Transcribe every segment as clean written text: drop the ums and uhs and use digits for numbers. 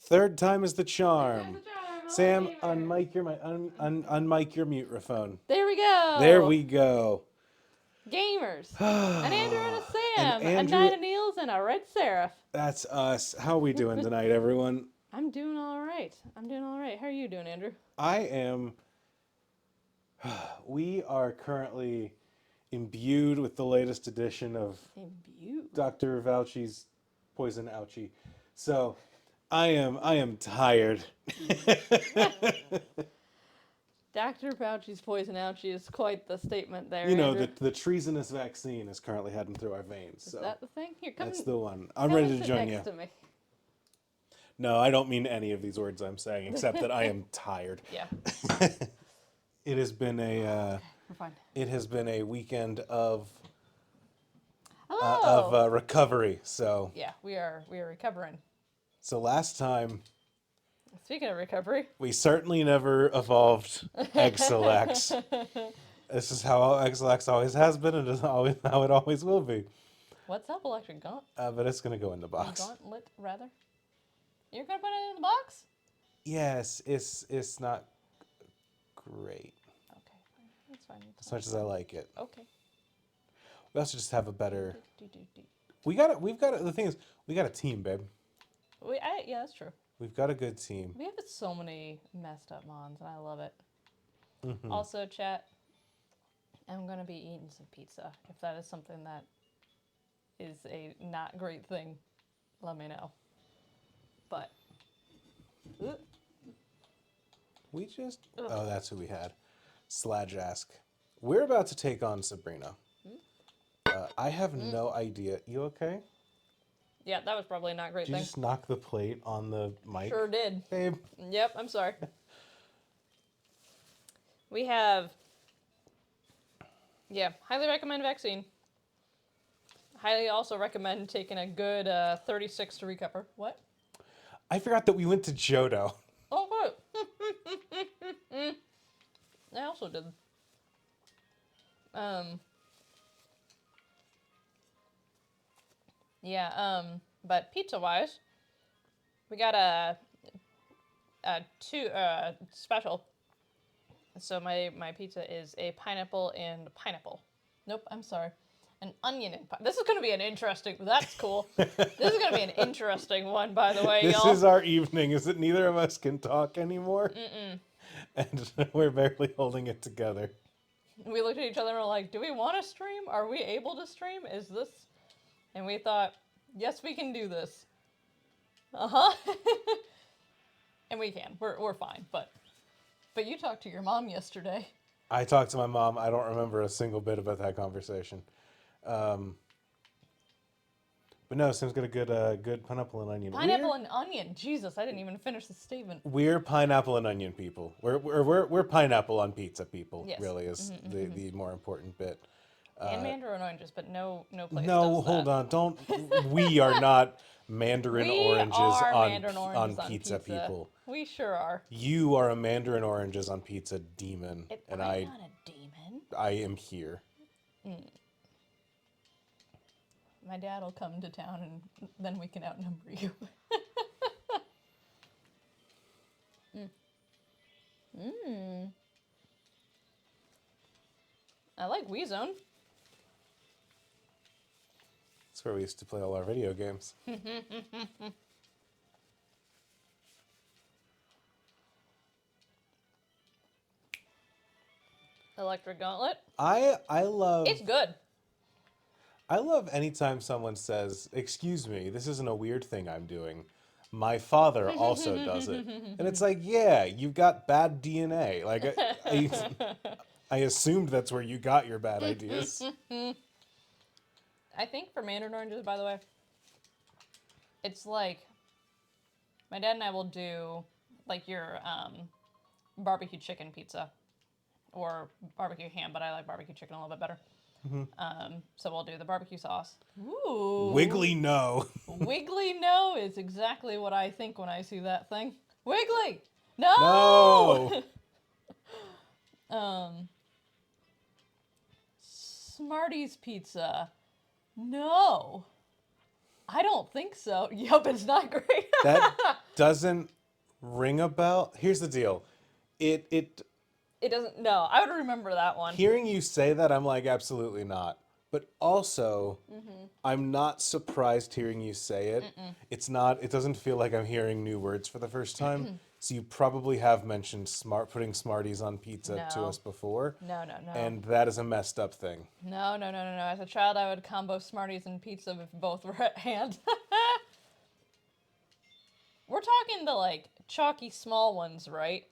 Third time is the charm. I'm a Sam, gamer. unmic your unmic your microphone. There we go. There we go. Gamers. An Andrew and a And Sam. A Andrew, Nine of Neils and a Red Seraph. that's us. How are we doing tonight, everyone? I'm doing all right. How are you doing, Andrew? I am. We are currently imbued with the latest edition of Imbued. Dr. Fauci's Poison Ouchie. So, I am tired. Dr. Fauci's poison ouchie is quite the statement there, You know, Andrew. the treasonous vaccine is currently heading through our veins. Is So that the thing? Here, come that's the one. I'm come ready and to sit join next you. to me. No, I don't mean any of these words I'm saying, except that I am tired. Yeah. It has been Okay, we're fine. it has been a weekend of Hello. recovery. So Yeah, we are recovering. last time Speaking of recovery, we certainly never evolved Exilex. This is how Exilex always has been, and is always how it always will be. what's up, Electric Gaunt? But it's gonna go in the box. Gauntlet, rather. You're gonna put it in the box? Yes, it's not great Okay, that's fine. as much as I like it. Okay. We also just have a better. Do. We've got. The thing is, we got a team, babe. Yeah, that's true. We've got a good team. We have so many messed up mons, and I love it. Mm-hmm. Also, chat, I'm gonna be eating some pizza. If that is something that is a not great thing, let me know. But We just. Oh, that's who we had. Sludge-ask. We're about to take on Sabrina. I have no idea. You okay? yeah, that was probably a not great Did you thing. just knock the plate on the mic? Sure did. Babe. Yep, I'm sorry. We have, highly recommend vaccine. Highly also recommend taking a good 36 to recover. What? I forgot that we went to Johto. Oh, what? I also did. But pizza-wise, we got a two special. So my pizza is a pineapple and pineapple. Nope, I'm sorry. An onion and pineapple. This is going to be an interesting... That's cool. This is going to be an interesting one, by the way, This y'all. is our evening, is that neither of us can talk anymore. And we're barely holding it together. We looked at each other and were like, do we want to stream? Are we able to stream? Is this... And we thought, yes, we can do this. Uh-huh. And we can. We're fine, but you talked to your mom yesterday. I talked to my mom. I don't remember a single bit about that conversation. But no, Sam's got a good pineapple and onion. Pineapple and onion. Jesus, I didn't even finish the statement. We're pineapple and onion people. We're pineapple on pizza people. Yes. Really is the more important bit. And mandarin oranges, but no place No, does hold that. on. Don't. We are not mandarin We oranges are on mandarin oranges on pizza people. We sure are. You are a mandarin oranges on pizza demon, and I'm not a demon. I am here. My dad will come to town and then we can outnumber you. I like WeZone. That's where we used to play all our video games. Electric Gauntlet. I love. It's good. I love anytime someone says, "Excuse me, this isn't a weird thing I'm doing. My father also does it," and it's like, yeah, you've got bad DNA. Like, I assumed that's where you got your bad ideas. I think for mandarin oranges, by the way, it's like my dad and I will do like your barbecue chicken pizza or barbecue ham, but I like barbecue chicken a little bit better. So we'll do the barbecue sauce. Ooh. Wiggly no. Wiggly no is exactly what I think when I see that thing. Wiggly! No! No. Smarties pizza. No. I don't think so. Yup, it's not great. doesn't ring a bell. Here's the deal. It It doesn't. No, I would remember that one. hearing you say that, I'm like, absolutely not. But also, I'm not surprised hearing you say it. It's not. It doesn't feel like I'm hearing new words for the first time. So you probably have mentioned putting Smarties on pizza to No. us before, No, no, no. and that is a messed up thing. No, no, no, no, no. As a child, I would combo Smarties and pizza if both were at hand. We're talking the, like, chalky small ones, right?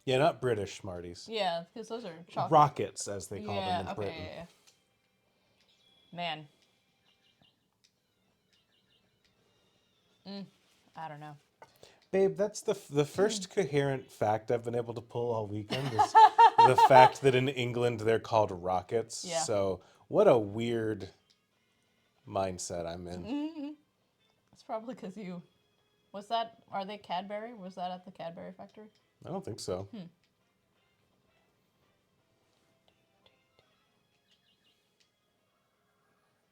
Yeah, not British Smarties. Yeah, because those are chalky. Rockets, as they call them Yeah, in okay, Britain. yeah. Man. I don't know. Babe, that's the first coherent fact I've been able to pull all weekend is the fact that in England they're called rockets. Yeah. So what a weird mindset I'm in. It's probably because you... Was that... Are they Cadbury? Was that at the Cadbury factory? I don't think so.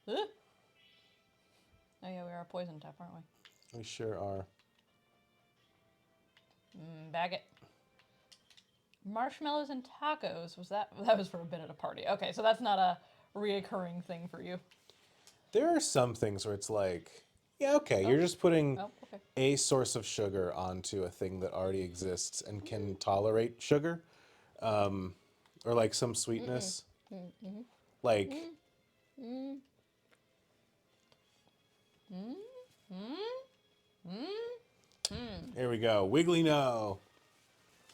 Oh yeah, we are a poison type, aren't we? We sure are. Bag it. Marshmallows and tacos. Was that... That was for a bit at a party. Okay, so that's not a reoccurring thing for you. There are some things where it's like, yeah, okay, you're just putting Oh, okay. a source of sugar onto a thing that already exists and can tolerate sugar, or like some sweetness. Like, here we go. Wiggly no.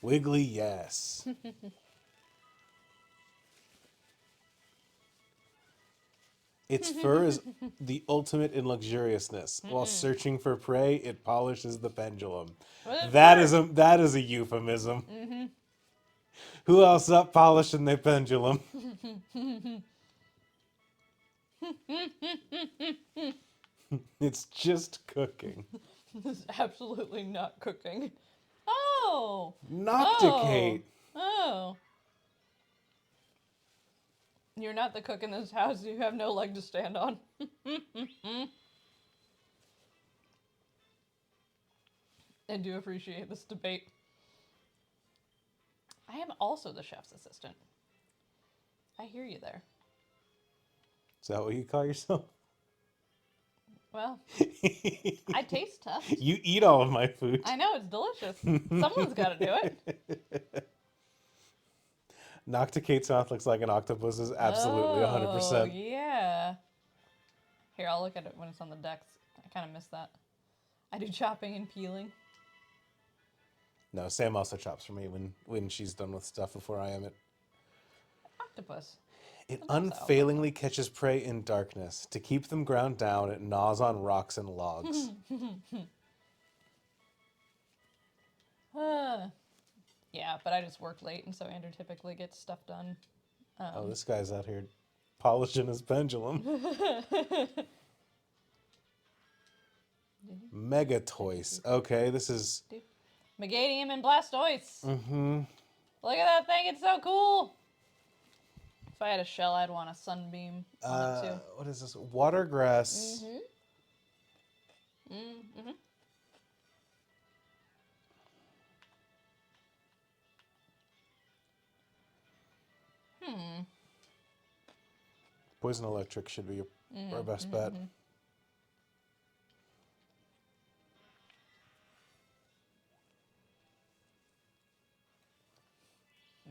Wiggly yes. Its fur is the ultimate in luxuriousness. While searching for prey, it polishes the pendulum. That is a euphemism. Who else up polishing the pendulum? It's just cooking. This is absolutely not cooking. Oh! Nocticate. Oh. You're not the cook in this house. You have no leg to stand on. I do appreciate this debate. I am also the chef's assistant. I hear you there. Is that what you call yourself? Well, I taste tough. You eat all of my food. I know, it's delicious. Someone's got to do it. Nocticate's mouth looks like an octopus is absolutely 100%. Oh, yeah. Here, I'll look at it when it's on the decks. I kind of miss that. I do chopping and peeling. No, Sam also chops for me when she's done with stuff before I am it. Octopus. It unfailingly catches prey in darkness. To keep them ground down, it gnaws on rocks and logs. Yeah, but I just work late, and so Andrew typically gets stuff done. Oh, this guy's out here polishing his pendulum. Megatoys. Okay, this is... Megadium and Blastoise. Mm-hmm. Look at that thing, it's so cool. If I had a shell, I'd want a sunbeam on it too. What is this? Watergrass. Poison electric should be our best bet.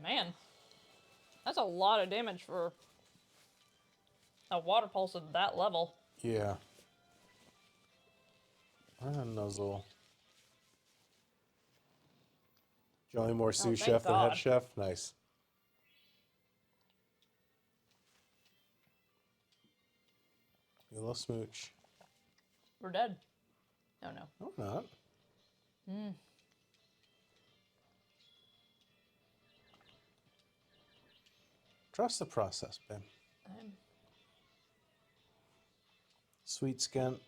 Man, that's a lot of damage for a water pulse at that level. Yeah. Nuzzle. Johnny more sous thank chef than head God. chef? Nice. You little smooch. We're dead. Oh no. No, we're not. Trust the process, babe. Sweet skent.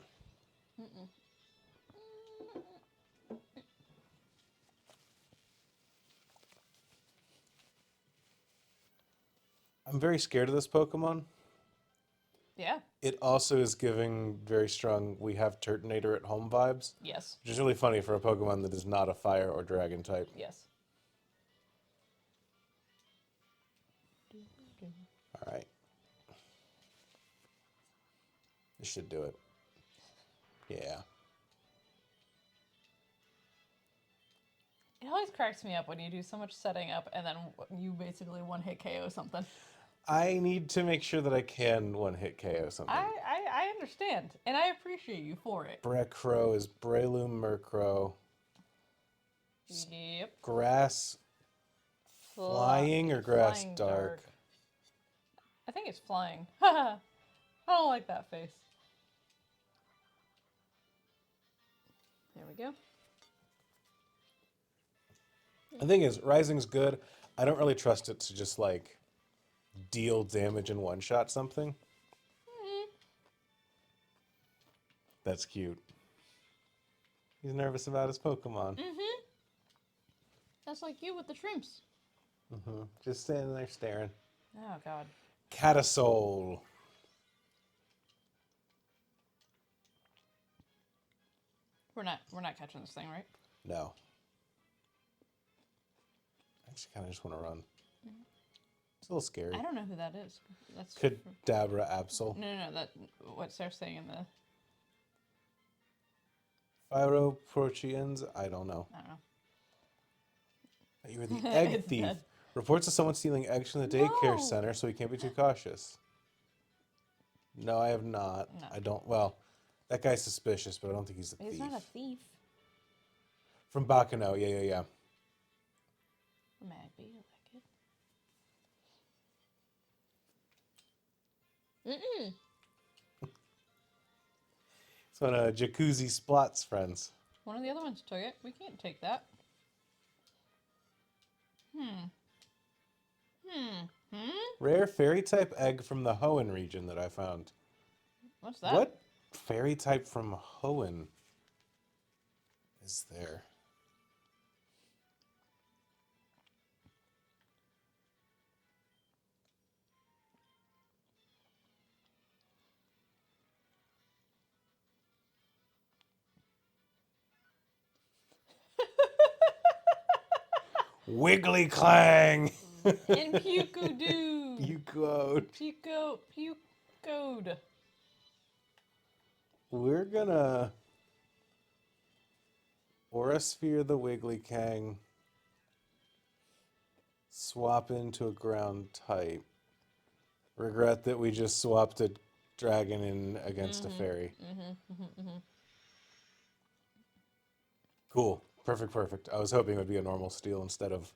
I'm very scared of this Pokemon Yeah. It also is giving very strong we have Turtonator at home vibes, Yes. which is really funny for a Pokemon that is not a fire or dragon type. Yes. All right. This should do it. Yeah. It always cracks me up when you do so much setting up and then you basically one-hit KO something. I need to make sure that I can one-hit KO something. I understand, and I appreciate you for it. Brekro is Breloom Murkrow. Yep. Grass flying or grass Flying dark? I think it's flying. I don't like that face. There we go. The thing is, Rising's good. I don't really trust it to just like deal damage and one-shot something. That's cute. He's nervous about his Pokemon. That's like you with the shrimps. Just standing there staring. Oh god. Catasol. We're not catching this thing, right? No. I actually kind of just want to run. It's a little scary. I don't know who that is. That's Kadabra Absol. No. That what Sarah's saying in the. Phyroproteans? I don't know. I don't know. You were the egg It's thief. dead. Reports of someone stealing eggs from the daycare No. center, so we can't be too cautious. No, I have not. No. I don't. Well, that guy's suspicious, but I don't think he's a thief. He's not a thief. From Bakano, yeah. Might be like it. It's one of Jacuzzi Splot's friends. One of the other ones took it. We can't take that. Rare fairy type egg from the Hoenn region that I found. What's that? What fairy type from Hoenn is there? Wiggly Clang! And Pukodoo. Pucode. Pucode. We're gonna Aurasphere the Wigglycang, swap into a ground type. Regret that we just swapped a dragon in against a fairy. Cool. Perfect. I was hoping it would be a normal steel instead of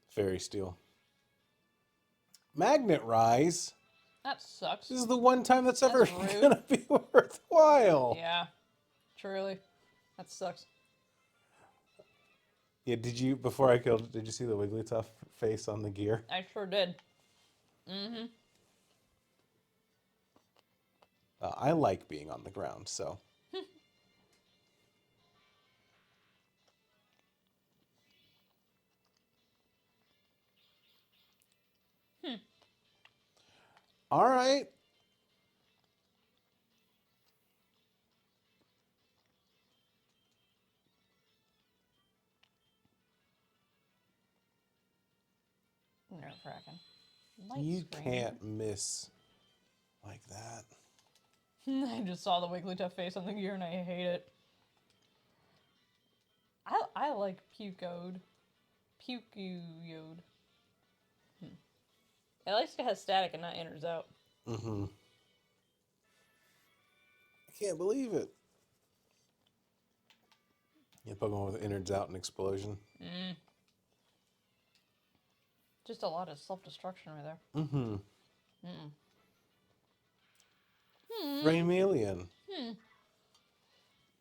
fairy steel. Magnet Rise. That sucks. This is the one time that's ever rude. gonna be worthwhile. Yeah. Truly. That sucks. Yeah, did you see the Wigglytuff face on the gear? I sure did. I like being on the ground, so. All right. Nerve-wracking. You can't miss like that. I just saw the Wigglytuff face on the gear and I hate it. I like Pucode. Pucuyode. At least it has static and not enters out. I can't believe it. Yeah, Pokemon with innards out and explosion. Just a lot of self-destruction right there. Raymalian.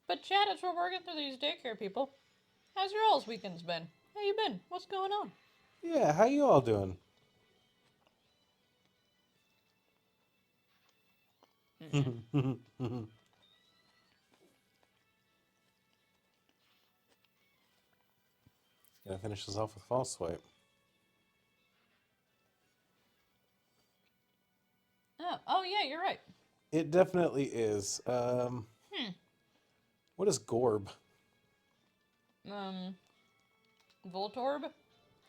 But Chad, as we're working through these daycare people, how's your all's weekends been? How you been? What's going on? Yeah, how you all doing? Gonna finish this off with false swipe. Oh yeah, you're right. It definitely is. What is Gorb? Voltorb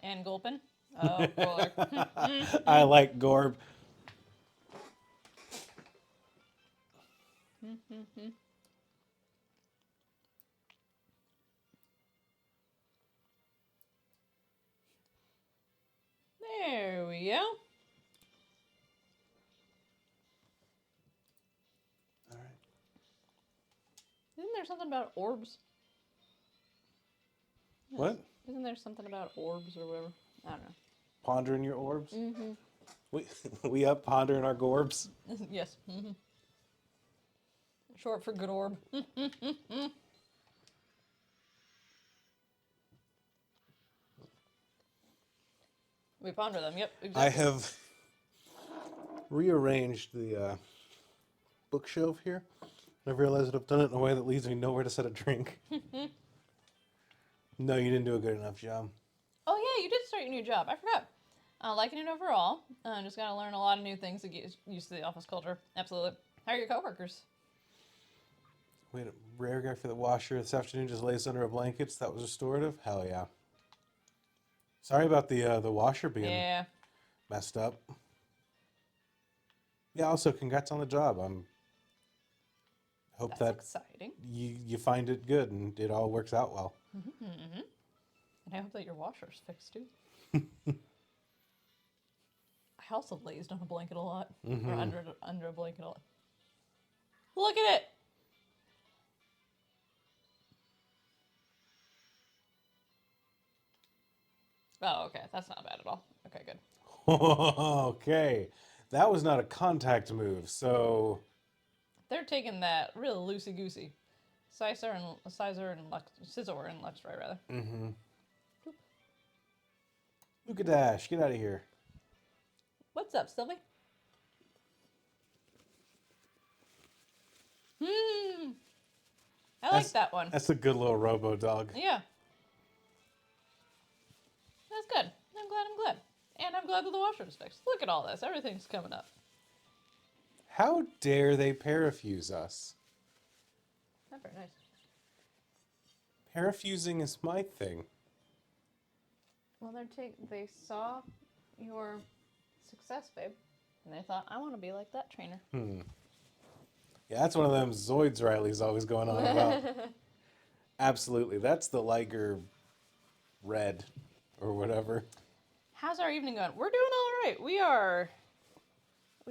and Gulpin. Oh, cooler. I like Gorb. There we go. All right. Isn't there something about orbs? What? Isn't there something about orbs or whatever? I don't know. Pondering your orbs? We up pondering our Gorbs? Yes. Short for good orb. We ponder them. Yep, exactly. I have rearranged the bookshelf here. I've realized that I've done it in a way that leaves me nowhere to set a drink. No, you didn't do a good enough job. Oh yeah, you did start your new job. I forgot. Liking it overall. Just gotta learn a lot of new things to get used to the office culture. Absolutely. How are your coworkers? Wait, a rare guy for the washer this afternoon just lays under a blankets. That was restorative? Hell yeah. Sorry about the washer being messed up. Yeah, also congrats on the job. Hope That's that exciting. you find it good and it all works out well. And I hope that your washer's fixed too. I also lazed on a blanket a lot. Or under a blanket a lot. Look at it! Oh, okay. That's not bad at all. Okay, good. Okay. That was not a contact move, so They're taking that real loosey-goosey. Scizor and Luxray, rather. Luka Dash, get out of here. What's up, Sylvie? I like that one. That's a good little robo dog. Yeah. That's good. I'm glad. And I'm glad that the washer is fixed. Look at all this. Everything's coming up. How dare they parafuse us? Not very nice. Parafusing is my thing. Well, they saw your success, babe. And they thought, I want to be like that trainer. Yeah, that's one of them Zoids Riley's always going on about. Absolutely. That's the Liger Red or whatever. How's our evening going? We're doing all right. We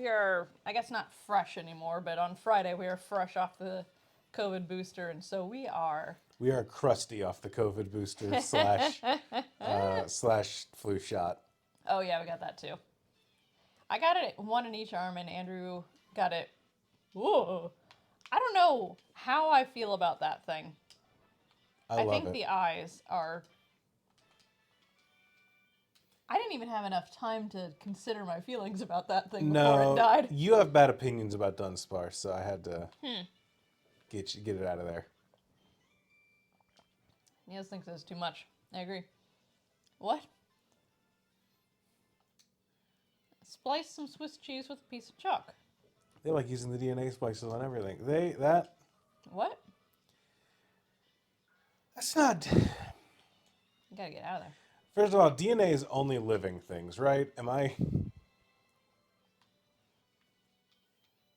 are, I guess not fresh anymore, but on Friday we are fresh off the COVID booster, and so we are. We are crusty off the COVID booster slash flu shot. Oh yeah, we got that too. I got it one in each arm, and Andrew got it. Whoa. I don't know how I feel about that thing. I think the eyes are. I didn't even have enough time to consider my feelings about that thing before it died. You have bad opinions about Dunsparce, so I had to get it out of there. Niels thinks it's too much. I agree. What? Splice some Swiss cheese with a piece of chalk. They like using the DNA splices on everything. What? That's not. You gotta get out of there. First of all, DNA is only living things, right? Am I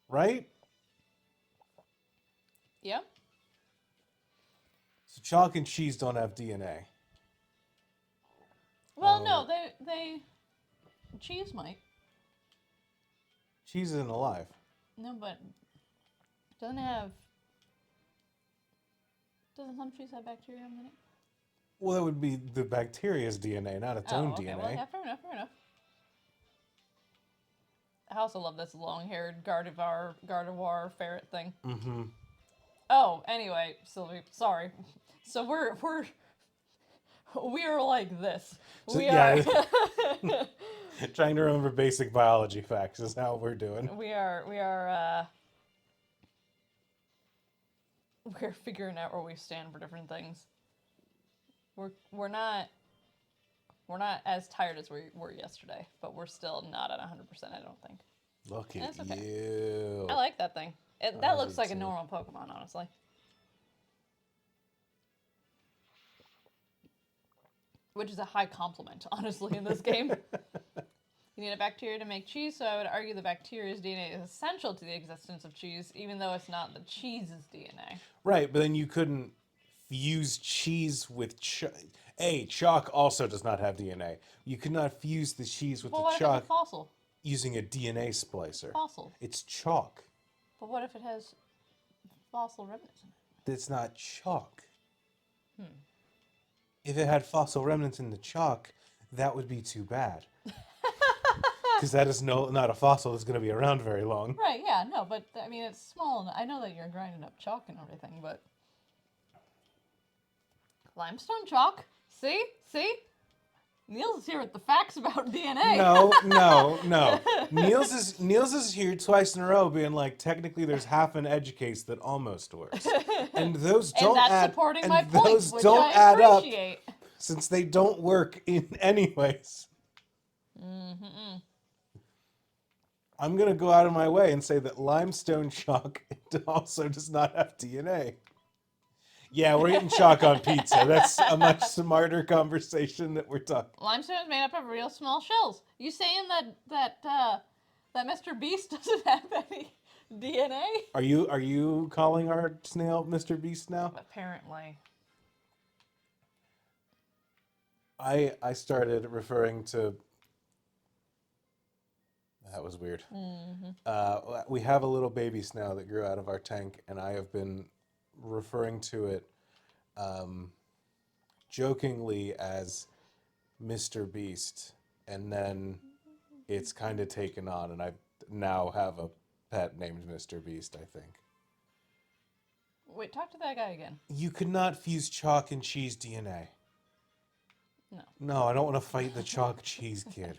right? Yeah. So chalk and cheese don't have DNA. Well, no, they cheese might. Cheese isn't alive. No, but doesn't some cheese have bacteria in it? Well, that would be the bacteria's DNA, not its own DNA. Well, yeah, fair enough. I also love this long-haired Gardevoir ferret thing. Mm-hmm. Oh, anyway, Sylvie, sorry. So we are like this. So, we are. Trying to remember basic biology facts is how we're doing. We're figuring out where we stand for different things. We're not as tired as we were yesterday, but we're still not at 100%, I don't think. Look That's at okay. you. I like that thing. That I looks do like a too. normal Pokemon, honestly. Which is a high compliment, honestly, in this game. You need a bacteria to make cheese, so I would argue the bacteria's DNA is essential to the existence of cheese, even though it's not the cheese's DNA. Right, but then you couldn't fuse cheese with chalk also does not have DNA. You could not fuse the cheese with Well, the what if it's a chalk fossil? using a DNA It's splicer. fossil. It's chalk. But what if it has fossil remnants in it? That's not chalk. If it had fossil remnants in the chalk, that would be too bad. Because that is not a fossil that's going to be around very long. Right, yeah, no, but I mean, it's small. I know that you're grinding up chalk and everything, but. Limestone chalk? See? See? Niels is here with the facts about DNA. No. Niels is here twice in a row being like, technically there's half an edge case that almost works. And those don't and that's add supporting and my point, those which don't I add up appreciate. since they don't work in anyways. I'm going to go out of my way and say that limestone chalk also does not have DNA. Yeah, we're eating chalk on pizza. That's a much smarter conversation that we're talking. Limestone is made up of real small shells. You saying that Mr. Beast doesn't have any DNA? Are you calling our snail Mr. Beast now? Apparently. I started referring to. That was weird. We have a little baby snail that grew out of our tank, and I have been referring to it jokingly as Mr. Beast, and then it's kind of taken on, and I now have a pet named Mr. Beast, I think. Wait, talk to that guy again. You could not fuse chalk and cheese DNA. No. No, I don't want to fight the chalk cheese kid.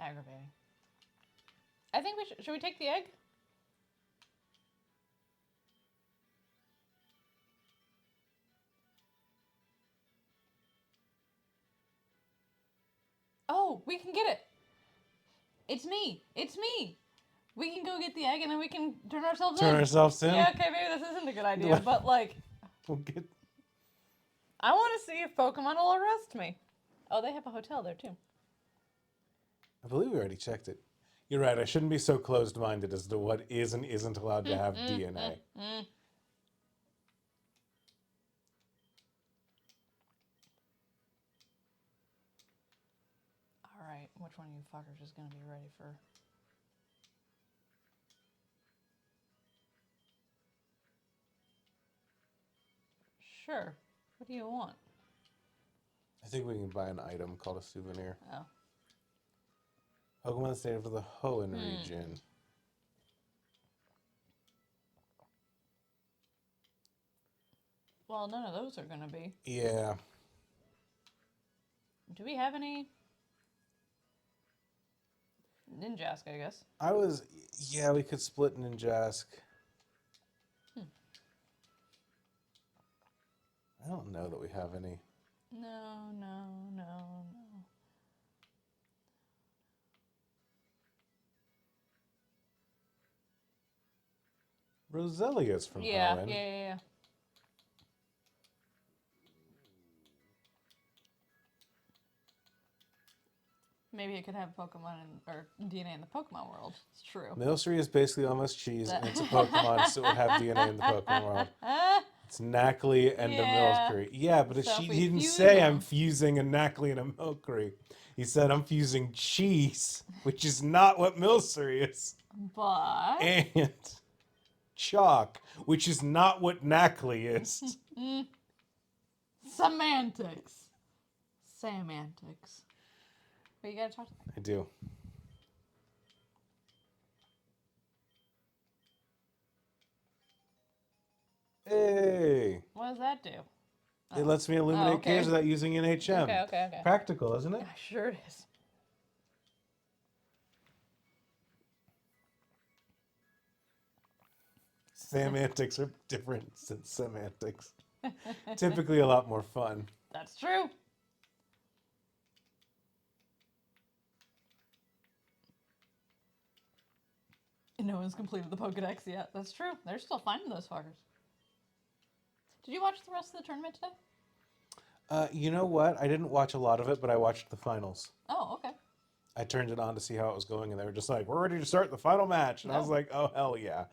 Aggravating. I think we should we take the egg? Oh, we can get it. It's me. It's me. We can go get the egg and then we can turn ourselves in. Turn ourselves in? Yeah, okay, maybe this isn't a good idea, but like, We'll get. I want to see if Pokemon will arrest me. Oh, they have a hotel there too. I believe we already checked it. You're right. I shouldn't be so closed-minded as to what is and isn't allowed to have DNA. All right, which one of you fuckers is gonna be ready for? Sure. What do you want? I think we can buy an item called a souvenir. Oh. Pokemon State of the Hoenn region. Well, none of those are gonna be. Yeah. Do we have any? Ninjask, I guess. Yeah, we could split Ninjask. I don't know that we have any. No. Roselia's from Yeah. Hoenn. Maybe it could have Pokemon or DNA in the Pokemon world. It's true. Milcery is basically almost cheese, and it's a Pokemon, so it would have DNA in the Pokemon world. It's Knackley and a Milcery. Yeah, but So he if we didn't fuse say them- I'm fusing a Knackley and a Milcery. He said I'm fusing cheese, which is not what Milcery is. But And chalk, which is not what Knackley is. semantics. But you gotta talk to them. I do. Hey! What does that do? It lets me eliminate okay. caves without using NHM. Okay. Practical, isn't it? Yeah, sure it is. Semantics are different than semantics. Typically a lot more fun. That's true. no one's completed the Pokedex yet. That's true. They're still finding those fuckers. Did you watch the rest of the tournament today? You know what? I didn't watch a lot of it, but I watched the finals. Oh, okay. I turned it on to see how it was going, and they were just like, "We're ready to start the final match," and I was Oh. like, "Oh hell yeah!"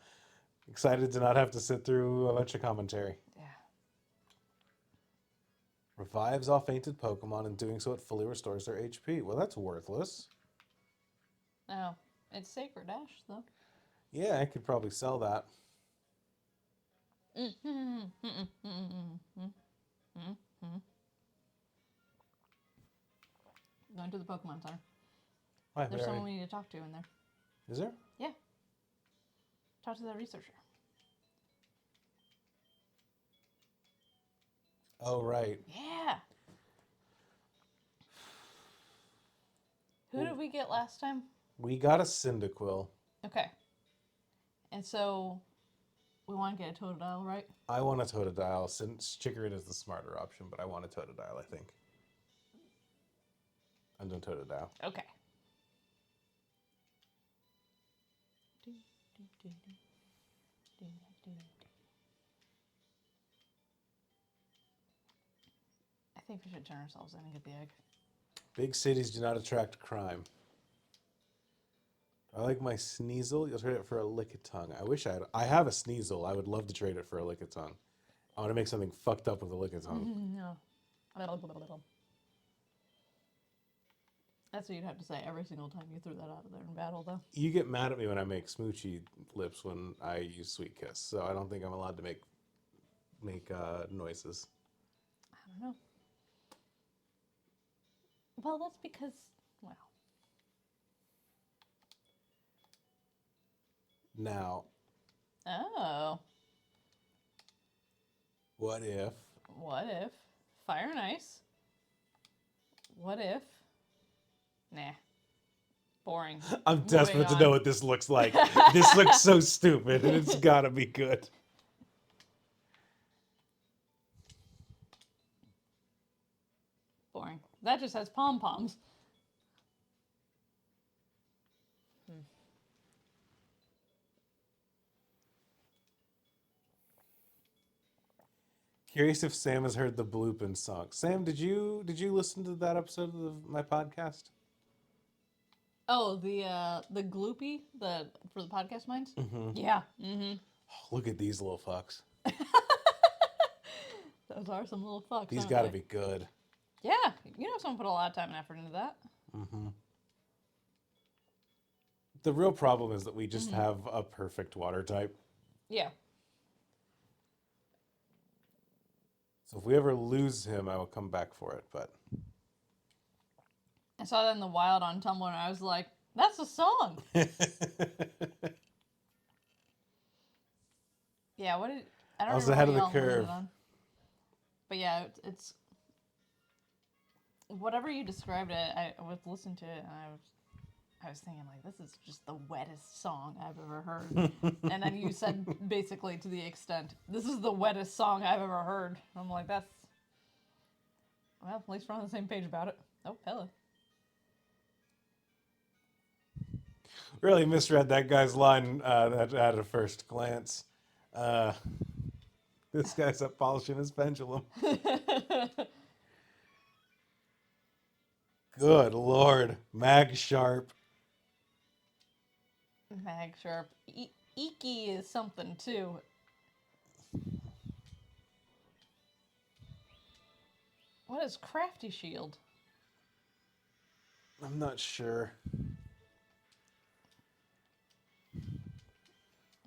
Excited to not have to sit through a bunch of commentary. Yeah. Revives all fainted Pokemon, and doing so it fully restores their HP. Well, that's worthless. Oh, it's Sacred Ash, though. Yeah, I could probably sell that. Going to the Pokemon Center. Why, There's someone we need to talk to in there. Is there? Yeah. Talk to the researcher. Oh, right. Yeah. Who did we get last time? We got a Cyndaquil. Okay. And so we want to get a Totodile, right? I want a Totodile, since Chikorita is the smarter option, but I want a Totodile, I think. I'm doing Totodile. Okay. I think we should turn ourselves in and get the egg. Big cities do not attract crime. I like my Sneasel. You'll trade it for a Lickitung. I have a Sneasel. I would love to trade it for a Lickitung. I want to make something fucked up with a Lickitung. No. That's what you'd have to say every single time you threw that out of there in battle, though. You get mad at me when I make smoochy lips when I use Sweet Kiss, so I don't think I'm allowed to make noises. I don't know. Well, that's because, well. Now, Oh. what if? What if? Fire and ice. What if? Nah. Boring. I'm desperate to on. know what this looks like. This looks so stupid, and it's gotta be good. Boring. That just has pom-poms. Curious if Sam has heard the Bloopin song. Sam, did you listen to that episode of my podcast? Oh, the gloopy, for the podcast minds? Mm-hmm. Yeah. Mm-hmm. Oh, look at these little fucks. Those are some little fucks. These aren't gotta they? be good. Yeah, you know someone put a lot of time and effort into that. Mm-hmm. The real problem is that we just have a perfect water type. Yeah. So if we ever lose him, I will come back for it. But I saw that in the wild on Tumblr, and I was like, "That's a song." Yeah. What did I don't I was remember ahead of what the y'all landed curve. on. But yeah, it's whatever you described it. I was listening to it, and I was thinking like, this is just the wettest song I've ever heard. And then you said basically to the extent, this is the wettest song I've ever heard. I'm like, well, at least we're on the same page about it. Oh, hello. Really misread that guy's line at a first glance. This guy's up polishing his pendulum. Good Lord. Mag Sharp. Mag Sharp. Iki is something too. What is Crafty Shield? I'm not sure.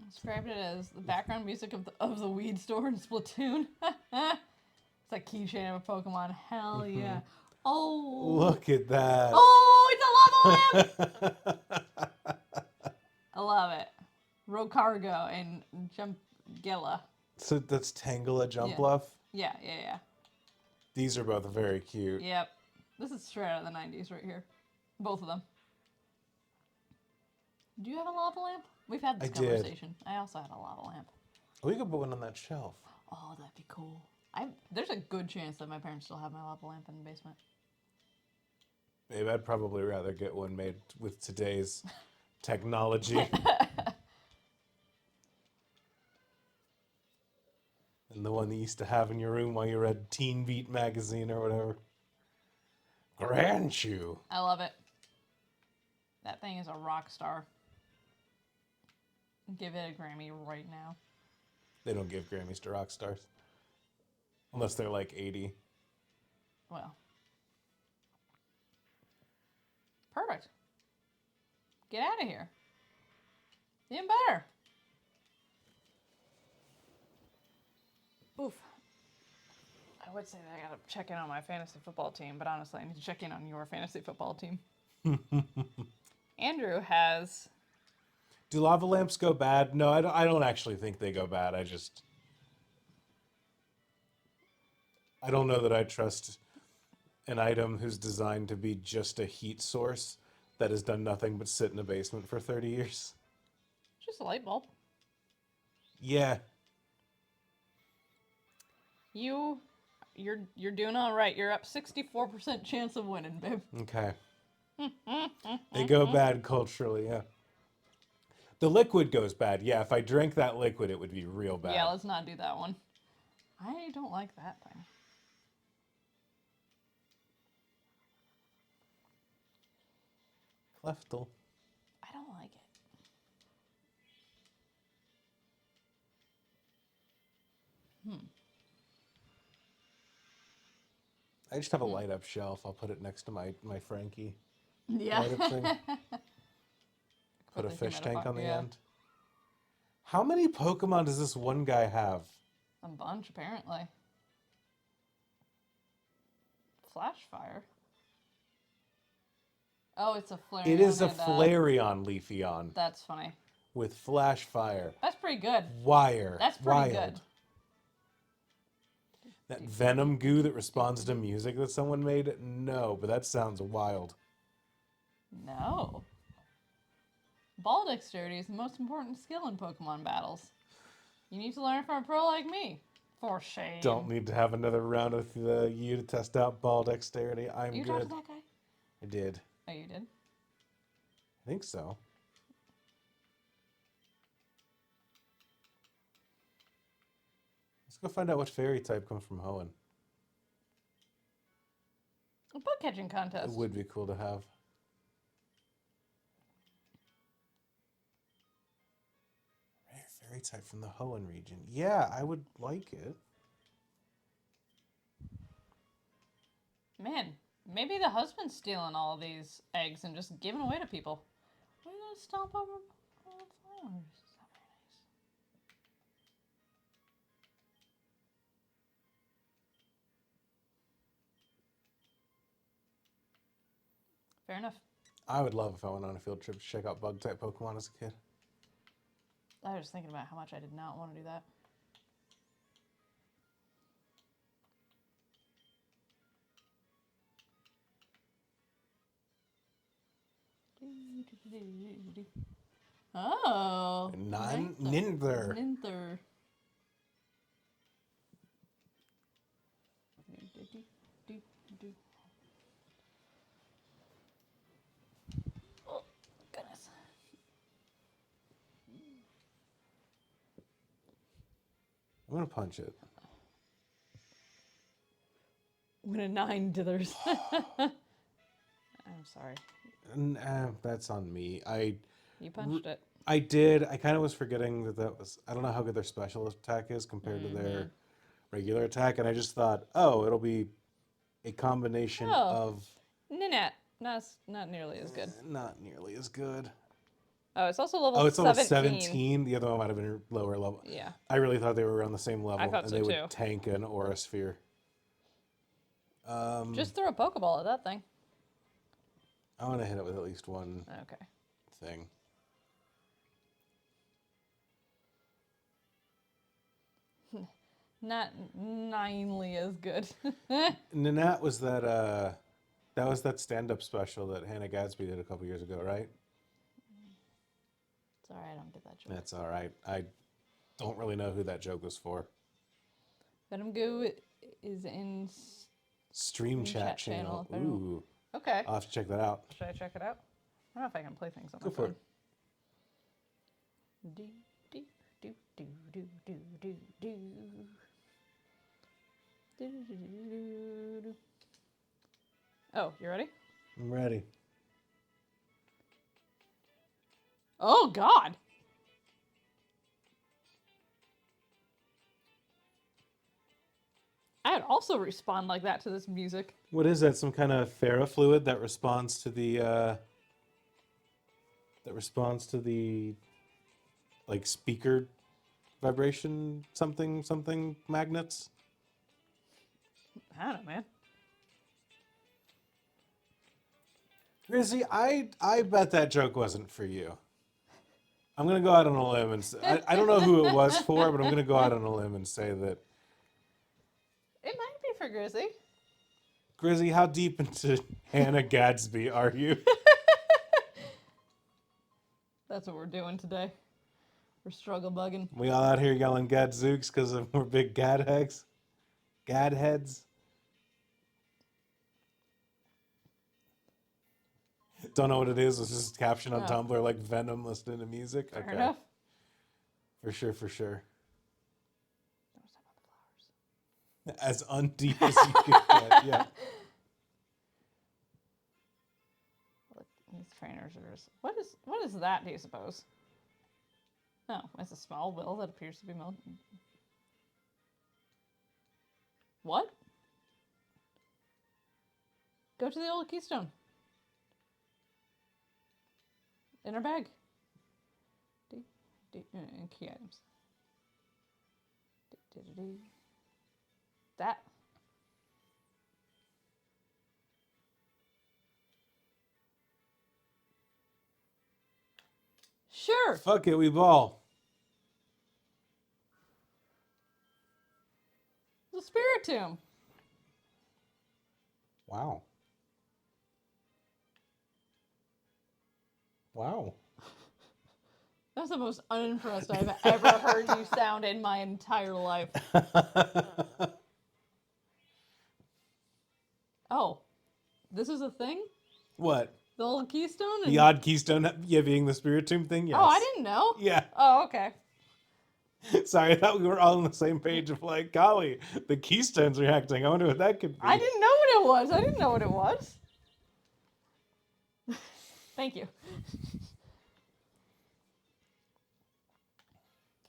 Described it as the background music of the weed store in Splatoon. It's a keychain of a Pokemon. Hell yeah. Oh. Look at that. Oh, it's a lava lamp! I love it. Rocargo and Jumpgilla. So that's Tangela Jumpluff? Yeah. These are both very cute. Yep. This is straight out of the 90s right here. Both of them. Do you have a lava lamp? We've had this conversation. I also had a lava lamp. We could put one on that shelf. Oh, that'd be cool. There's a good chance that my parents still have my lava lamp in the basement. Babe, I'd probably rather get one made with today's technology. The one that you used to have in your room while you read Teen Beat magazine or whatever. Grand Chew. I love it. That thing is a rock star. Give it a Grammy right now. They don't give Grammys to rock stars. Unless they're like 80. Well. Perfect. Get out of here. Even better. Oof. I would say that I gotta check in on my fantasy football team, but honestly, I need to check in on your fantasy football team. Andrew has... Do lava lamps go bad? No, I don't actually think they go bad. I don't know that I trust an item who's designed to be just a heat source that has done nothing but sit in a basement for 30 years. Just a light bulb. Yeah. You're doing all right. You're up 64% chance of winning, babe. Okay. They go bad culturally, yeah. The liquid goes bad. Yeah, if I drank that liquid, it would be real bad. Yeah, let's not do that one. I don't like that thing. Leftel. I don't like it. I just have a light up shelf. I'll put it next to my Frankie. Yeah. Light up thing. Put a the fish tank on the yeah. end. How many Pokemon does this one guy have? A bunch, apparently. Flash fire. Oh, it's a Flareon. It is a and, Flareon Leafeon That's funny. with Flash Fire. That's pretty good. Wire. That's pretty Wild. good. That venom goo that responds to music that someone made? No, but that sounds wild. No. Ball dexterity is the most important skill in Pokemon battles. You need to learn from a pro like me. For shame. Don't need to have another round with you to test out ball dexterity. I'm You good. talked to that guy? I did. Oh, you did? I think so. Let's go find out what fairy type comes from Hoenn. A bug catching contest. It would be cool to have. Rare fairy type from the Hoenn region. Yeah, I would like it. Man, maybe the husband's stealing all these eggs and just giving away to people. We're gonna stomp over all the flowers. Is that very nice? Fair enough. I would love if I went on a field trip to check out bug type Pokemon as a kid. I was thinking about how much I did not want to do that. Oh. Ninther. Ninther. Oh, goodness. I'm gonna punch it. With a 9 dithers. I'm sorry. That's on me. You punched it. I did. I kind of was forgetting that was. I don't know how good their special attack is compared to their regular attack, and I just thought, oh, it'll be a combination of. Ninette. Not nearly as good. Not nearly as good. Oh, it's also level 17. Oh, it's level 17. The other one might have been lower level. Yeah. I really thought they were around the same level, I thought and so they too. would tank an Aura Sphere. Just throw a Pokeball at that thing. I want to hit it with at least one Okay. thing. Not ninely as good. Nanette was that was that stand-up special that Hannah Gadsby did a couple years ago, right? It's alright, I don't get that joke. That's all right. I don't really know who that joke was for. Venom Goo is in Stream chat channel. Ooh. Okay. I'll have to check that out. Should I check it out? I don't know if I can play things on Go my for phone. it. Do, do, do, do, do, do, do, do. Oh, you ready? I'm ready. Oh, God. I'd also respond like that to this music. What is that? Some kind of ferrofluid that responds to the like speaker vibration something magnets? I don't know, man. Grizzy, I bet that joke wasn't for you. I'm gonna go out on a limb and say, I don't know who it was for, but I'm gonna go out on a limb and say that. It might be for Grizzy. Grizzy, how deep into Hannah Gadsby are you? That's what we're doing today. We're struggle bugging. We all out here yelling Gadzooks because we're big gadheads? Gadheads? Don't know what it is. It's just caption on Oh. Tumblr like Venom listening to music. Fair Okay. enough. For sure, for sure. Don't step on the flowers. As undeep as you could get, yeah. Look, these trainers are just... What is that, do you suppose? Oh, it's a small will that appears to be melted. What? Go to the old keystone. In her bag. Key items. That. Sure. Fuck it, we ball. The spirit tomb. Wow. Wow. That's the most unimpressed I've ever heard you sound in my entire life. Oh, this is a thing? What? The old keystone? The odd keystone, yeah, being the spirit tomb thing? Yes. Oh, I didn't know. Yeah. Oh, okay. Sorry, I thought we were all on the same page of like, golly, the keystone's reacting. I wonder what that could be. I didn't know what it was. I didn't know what it was. Thank you.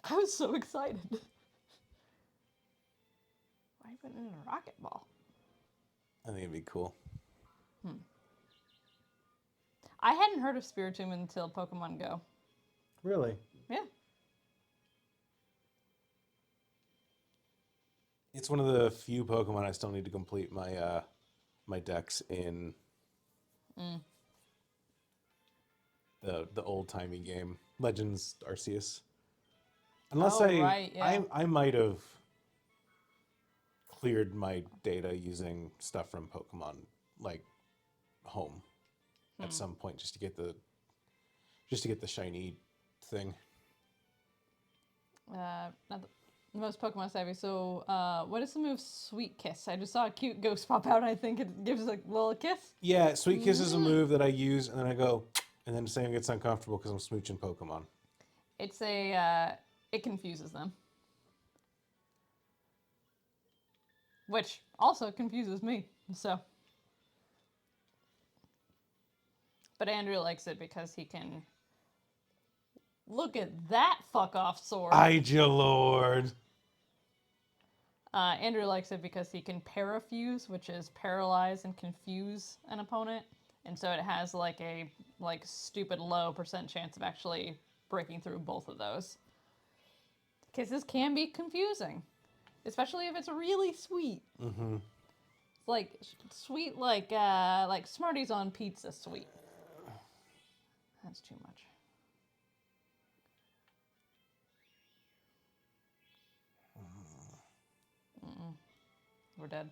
I was so excited. Why are you putting it in a rocket ball? I think it'd be cool. I hadn't heard of Spiritomb until Pokemon Go. Really? Yeah. It's one of the few Pokemon I still need to complete my my decks in the old timey game, Legends Arceus. Unless I might have cleared my data using stuff from Pokemon like Home at some point just to get the shiny thing. Not the most Pokemon savvy. So, what is the move Sweet Kiss? I just saw a cute ghost pop out and I think it gives a little kiss. Yeah, Sweet Kiss is a move that I use and then I go, and then Sam gets uncomfortable because I'm smooching Pokemon. It's it confuses them. Which also confuses me, so. But Andrew likes it because he can... Look at that fuck-off sword. Lord. Andrew likes it because he can parafuse, which is paralyze and confuse an opponent. And so it has like a stupid low % chance of actually breaking through both of those. Because this can be confusing. Especially if it's really sweet. Mm-hmm. It's like sweet like Smarties on pizza sweet. That's too much. We're dead.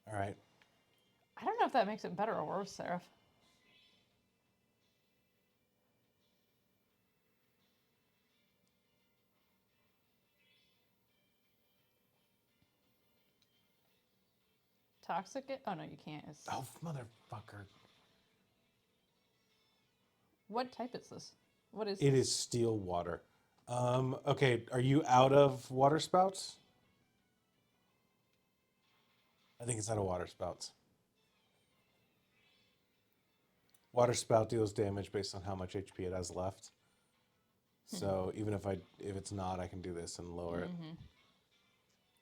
All right. I don't know if that makes it better or worse, Seraph. toxic it? Oh, no, you can't. It's... Oh, motherfucker. What type is this? What is It this? is steel water. Okay, are you out of water spouts? I think it's out of water spouts. Water spout deals damage based on how much HP it has left. So even if it's not, I can do this and lower it.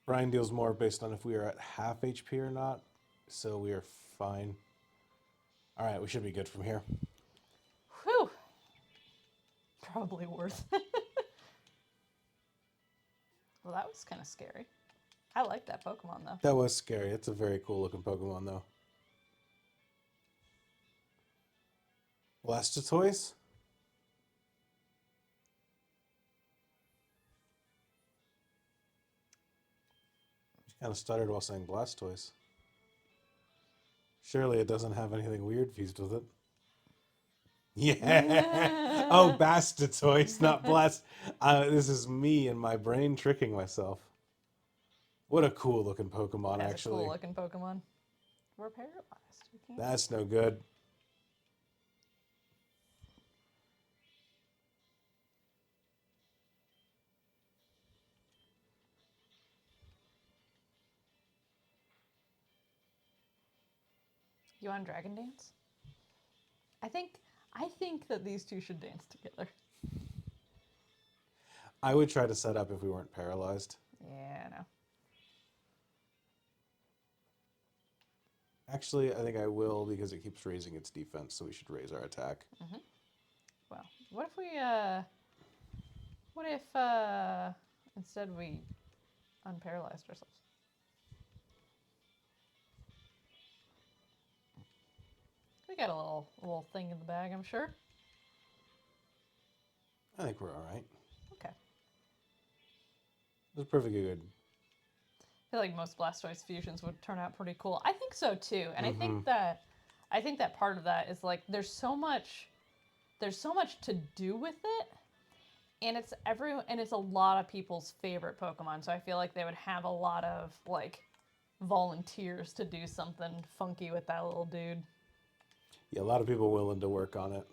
Brian deals more based on if we are at half HP or not. So we are fine. All right, we should be good from here. Whew. Probably worth it. Well, that was kind of scary. I like that Pokemon, though. That was scary. It's a very cool looking Pokemon, though. Blastoise? She kind of stuttered while saying Blastoise. Surely it doesn't have anything weird fused with it. Yeah. Oh, Blastoise, not Blast. This is me and my brain tricking myself. What a cool looking Pokemon, That's actually. a cool looking Pokemon. We're paralyzed. We can't... That's no good. You want Dragon Dance? I think that these two should dance together. I would try to set up if we weren't paralyzed. Yeah, I know. Actually, I think I will because it keeps raising its defense, so we should raise our attack. Well, what if instead we unparalyzed ourselves? We got a little thing in the bag, I'm sure. I think we're all right. Okay. It was perfectly good. I feel like most Blastoise fusions would turn out pretty cool. I think so too, and I think that part of that is like there's so much to do with it, and it's a lot of people's favorite Pokemon. So I feel like they would have a lot of like volunteers to do something funky with that little dude. Yeah, a lot of people willing to work on it.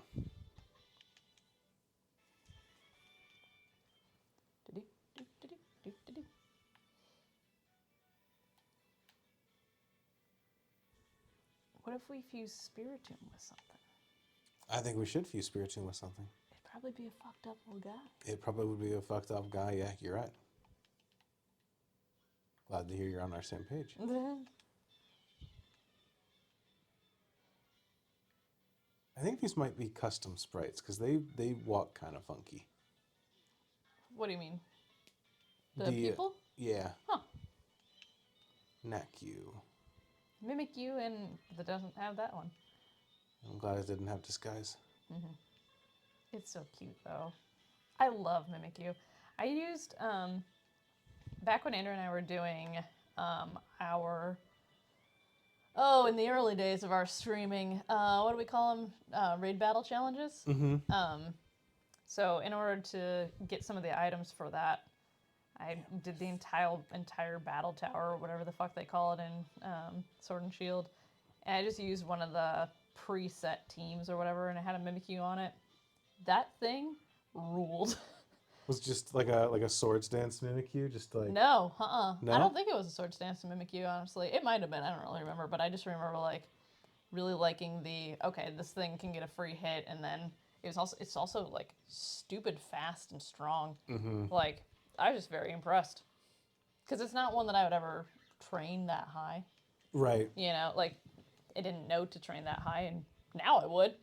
What if we fuse Spiritomb with something? I think we should fuse Spiritomb with something. It'd probably be a fucked up little guy. It probably would be a fucked up guy. Yeah, you're right. Glad to hear you're on our same page. I think these might be custom sprites because they walk kind of funky. What do you mean? The people? Yeah. Huh. Naku. Mimikyu, and that doesn't have that one. I'm glad it didn't have disguise. It's so cute, though. I love Mimikyu. I used, back when Andrew and I were doing in the early days of our streaming, what do we call them? Raid battle challenges? So in order to get some of the items for that, I did the entire battle tower, or whatever the fuck they call it in Sword and Shield. And I just used one of the preset teams or whatever, and it had a Mimikyu on it. That thing ruled. Was just like a Swords Dance Mimikyu, just like No, No? I don't think it was a Swords Dance Mimikyu, honestly. It might have been, I don't really remember, but I just remember like really liking this thing can get a free hit, and then it's also like stupid fast and strong. Like, I was just very impressed. Because it's not one that I would ever train that high. Right. You know, like, I didn't know to train that high, and now I would.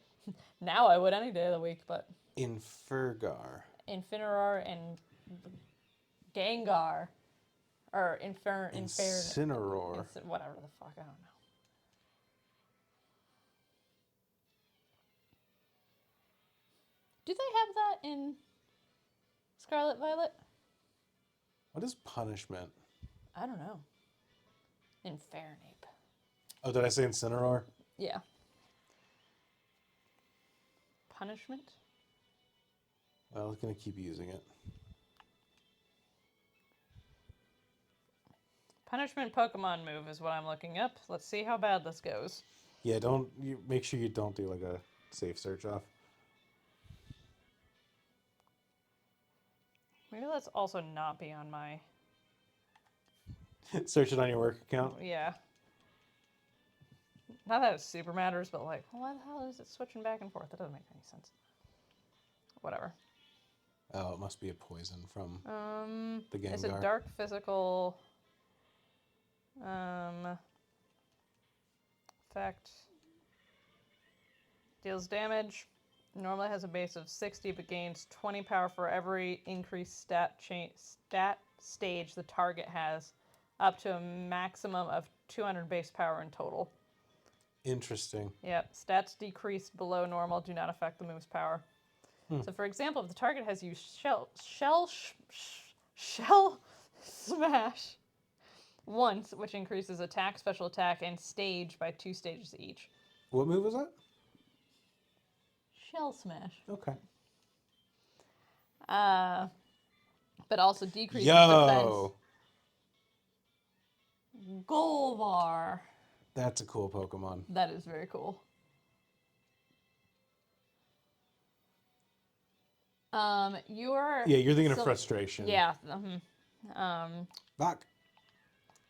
Now I would any day of the week, but... Infergar. Incineroar and Gengar. Or Incineroar. Whatever the fuck, I don't know. Do they have that in Scarlet Violet? What is punishment? I don't know. Infernape. Oh, did I say Incineroar? Yeah. Punishment? Well, I was going to keep using it. Punishment Pokemon move is what I'm looking up. Let's see how bad this goes. Yeah, make sure you don't do like a safe search off. Maybe let's also not be on my... Search it on your work account. Yeah. Not that it super matters, but like, why the hell is it switching back and forth? That doesn't make any sense. Whatever. Oh, it must be a poison from the Gengar. It's a dark physical effect. Deals damage. Normally has a base of 60, but gains 20 power for every increased stat stage the target has, up to a maximum of 200 base power in total. Interesting. Yep. Stats decreased below normal do not affect the move's power. So, for example, if the target has used shell smash once, which increases attack, special attack, and stage by 2 stages each. What move was that? Shell smash. Okay. But also decreases defense. Golvar. That's a cool Pokemon. That is very cool. You're thinking of frustration. Yeah. Back.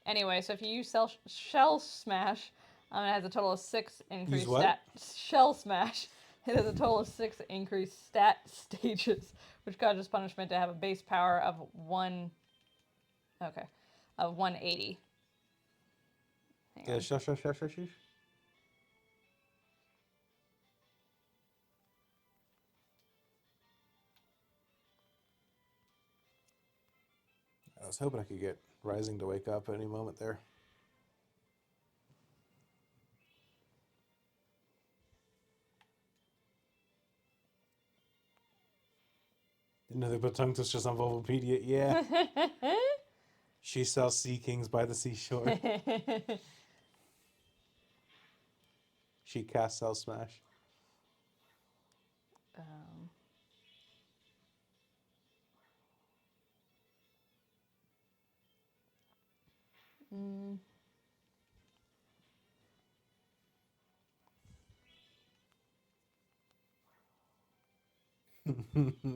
Anyway, so if you use Shell Smash, it has a total of 6 increased Use what? stat. Shell Smash. It has a total of 6 increased stat stages, which causes punishment to have a base power of 180. Hang on. Shush. I was hoping I could get Rising to wake up at any moment there. Didn't know they put tongue twisters on Volvopedia. Yeah. She sells sea kings by the seashore. She casts Cell Smash.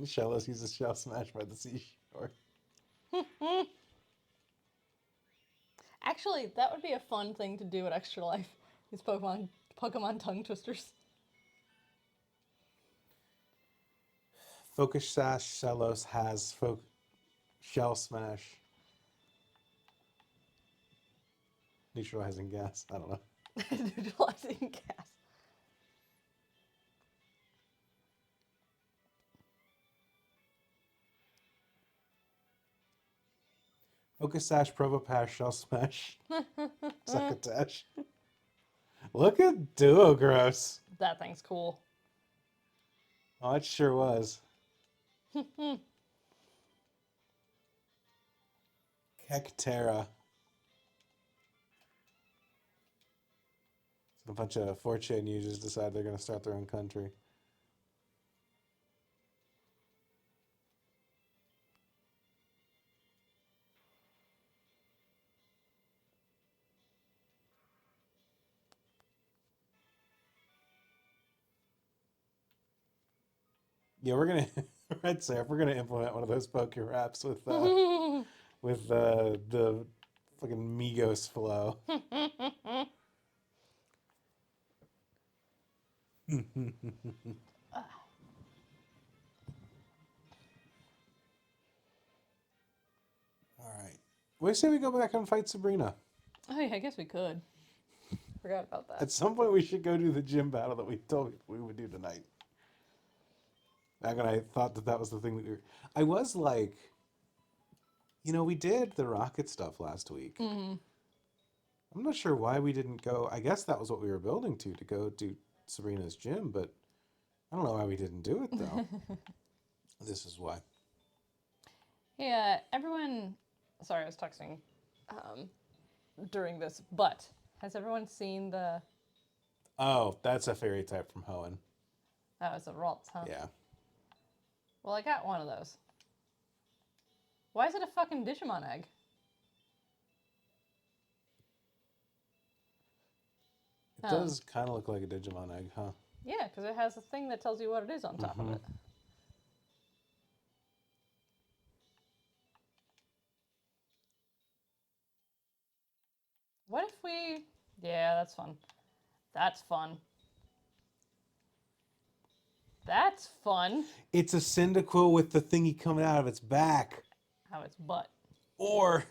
Shellos uses Shell Smash by the seashore. Actually, that would be a fun thing to do at Extra Life. These Pokemon tongue twisters. Focus Sash Shellos has Shell Smash. Neutralizing gas. I don't know. Neutralizing gas. Focus Sash, Probopash, Shell Smash, Succotash. Look at Duogross. That thing's cool. Oh, it sure was. Kekterra. A bunch of 4chan users decide they're going to start their own country. Yeah, we're gonna. Red Surf. We're gonna implement one of those poke raps with the fucking Migos flow. All right. What do you say we go back and fight Sabrina? Oh yeah, I guess we could. Forgot about that. At some point, we should go do the gym battle that we told we would do tonight. Back when I thought that was the thing that we were... I was like, we did the rocket stuff last week. Mm-hmm. I'm not sure why we didn't go. I guess that was what we were building to go do Sabrina's gym, but I don't know why we didn't do it, though. This is why. Yeah, everyone... Sorry, I was texting during this, but has everyone seen the... Oh, that's a fairy type from Hoenn. Oh, it's a Ralts, huh? Yeah. Well, I got one of those. Why is it a fucking Digimon egg? It does kind of look like a Digimon egg, huh? Yeah, because it has a thing that tells you what it is on top of it. What if we... Yeah, that's fun. That's fun. That's fun. It's a Cyndaquil with the thingy coming out of its back. How its butt. Or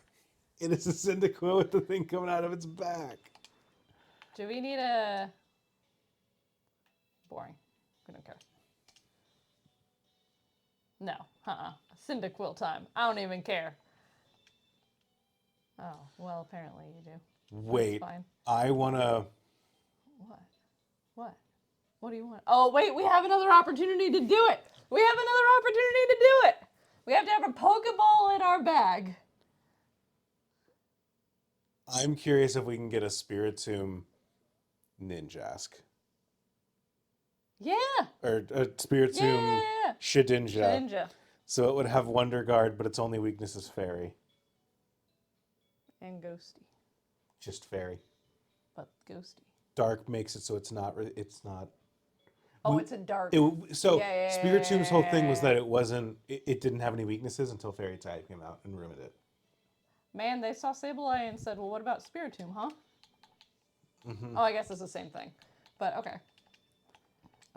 it is a Cyndaquil with the thing coming out of its back. Do we need a... Boring. We don't care. No. Cyndaquil time. I don't even care. Oh, well, apparently you do. Wait. That's fine. I want to... What? What? What do you want? Oh, wait, we have another opportunity to do it. We have another opportunity to do it. We have to have a Pokeball in our bag. I'm curious if we can get a Spiritomb Ninjask. Yeah. Or a Spiritomb Shedinja. Shedinja. So it would have Wonder Guard, but its only weakness is Fairy. And Ghosty. Just Fairy. But Ghosty. Dark makes it so it's not... Oh, it's a dark. Spiritomb's whole thing was that it didn't have any weaknesses until Fairy Tide came out and ruined it. Man, they saw Sableye and said, well, what about Spiritomb, huh? Oh, I guess it's the same thing. But, okay.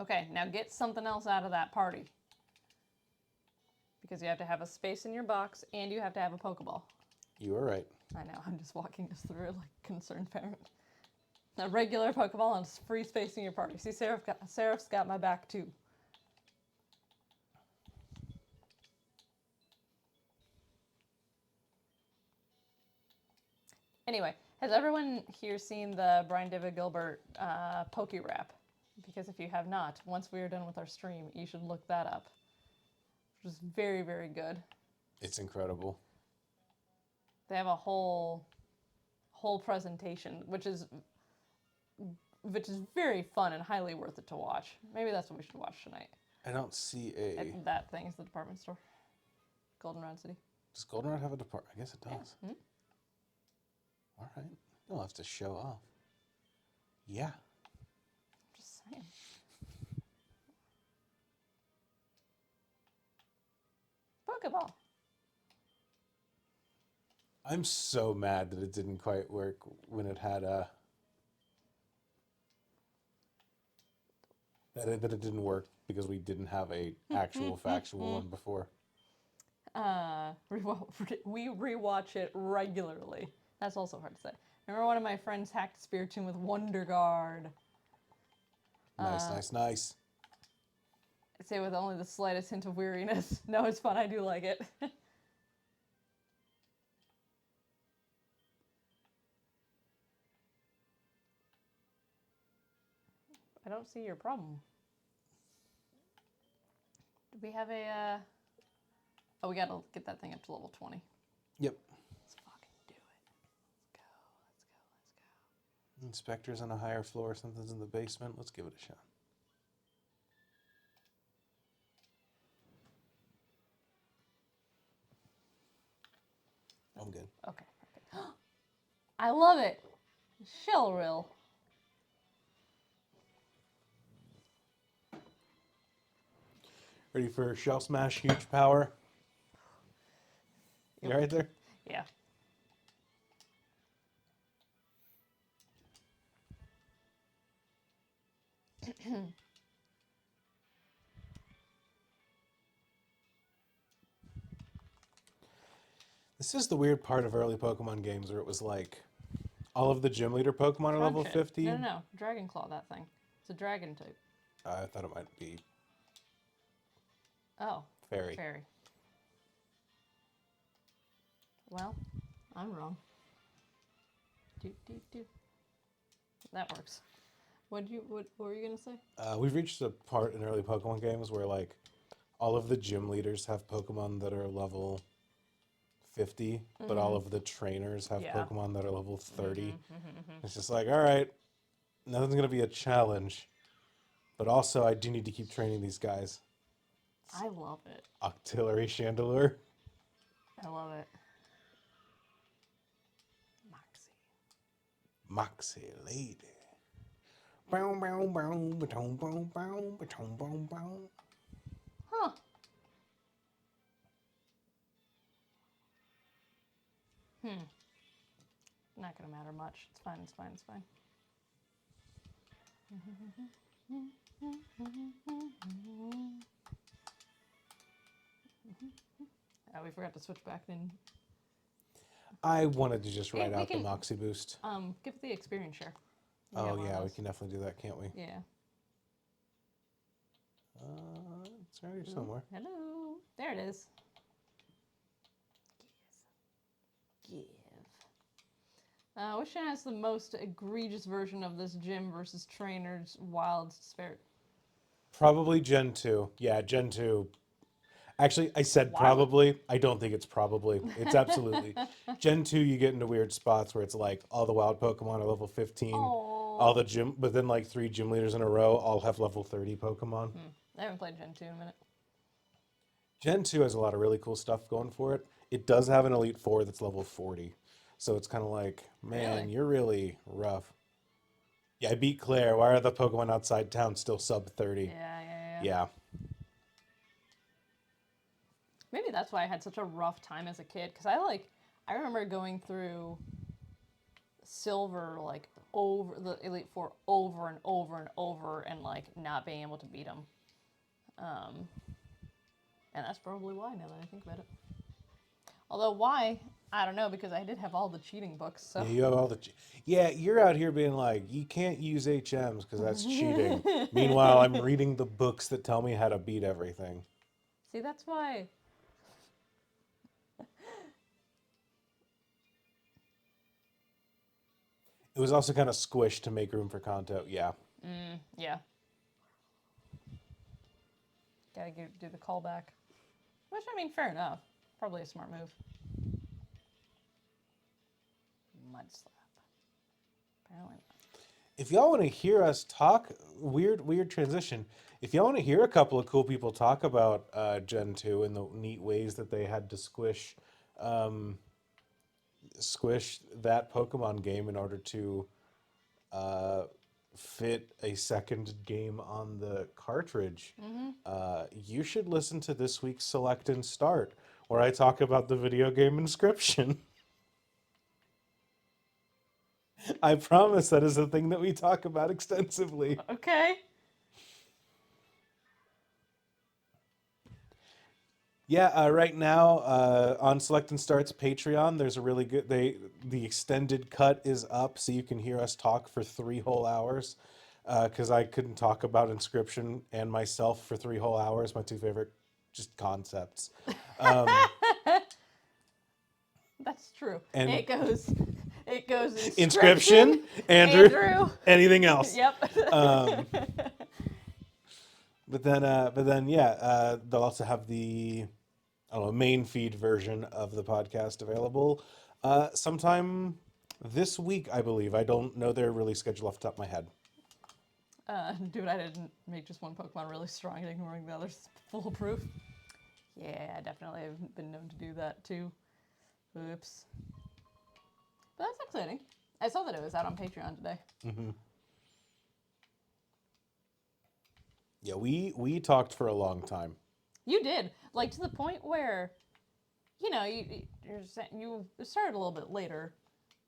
Okay, now get something else out of that party. Because you have to have a space in your box, and you have to have a Pokeball. You were right. I know, I'm just walking us through it like a concerned parent. A regular Pokeball and free space in your party. See, Seraph's got my back, too. Anyway, has everyone here seen the Brian David Gilbert Poke Rap? Because if you have not, once we are done with our stream, you should look that up. Which is very, very good. It's incredible. They have a whole presentation, which is very fun and highly worth it to watch. Maybe that's what we should watch tonight. I don't see a... That thing is the department store. Goldenrod City. Does Goldenrod have a department? I guess it does. Yeah. All right. You'll have to show off. Yeah. Just saying. Pokeball. I'm so mad that it didn't quite work when it had a... That it didn't work because we didn't have a actual factual one before. We rewatch it regularly. That's also hard to say. Remember one of my friends hacked Spiritomb with Wonder Guard. Nice. I'd say with only the slightest hint of weariness. No, it's fun. I do like it. I don't see your problem. Do we have a... Oh, we gotta get that thing up to level 20. Yep. Let's fucking do it. Let's go. Inspector's on a higher floor. Something's in the basement. Let's give it a shot. I'm good. Okay, perfect. I love it. Shellrill. Ready for Shell Smash, huge power? You right there? Yeah. This is the weird part of early Pokemon games where it was like all of the gym leader Pokemon are level Crunch it. 50. No. Dragon Claw, that thing. It's a dragon type. I thought it might be Oh. Fairy. Well, I'm wrong. Do. That works. What were you gonna say? We've reached a part in early Pokemon games where like all of the gym leaders have Pokemon that are level 50, but all of the trainers have Pokemon that are level 30. It's just like, all right, nothing's gonna be a challenge, but also I do need to keep training these guys. I love it. Octillery Chandelure. I love it. Moxie Lady. Huh. Not gonna matter much. It's fine, it's fine, it's fine. Oh, we forgot to switch back in. I wanted to just write we out the can- Moxie boost. Give the experience share. You Oh got one of yeah, we those. can definitely do that, can't we? Yeah. It's right here somewhere. Hello. There it is. Give. Which one has the most egregious version of this gym versus trainer's wild spirit? Probably Gen 2. Yeah, Gen 2. Actually, I said Why probably. I don't think it's probably. It's absolutely. Gen 2, you get into weird spots where it's like all the wild Pokemon are level 15. Oh. All the gym, but then like 3 gym leaders in a row all have level 30 Pokemon. I haven't played Gen 2 in a minute. Gen 2 has a lot of really cool stuff going for it. It does have an Elite Four that's level 40. So it's kind of like, man, Really? you're really rough. Yeah, I beat Claire. Why are the Pokemon outside town still sub 30? Yeah. Yeah. Maybe that's why I had such a rough time as a kid. Because I remember going through Silver, like, over the Elite Four over and over and over and, like, not being able to beat them. And that's probably why, now that I think about it. Although, why? I don't know, because I did have all the cheating books, so... Yeah, you have all the. Yeah, you're out here being like, you can't use HMs because that's cheating. Meanwhile, I'm reading the books that tell me how to beat everything. See, that's why... It was also kind of squished to make room for Kanto. Yeah. Yeah. Gotta do the callback. Which, I mean, fair enough. Probably a smart move. Mud slap. Apparently not. If y'all want to hear us talk, weird transition. If y'all want to hear a couple of cool people talk about Gen 2 and the neat ways that they had to squish that Pokemon game in order to fit a second game on the cartridge, you should listen to this week's Select and Start, where I talk about the video game Inscription. I promise that is a thing that we talk about extensively. Okay. Yeah, right now on Select and Start's Patreon, there's a really good the extended cut is up, so you can hear us talk for 3 whole hours. Because I couldn't talk about Inscription and myself for 3 whole hours, my 2 favorite just concepts. That's true. And- it goes Inscription, Andrew, anything else. Yep. But then, yeah, they'll also have the, I don't know, main feed version of the podcast available sometime this week, I believe. I don't know their release schedule off the top of my head. Dude, I didn't make just one Pokemon really strong and ignoring the others foolproof. Yeah, I definitely have been known to do that too. Oops. But that's exciting. I saw that it was out on Patreon today. Mm-hmm. Yeah, we talked for a long time. You did, like, to the point where, you know, you started a little bit later,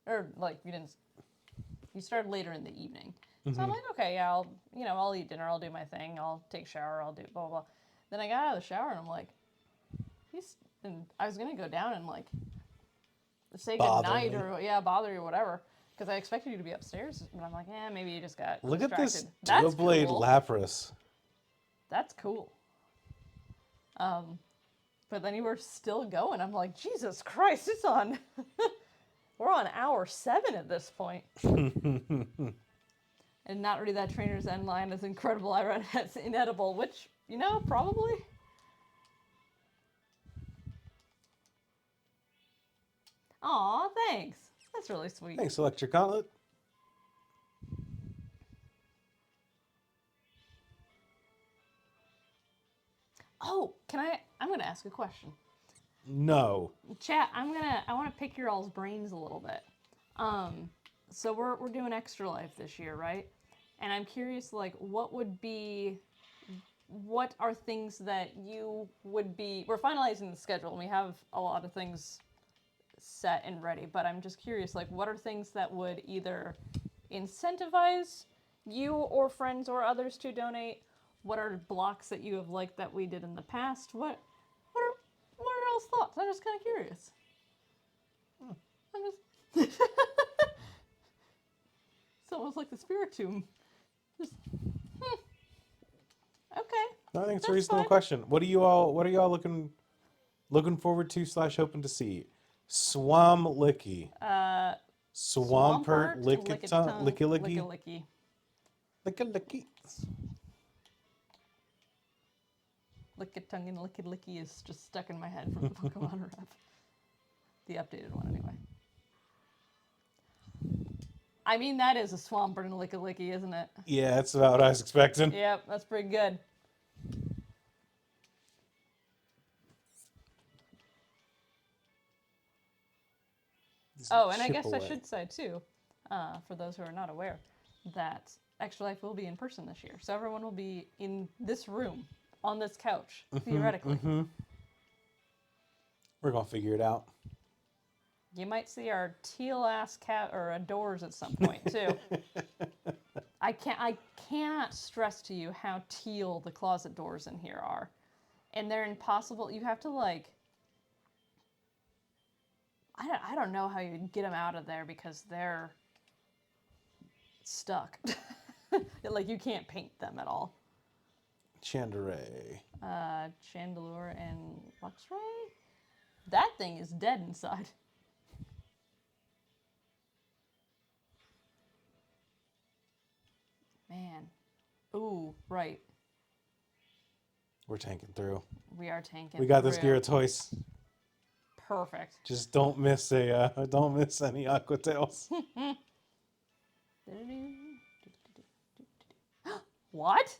or like you started later in the evening. So I'm like, okay, yeah, I'll eat dinner, I'll do my thing, I'll take a shower, I'll do blah blah blah. Then I got out of the shower and I'm like, and I was gonna go down and like say Bother goodnight me. or bother you or whatever, because I expected you to be upstairs, but I'm like, maybe you just got Look distracted. at this That's Doublade cool. Lapras. That's cool. But then you were still going. I'm like, Jesus Christ, it's on. We're on hour 7 at this point. And not read that trainer's end line is incredible. I read it as inedible, which, probably. Aw, thanks. That's really sweet. Thanks, Electric Gauntlet. Oh, I'm going to ask a question. No. Chat, I want to pick your all's brains a little bit. So we're doing Extra Life this year, right? And I'm curious, like, what are things that you would be... We're finalizing the schedule, and we have a lot of things set and ready, but I'm just curious, like, what are things that would either incentivize you or friends or others to donate? What are blocks that you have liked that we did in the past? What are y'all's thoughts? I'm just kind of curious. I'm just... It's almost like the Spiritomb. Just, okay. No, I think it's a That's reasonable fine. question. What are you all looking forward to / hoping to see? Swamlicky. Swampert Swampert and Lickitung Licky Licky. Licky. Lickitung and Licky is just stuck in my head from the Pokemon rep. The updated one, anyway. I mean, that is a Swampert and Licky, isn't it? Yeah, that's about what I was expecting. Yep, that's pretty good. Oh, and I guess I should say, too, for those who are not aware, that Extra Life will be in person this year. So everyone will be in this room, on this couch, theoretically. We're going to figure it out. You might see our teal-ass cat or doors at some point, too. I cannot stress to you how teal the closet doors in here are. And they're impossible. You have to, like... I don't know how you get them out of there because they're stuck. Like, you can't paint them at all. Chandere. Chandelure and Luxray? That thing is dead inside. Man. Ooh, right. We're tanking through. We are tanking. We got this Gyarados. Perfect. Just don't miss any Aquatails. What?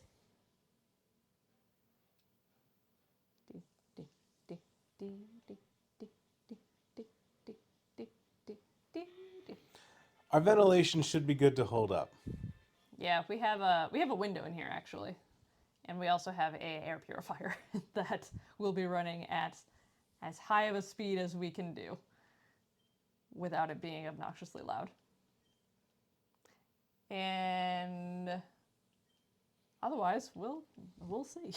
Our ventilation should be good to hold up. Yeah, we have a window in here actually, and we also have a air purifier that will be running at as high of a speed as we can do without it being obnoxiously loud. And otherwise, we'll see.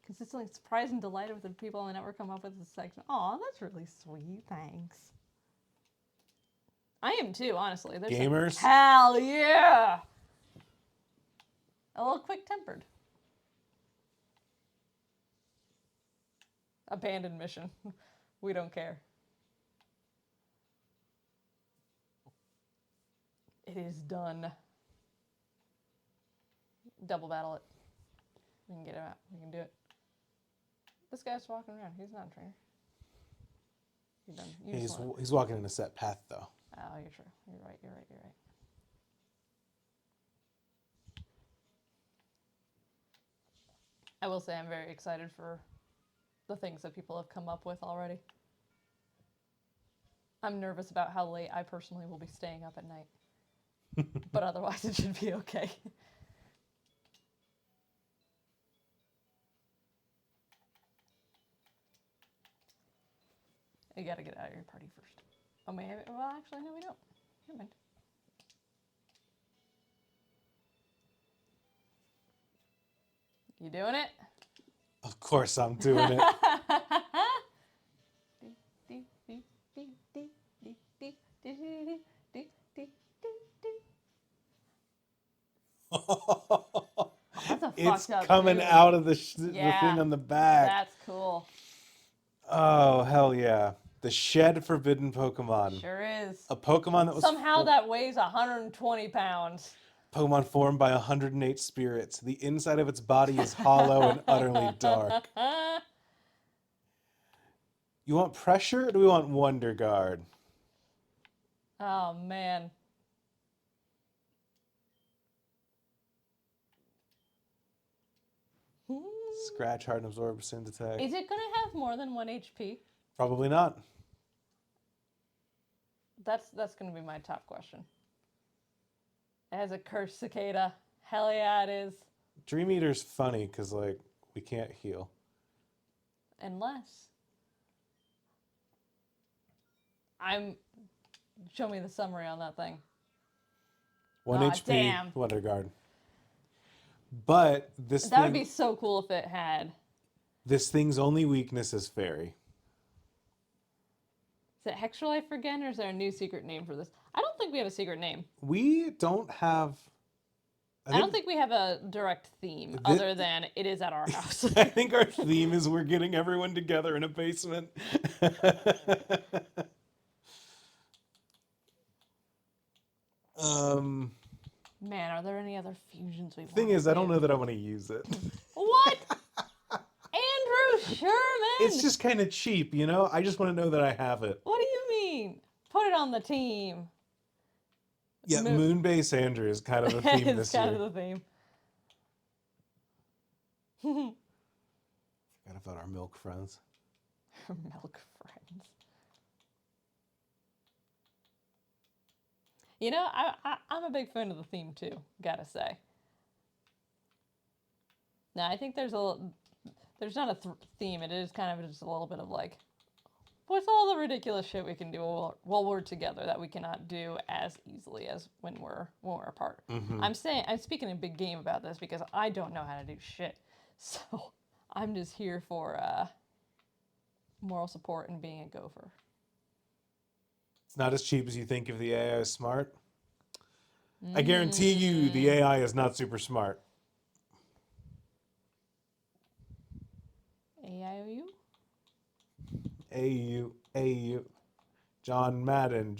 Consistently surprised and delighted with the people on the network come up with this section. Aw, that's really sweet. Thanks. I am too, honestly. There's Gamers? Hell yeah! A little quick-tempered. Abandoned mission. We don't care. It is done. Double battle it. We can get him out. We can do it. This guy's walking around. He's not a trainer. You're done. He's walking in a set path, though. Oh, you're true. You're right. I will say I'm very excited for the things that people have come up with already. I'm nervous about how late I personally will be staying up at night. But otherwise it should be okay. You gotta get out of your party first. Oh, maybe. Well, actually, no, we don't. Never mind. You doing it? Of course I'm doing it. It's coming out of the thing on the back. That's cool. Oh, hell yeah. The Shed Forbidden Pokemon. Sure is. A Pokemon that was... Somehow that weighs 120 pounds. Pokemon formed by 108 spirits. The inside of its body is hollow and utterly dark. You want pressure or do we want Wonder Guard? Oh, man. Scratch, Harden, Absorb, Send Attack. Is it going to have more than 1 HP? Probably not. That's going to be my top question. It has a cursed cicada. Hell yeah, it is. Dream Eater's funny because, like, we can't heal. Unless show me the summary on that thing. 1 Aw, HP, damn. Wonder Guard. But That would be so cool if it had. this thing's only weakness is fairy. Is it Hextralife again, or is there a new secret name for this? I don't think we have a secret name. We don't have. I don't think we have a direct theme other than it is at our house. I think our theme is we're getting everyone together in a basement. Man, are there any other fusions we want? Thing is, I don't know that I want to use it. What? Andrew Sherman! It's just kind of cheap, you know? I just want to know that I have it. What do you mean? Put it on the team. Yeah, Moonbase Andrew is kind of the theme this year. It's kind of the theme. Forgot about our milk friends. Milk friends. You know, I'm a big fan of the theme too, gotta say. Now, I think there's not a theme. It is kind of just a little bit of like, what's all the ridiculous shit we can do while we're together that we cannot do as easily as when we're apart. Mm-hmm. I'm speaking a big game about this because I don't know how to do shit. So I'm just here for moral support and being a gopher. It's not as cheap as you think if the AI is smart. I guarantee you the AI is not super smart. AIOU? AU. John Madden.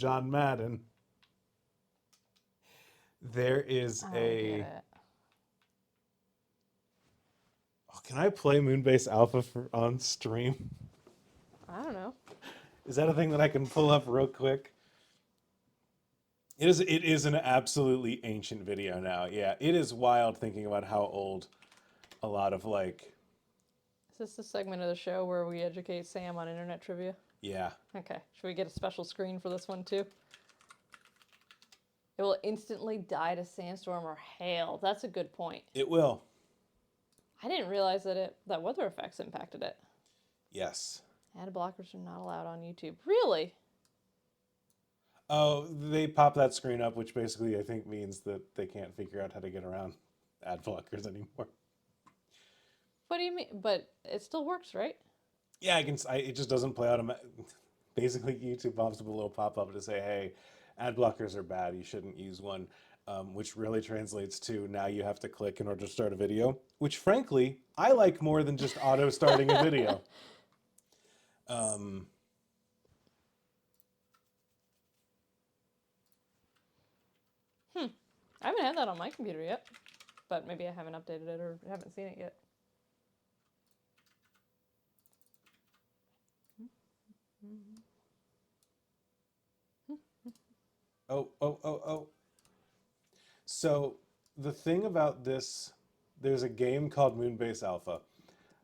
There is can I play Moonbase Alpha on stream? I don't know. Is that a thing that I can pull up real quick? It is an absolutely ancient video now. Yeah, it is wild thinking about how old a lot of like... Is this the segment of the show where we educate Sam on internet trivia? Yeah. Okay. Should we get a special screen for this one too? It will instantly die to sandstorm or hail. That's a good point. It will. I didn't realize that weather effects impacted it. Yes. Ad blockers are not allowed on YouTube. Really? Oh, they pop that screen up, which basically I think means that they can't figure out how to get around ad blockers anymore. What do you mean? But it still works, right? Yeah, it just doesn't play automatically. Basically, YouTube pops up a little pop-up to say, hey, ad blockers are bad. You shouldn't use one, which really translates to now you have to click in order to start a video, which frankly, I like more than just auto-starting a video. I haven't had that on my computer yet, but maybe I haven't updated it or haven't seen it yet. Oh. So the thing about this, there's a game called Moonbase Alpha.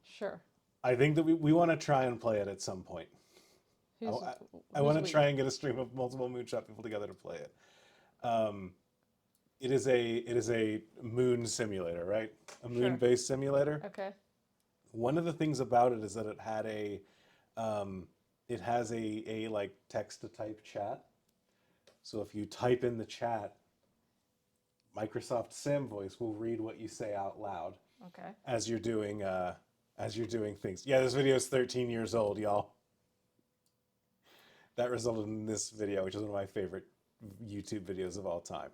Sure. I think that we want to try and play it at some point. I want to try and get a stream of multiple Moonshot people together to play it. It is a moon simulator, right? A moon-based simulator. Okay. One of the things about it is that it has a like text to type chat. So if you type in the chat, Microsoft Sam Voice will read what you say out loud. Okay. As you're doing things. Yeah, this video is 13 years old, y'all. That resulted in this video, which is one of my favorite YouTube videos of all time.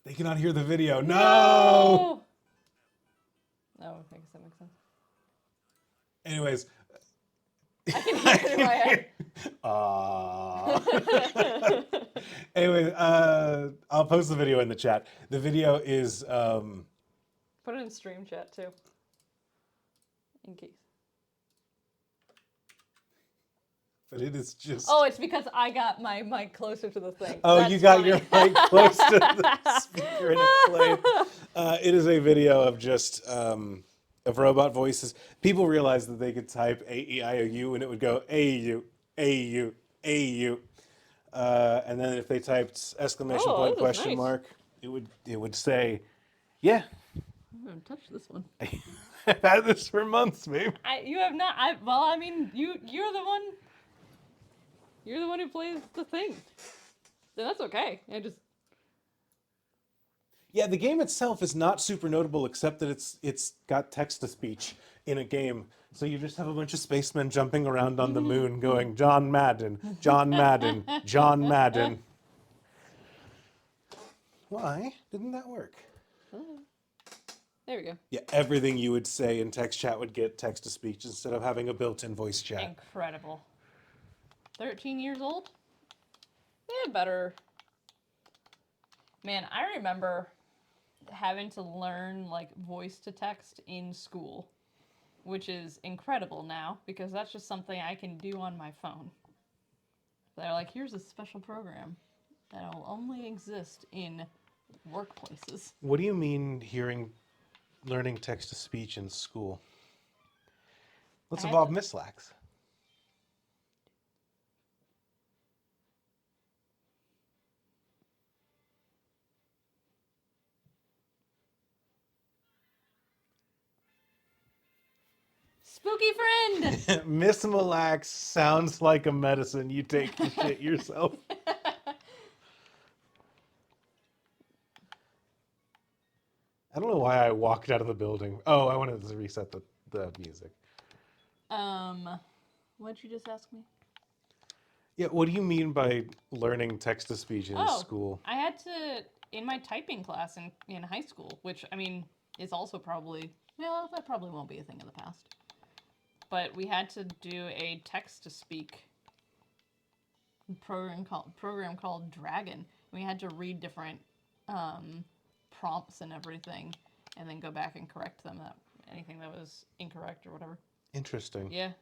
They cannot hear the video. No! Oh, I guess that makes sense. Anyways. I can hear it in my head. Anyway, I'll post the video in the chat. The video is... Put it in stream chat, too. in case. But it is just... Oh, it's because I got my mic closer to the thing. Oh, That's you got funny. your mic close to the speaker and it played. It is a video of just of robot voices. People realized that they could type A-E-I-O-U and it would go A-U, A-U, A-U. And then if they typed exclamation Oh, point, this is question nice. mark, it would say, yeah. I'm gonna touch this one. I've had this for months, babe. You have not. Well, I mean, you're the one. You're the one who plays the thing. So that's okay. Yeah, the game itself is not super notable, except that it's got text to speech in a game. So you just have a bunch of spacemen jumping around on the moon, going John Madden, John Madden, John Madden. Why didn't that work? There we go. Yeah, everything you would say in text chat would get text to speech instead of having a built-in voice chat. Incredible. 13 years old? They had better. Man, I remember having to learn like voice to text in school, which is incredible now because that's just something I can do on my phone. They're like, here's a special program that'll only exist in workplaces. What do you mean learning text to speech in school? Let's evolve Mislax. Spooky friend! Miss Mille-Lax sounds like a medicine you take to shit yourself. I don't know why I walked out of the building. Oh, I wanted to reset the music. What'd you just ask me? Yeah, what do you mean by learning text to speech in school? I had to, in my typing class in high school, which, I mean, is also probably, well, that probably won't be a thing of the past. But we had to do a text-to-speak program called Dragon. We had to read different prompts and everything, and then go back and correct them, anything that was incorrect or whatever. Interesting. Yeah.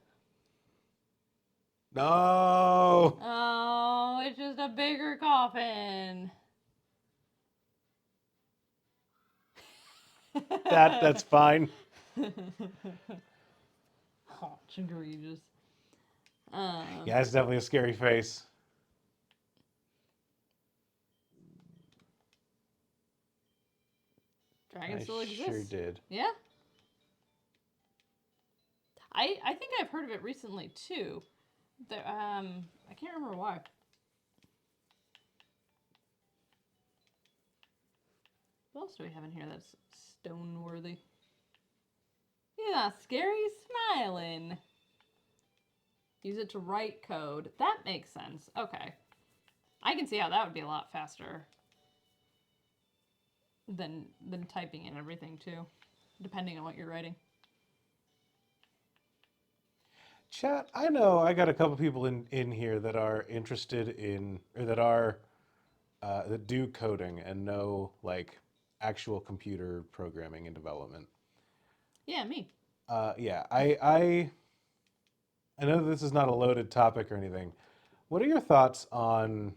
No! Oh, it's just a bigger coffin. That's fine. Oh, egregious. Yeah, it's definitely a scary face. Dragon still exists. Sure did. Yeah. I think I've heard of it recently too. I can't remember why. What else do we have in here that's stone worthy? Yeah, scary smiling. Use it to write code. That makes sense. Okay. I can see how that would be a lot faster than typing and everything too, depending on what you're writing. Chat, I know I got a couple people in here that are interested in, or that do coding and know like actual computer programming and development. Yeah, me. Yeah, I know this is not a loaded topic or anything. What are your thoughts on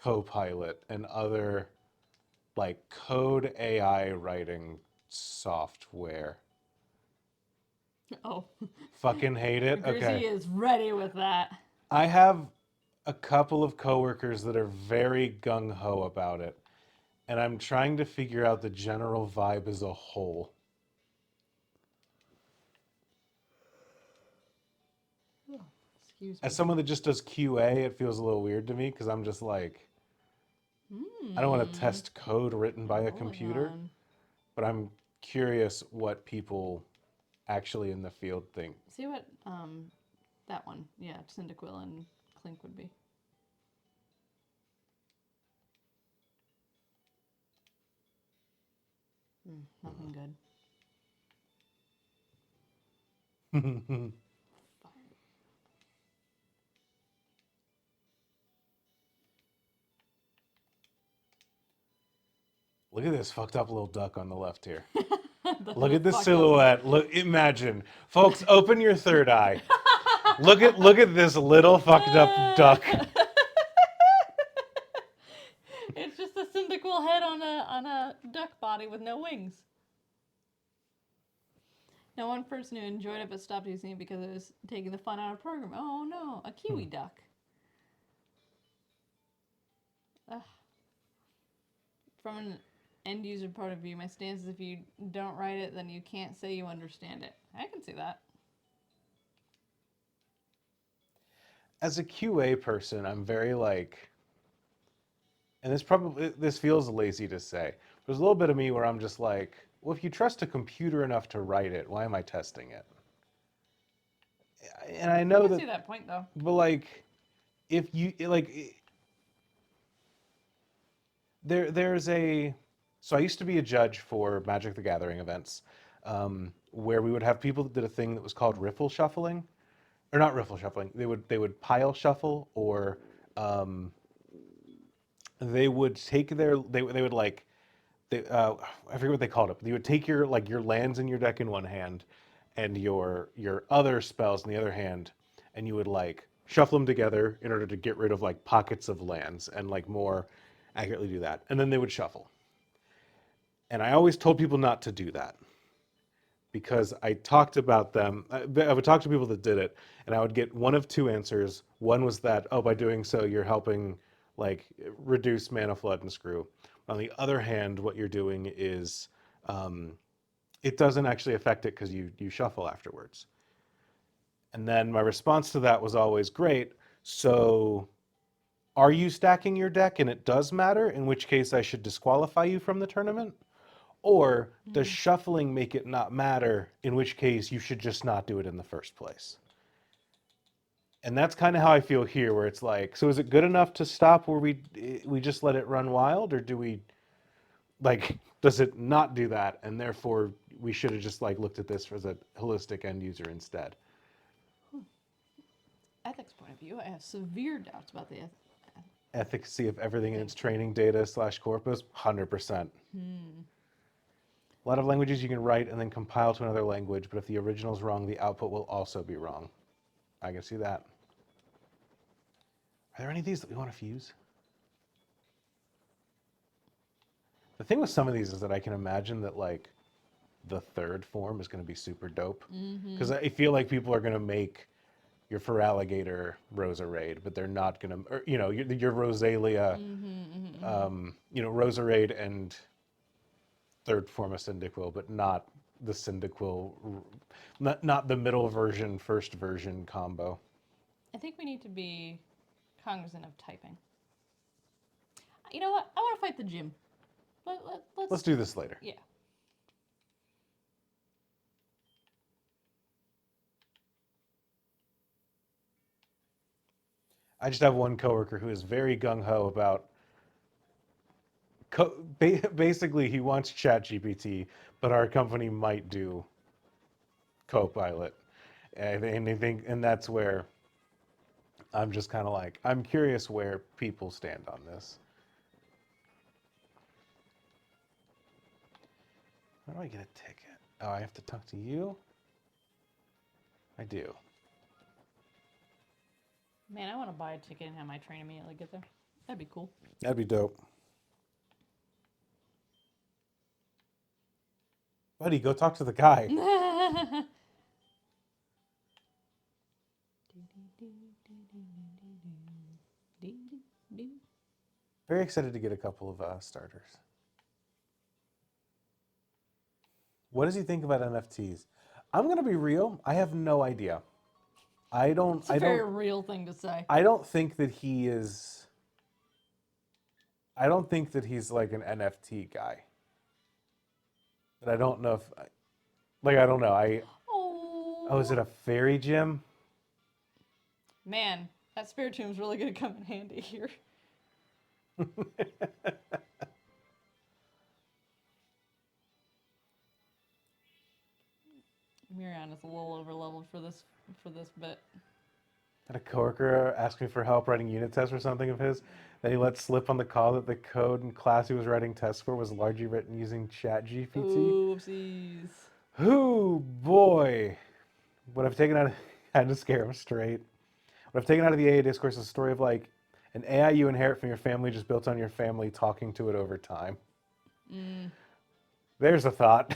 Copilot and other like code AI writing software? Oh. Fucking hate it. Okay. Grizzy is ready with that. I have a couple of coworkers that are very gung-ho about it, and I'm trying to figure out the general vibe as a whole. Oh, excuse me. As someone that just does QA, it feels a little weird to me because I'm just like, I don't want to test code written by a computer, but I'm curious what people actually in the field think. See what that one, yeah, Cyndaquil and Clink would be. Nothing good. Look at this fucked up little duck on the left here. Look at the Fuck silhouette. Look, imagine, folks. Open your third eye. Look at this little fucked up duck. It's just a Cyndaquil head on a duck body with no wings. Now, one person who enjoyed it but stopped using it because it was taking the fun out of the program. Oh no, a kiwi duck. Ugh. From an end user point of view, my stance is if you don't write it, then you can't say you understand it. I can see that. As a QA person, I'm very like, and this feels lazy to say. There's a little bit of me where I'm just like, well, if you trust a computer enough to write it, why am I testing it? And I know I can that, see that point though. but like, if you like, there's a. So I used to be a judge for Magic the Gathering events, where we would have people that did a thing that was called riffle shuffling, or not riffle shuffling. They would pile shuffle, or they would take they would like I forget what they called it. But you would take your lands in your deck in one hand, and your other spells in the other hand, and you would like shuffle them together in order to get rid of like pockets of lands and like more accurately do that. And then they would shuffle. And I always told people not to do that because I talked about them. I would talk to people that did it, and I would get one of two answers. One was that, oh, by doing so, you're helping like reduce mana flood and screw. On the other hand, what you're doing is it doesn't actually affect it because you shuffle afterwards. And then my response to that was always great. So are you stacking your deck and it does matter? In which case I should disqualify you from the tournament? Or does shuffling make it not matter? In which case you should just not do it in the first place. And that's kind of how I feel here, where it's like, so is it good enough to stop where we just let it run wild, or do we like does it not do that, and therefore we should have just like looked at this as a holistic end user instead? Ethics point of view, I have severe doubts about the Efficacy of everything in its training data / corpus, 100%. A lot of languages you can write and then compile to another language, but if the original is wrong, the output will also be wrong. I can see that. Are there any of these that we want to fuse? The thing with some of these is that I can imagine that like the third form is going to be super dope, because I feel like people are going to make your Feraligatr Rosa Raid, but they're not going to, your Rosalia, Rosa Raid and third form of Cyndaquil, but not the Cyndaquil, not the middle version, first version combo. I think we need to be cognizant of typing. You know what? I want to fight the gym. Let's do this later. Yeah. I just have one coworker who is very gung-ho about basically he wants ChatGPT, but our company might do Copilot. And that's where I'm just kind of like, I'm curious where people stand on this. How do I get a ticket? Oh, I have to talk to you? I do. Man, I want to buy a ticket and have my train immediately get there. That'd be cool. That'd be dope. Buddy, go talk to the guy. Very excited to get a couple of starters. What does he think about NFTs? I'm gonna be real. I have no idea. It's a very real thing to say. I don't think that he is. I don't think that he's like an NFT guy. But I don't know if, like, I don't know. Oh, is it a fairy gym? Man, that spirit tomb's really gonna come in handy here. Miriam is a little over leveled for this bit. had a coworker ask me for help writing unit tests or something of his. Then he let slip on the call that the code in class he was writing tests for was largely written using ChatGPT. Oopsies. Whoo, boy. What I've taken out of, I had to scare him straight. What I've taken out of the AA discourse is a story of like an AI you inherit from your family just built on your family talking to it over time. There's a thought.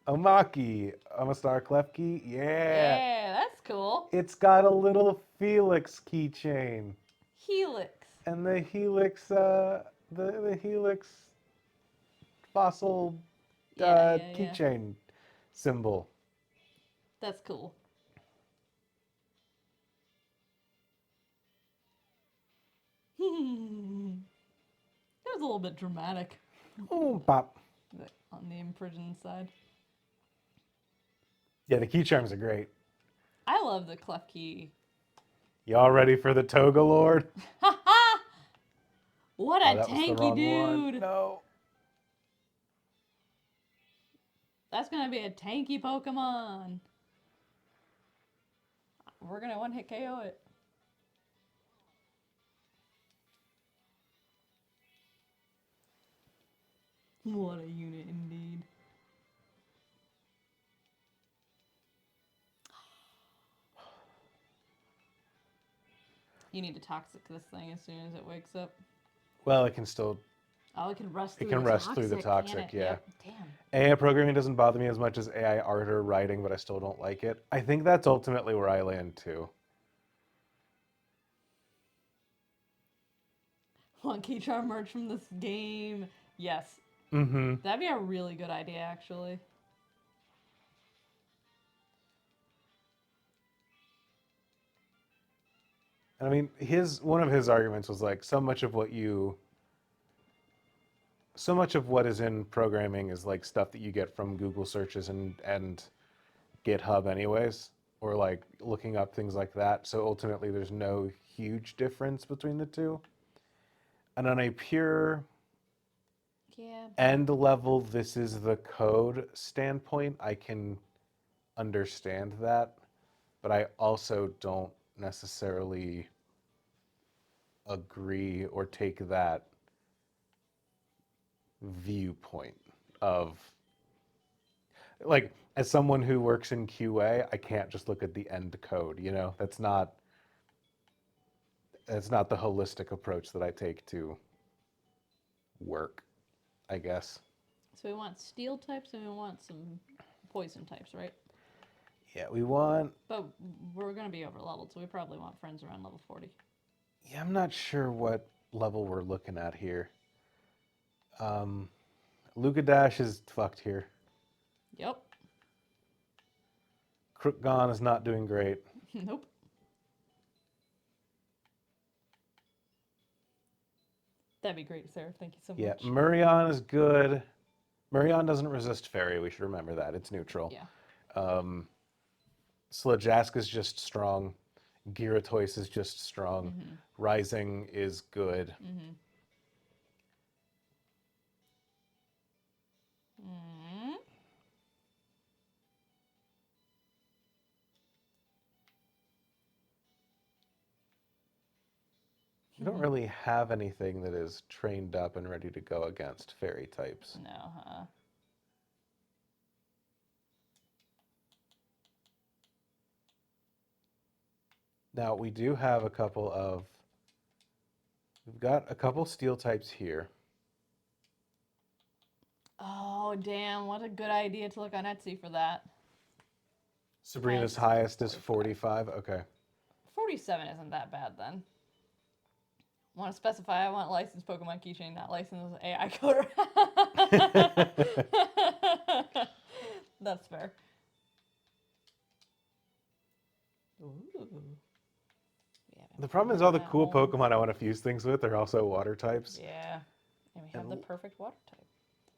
Omaki, Amastar Klefki, yeah. Yeah, that's cool. It's got a little Felix keychain. Helix. And the Helix, the Helix fossil Yeah. keychain symbol. That's cool. It was a little bit dramatic Oh, pop. on the imprisoned side. Yeah, the key charms are great. I love the clef key. Y'all ready for the Toga Lord? Ha ha! What a That was the tanky wrong dude! one. No. That's gonna be a tanky Pokemon. We're gonna one hit KO it. What a unit indeed. You need to toxic this thing as soon as it wakes up. Well, it can still. Oh, it can rust through It can the rust toxic, through the toxic, can it? yeah. Yep. Damn. AI programming doesn't bother me as much as AI art or writing, but I still don't like it. I think that's ultimately where I land too. Want Keycharm merch from this game? Yes. Mm-hmm. That'd be a really good idea, actually. I mean, one of his arguments was like so much of what is in programming is like stuff that you get from Google searches and GitHub anyways, or like looking up things like that. So ultimately there's no huge difference between the two. And on a pure end level, this is the code standpoint, I can understand that, but I also don't necessarily agree or take that viewpoint of like as someone who works in QA, I can't just look at the end code, you know? That's not the holistic approach that I take to work, I guess. So we want steel types and we want some poison types, right? Yeah, we want. But we're going to be over leveled, so we probably want friends around level 40. Yeah, I'm not sure what level we're looking at here. Luka Dash is fucked here. Yep. Crookgon is not doing great. Nope. That'd be great, Sarah. Thank you so Yeah, much. Murion is good. Murion doesn't resist Fairy. We should remember that. It's neutral. Yeah. Slajask is just strong. Gyarados is just strong. Mm-hmm. Rising is good. Mm-hmm. Mm-hmm. We don't really have anything that is trained up and ready to go against fairy types. No, huh? Now, we do have we've got a couple steel types here. Oh, damn. What a good idea to look on Etsy for that. Sabrina's highest is 45. Okay. 47 isn't that bad then. Want to specify I want licensed Pokemon keychain, not licensed AI coder. That's fair. Ooh. The problem is all the cool Pokemon I want to fuse things with are also water types. Yeah. And we have the perfect water type.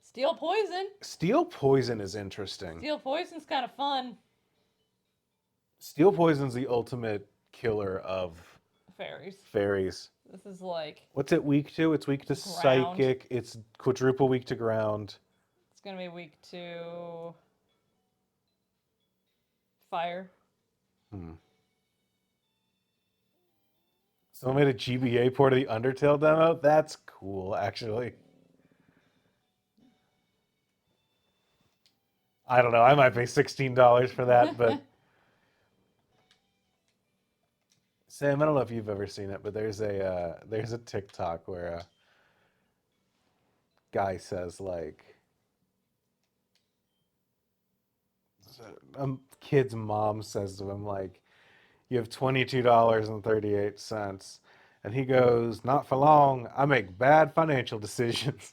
Steel Poison. Steel Poison is interesting. Steel Poison's kind of fun. Steel Poison's the ultimate killer of fairies. This is like... What's it weak to? It's weak to ground. Psychic. It's quadruple weak to ground. It's going to be weak to... fire. Someone made a GBA port of the Undertale demo? That's cool, actually. I don't know. I might pay $16 for that, but Sam, I don't know if you've ever seen it, but there's a TikTok where a guy says like a kid's mom says to him like, "You have $22.38," and he goes, "Not for long. I make bad financial decisions."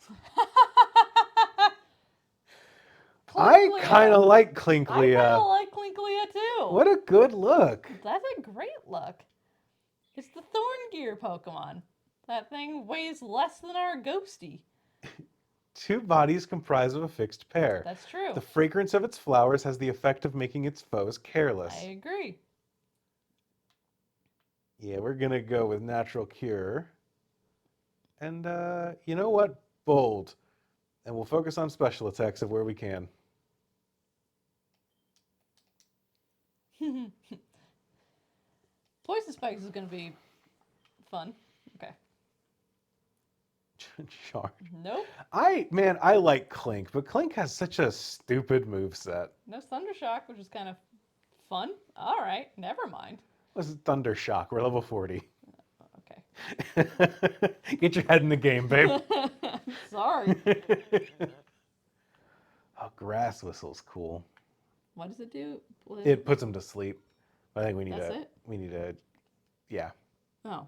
I kind of like I kind Clinklia. of like Clinklia too. What a good look. That's a great look. It's the Thorn Gear Pokemon. That thing weighs less than our Ghosty. Two bodies comprised of a fixed pair. That's true. The fragrance of its flowers has the effect of making its foes careless. I agree. Yeah, we're going to go with Natural Cure. And you know what? Bold. And we'll focus on special attacks of where we can. Poison Spikes is going to be fun. Okay. Charge. Nope. I like Clink, but Clink has such a stupid moveset. No Thundershock, which is kind of fun. All right, never mind. This is Thundershock. We're level 40. Okay. Get your head in the game, babe. Sorry. Oh, Grass Whistle's cool. What does it do? It puts them to sleep. I think we need That's it? yeah. Oh,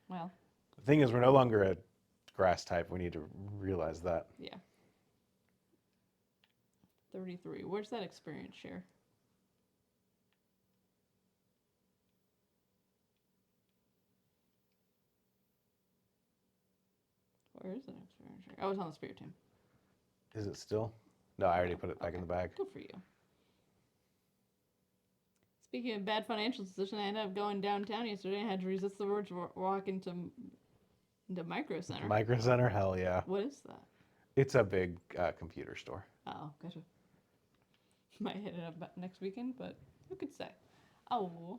well, The thing is, we're no longer a grass type. We need to realize that. yeah. 33. Where's that experience share? Where is that experience share? Oh, it's on the Spirit Team. Is it still? No, I already put it back in the bag. Good for you. Speaking of bad financial decision, I ended up going downtown yesterday and had to resist the urge to walk into Micro Center. Micro Center, hell yeah. What is that? It's a big computer store. Oh, gotcha. Might hit it up next weekend, but who could say? Oh.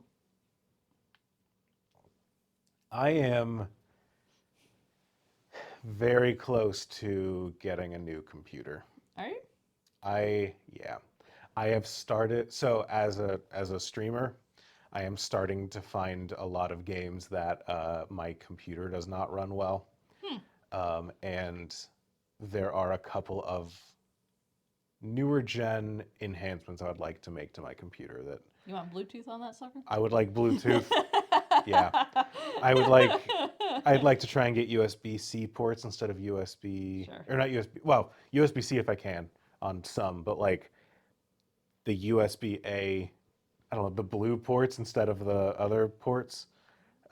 I am very close to getting a new computer. Are you? I have started, so as a streamer, I am starting to find a lot of games that my computer does not run well. And there are a couple of newer gen enhancements I would like to make to my computer that You want Bluetooth on that sucker? I would like Bluetooth. Yeah. I'd like to try and get USB-C ports instead of USB, Sure. or not USB, well, USB-C if I can on some, but like the USB-A, I don't know, the blue ports instead of the other ports.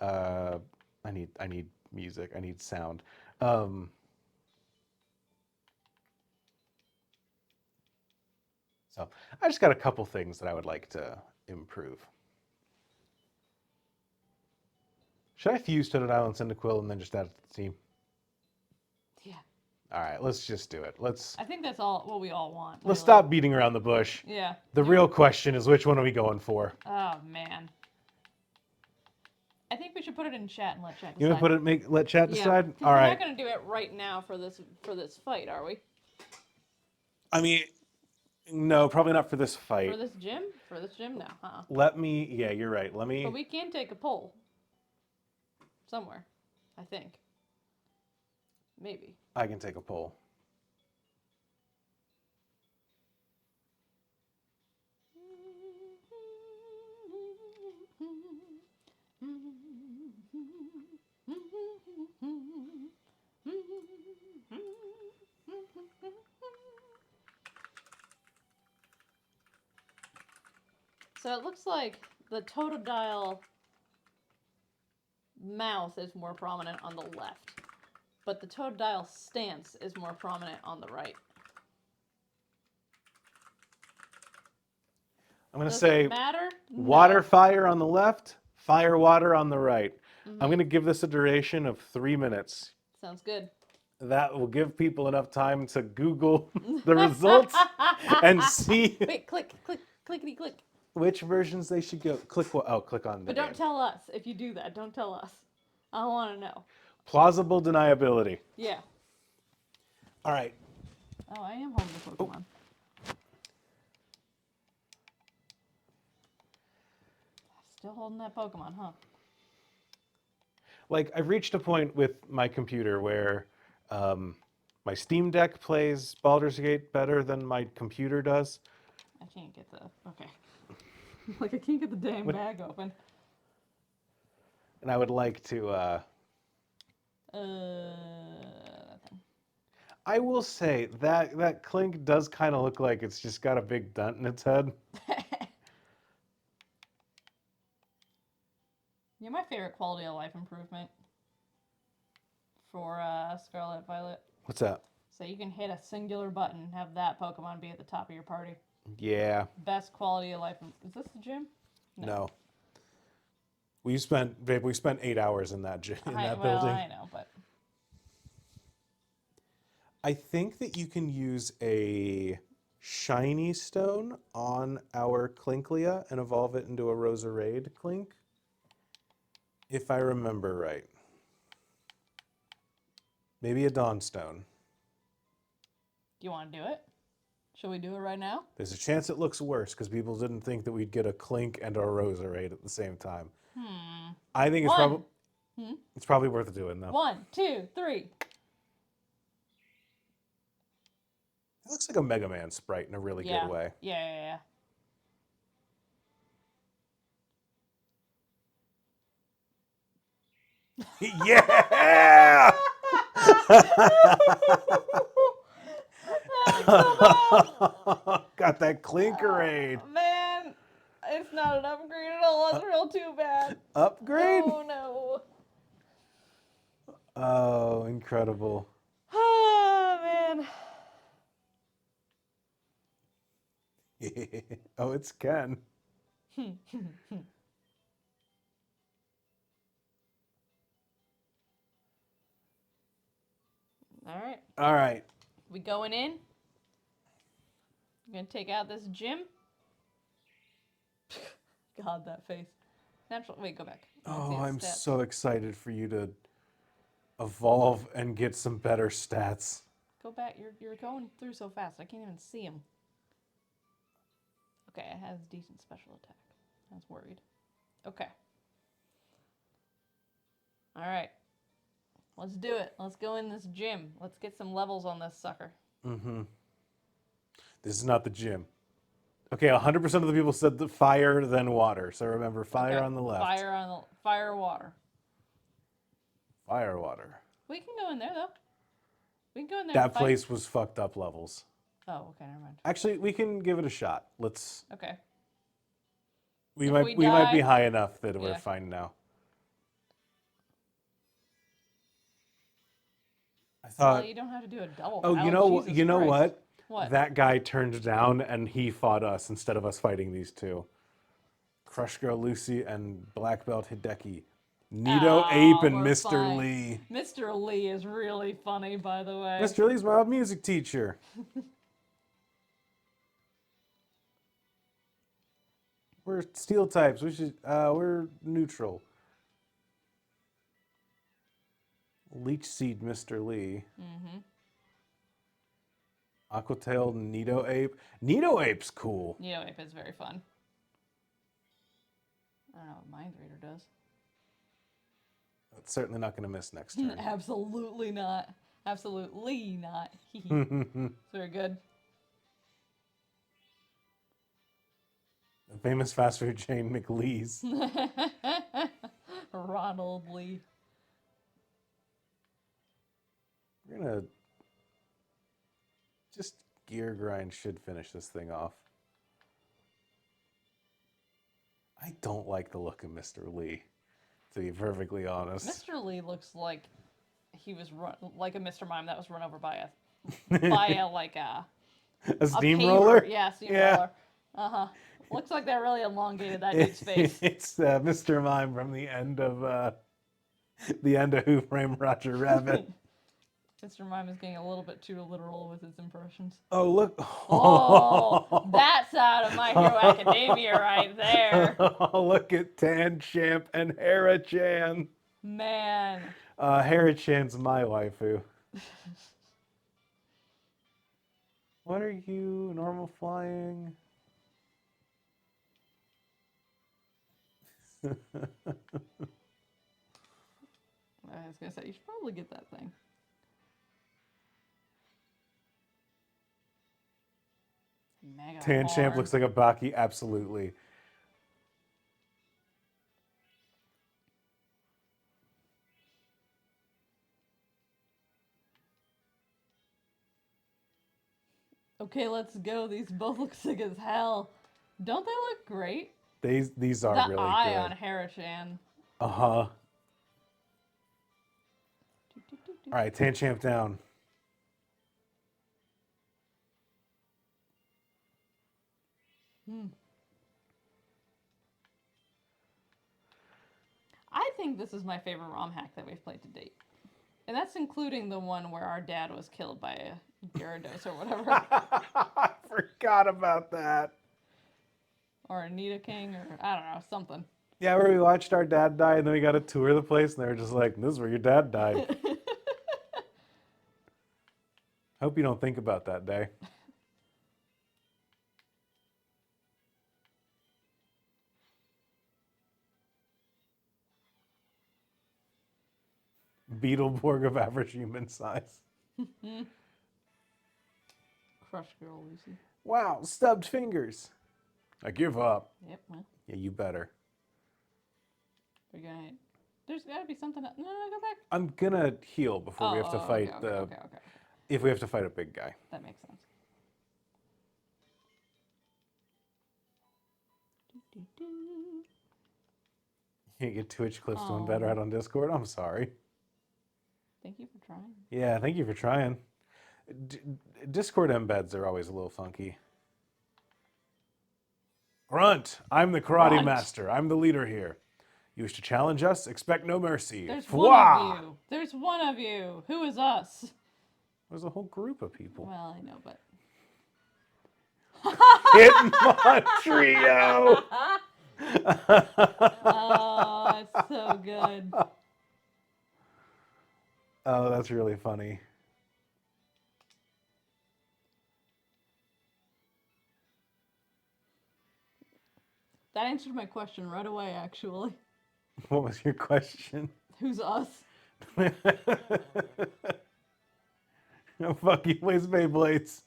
I need music, I need sound. So I just got a couple things that I would like to improve. Should I fuse Toaded Island Cyndaquil and then just add it to the team? Yeah. All right, let's just do it. I think that's all what we all want. Let's really. stop beating around the bush. Yeah. The real question is, which one are we going for? Oh man. I think we should put it in chat and let chat decide. You want to let chat decide? Yeah, All we're right. not going to do it right now for this fight, are we? I mean, no, probably not for this fight. For this gym? For this gym, no. Yeah, you're right. But we can take a poll. Somewhere, I think. Maybe. I can take a poll. So it looks like the Totodile mouth is more prominent on the left, but the Totodile stance is more prominent on the right. I'm going to Does say it matter? water, No. fire on the left, fire, water on the right. I'm going to give this a duration of 3 minutes. Sounds good. That will give people enough time to Google the results and see Wait, clickety click. which versions they should go. Click what? Oh, click on the But don't game. tell us if you do that. Don't tell us. I want to know. Plausible deniability. Yeah. All right. Oh, I am holding the Pokemon. Still holding that Pokemon, huh? Like, I've reached a point with my computer where my Steam Deck plays Baldur's Gate better than my computer does. I can't get the... Okay. Like, I can't get the damn bag open. And I would like to... that thing. I will say, that Clink does kind of look like it's just got a big dent in its head. You know my favorite quality of life improvement for Scarlet Violet? What's that? So you can hit a singular button and have that Pokemon be at the top of your party. Yeah. Best quality of life. Is this the gym? No. We spent 8 hours in that building. Well, I know, but I think that you can use a shiny stone on our Clinklia and evolve it into a Roserade Clink, if I remember right. Maybe a Dawnstone. do you want to do it? Should we do it right now? There's a chance it looks worse because people didn't think that we'd get a Clink and a Roserade at the same time. I think it's probably worth doing though. 1, 2, 3. It looks like a Mega Man sprite in a really good way. Yeah. Yeah! Got that Clinkerade. Man, it's not an upgrade at all. That's real too bad. Upgrade? Oh no. Oh, incredible. Oh man. Oh, it's Ken. All right. We going in? We're gonna take out this gym. God, that face. Natural. Wait, go back. Oh, I'm so excited for you to evolve and get some better stats. Go back. You're going through so fast. I can't even see him. Okay, it has decent special attack. I was worried. Okay. All right. Let's do it. Let's go in this gym. Let's get some levels on this sucker. Mm-hmm. This is not the gym. Okay, 100% of the people said the fire, then water. So remember, fire on the left. Fire, water. Fire, water. We can go in there though. We can go in there. That place was fucked up levels. Oh, okay, never mind. Actually, we can give it a shot. Let's. Okay. We might be high enough that we're fine now. I thought. Well, you don't have to do a double. Oh, battle. you know what? What? That guy turned down and he fought us instead of us fighting these two. Crush Girl Lucy and Black Belt Hideki. Nido Ape and Mr. Fine. Lee. Mr. Lee is really funny, by the way. Mr. Lee's my music teacher. We're steel types. We're neutral. Leech Seed, Mr. Lee. Mm-hmm. Aquatail, Nido Ape. Nido Ape's cool. Nido Ape is very fun. I don't know what Mind Reader does. It's certainly not going to miss next turn. Absolutely not. Absolutely not. It's very good. The famous fast food chain McLee's. Ronald Lee. We're going to... Just gear grind should finish this thing off. I don't like the look of Mr. Lee, to be perfectly honest. Mr. Lee looks like he was like a Mr. Mime that was run over by a steamroller? Yeah, steamroller. Uh-huh. Looks like that really elongated that dude's face. It's Mr. Mime from the end of Who Framed Roger Rabbit. Mr. Mime is getting a little bit too literal with his impressions. Oh, look. Oh, that's out of My Hero Academia right there. Oh, look at Tan Champ and Herachan. Man. Herachan's my waifu. What are you? Normal flying? I was gonna say, you should probably get that thing. Mega Tanchamp hard. looks like a Baki, absolutely. Okay, let's go. These both look sick as hell. Don't they look great? These are The really eye good. on Herachan. Uh-huh. Alright, Tanchamp down. I think this is my favorite ROM hack that we've played to date. And that's including the one where our dad was killed by a Gyarados or whatever. I forgot about that. Or a Nidoking or I don't know, something. Yeah, where we watched our dad die and then we got to tour the place and they were just like, this is where your dad died. Hope you don't think about that day. Beetleborg of average human size. Crush Girl Lucy. Wow, stubbed fingers. I give up. Yep, well, Yeah, you better. we're gonna. There's gotta be something. No, go back. I'm gonna heal before we have to fight okay. if we have to fight a big guy. That makes sense. You can't get Twitch clips doing better out on Discord. I'm sorry. Thank you for trying. Yeah, thank you for trying. Discord embeds are always a little funky. Grunt, I'm the karate Grunt. master. I'm the leader here. You wish to challenge us? Expect no mercy. There's Fwah! one of you. There's one of you. Who is us? There's a whole group of people. Well, I know, but. Hitmon Trio! Oh, it's so good. Oh, that's really funny. That answered my question right away, actually. What was your question? Who's us? Oh, fuck, he plays Beyblades.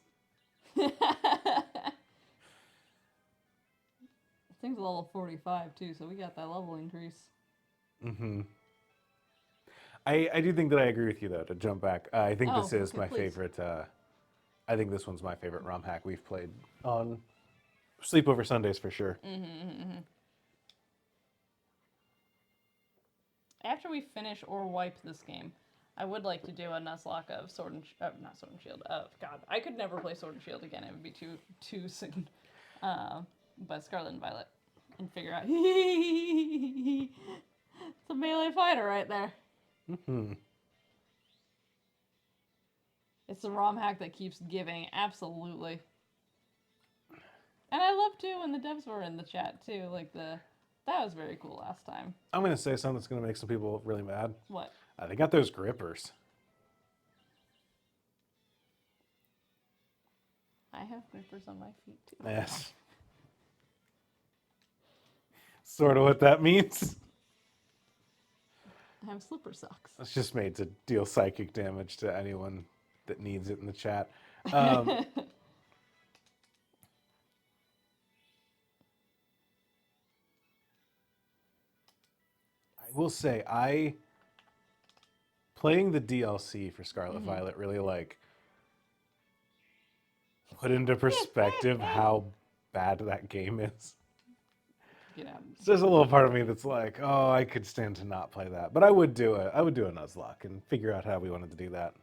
Thing's a level 45 too, so we got that level increase. Mm-hmm. I do think that I agree with you though. To jump back, I think this is okay, my please. favorite. I think this one's my favorite ROM hack we've played on Sleepover Sundays for sure. After we finish or wipe this game, I would like to do a Nuzlocke of Sword and not Sword and Shield. Oh God, I could never play Sword and Shield again. It would be too soon. But Scarlet and Violet, and figure out it's a melee fighter right there. Mm-hmm. It's the ROM hack that keeps giving, absolutely. And I love too when the devs were in the chat too. Like that was very cool last time. I'm gonna say something that's gonna make some people really mad. What? They got those grippers. I have grippers on my feet too. Yes. Sort of what that means. I have slipper socks. It's just made to deal psychic damage to anyone that needs it in the chat. I will say, playing the DLC for Scarlet Violet really put into perspective how bad that game is. Get out. So there's a little part of me that's like, oh, I could stand to not play that, but I would do a Nuzlocke and figure out how we wanted to do that.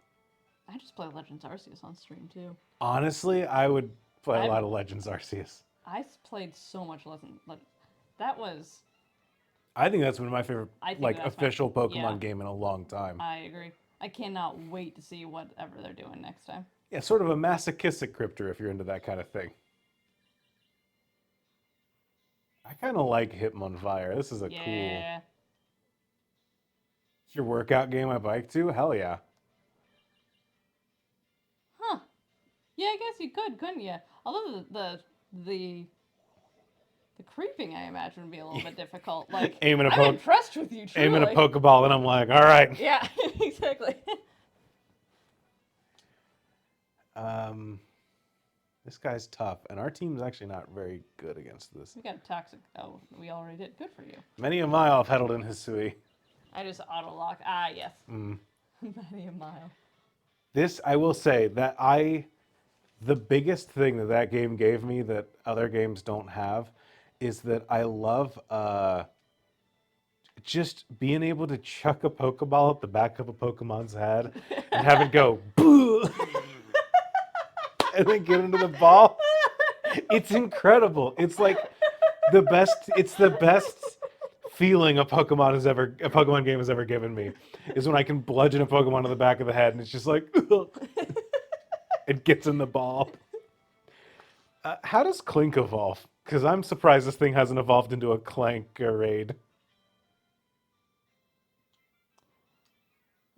I just play Legends Arceus on stream too. Honestly, I would play a lot of Legends Arceus. I played so much Legends. That was. I think that's one of my favorite official Pokemon yeah. game in a long time. I agree. I cannot wait to see whatever they're doing next time. Yeah, sort of a masochistic cryptor if you're into that kind of thing. I kind of like Hitmonfire. This is a cool. Your workout game I bike to? Hell yeah. Huh. Yeah, I guess you could, couldn't you? Although the creeping, I imagine, would be a little bit difficult. Like, Aiming a I'm impressed with you, truly. aiming a Pokeball, and I'm like, all right. Yeah, exactly. This guy's tough, and our team's actually not very good against this. We got a toxic. Oh, we already did. Good for you. Many a mile I've pedaled in Hisui. I just auto lock. Ah, yes. Many a mile. This, I will say, the biggest thing that game gave me that other games don't have is that I love just being able to chuck a Pokeball at the back of a Pokemon's head and have it go, boo! And then get into the ball. It's incredible. It's like the best feeling a Pokemon game has ever given me is when I can bludgeon a Pokemon to the back of the head and it's just like it gets in the ball. How does Clink evolve? Because I'm surprised this thing hasn't evolved into a Clankerade.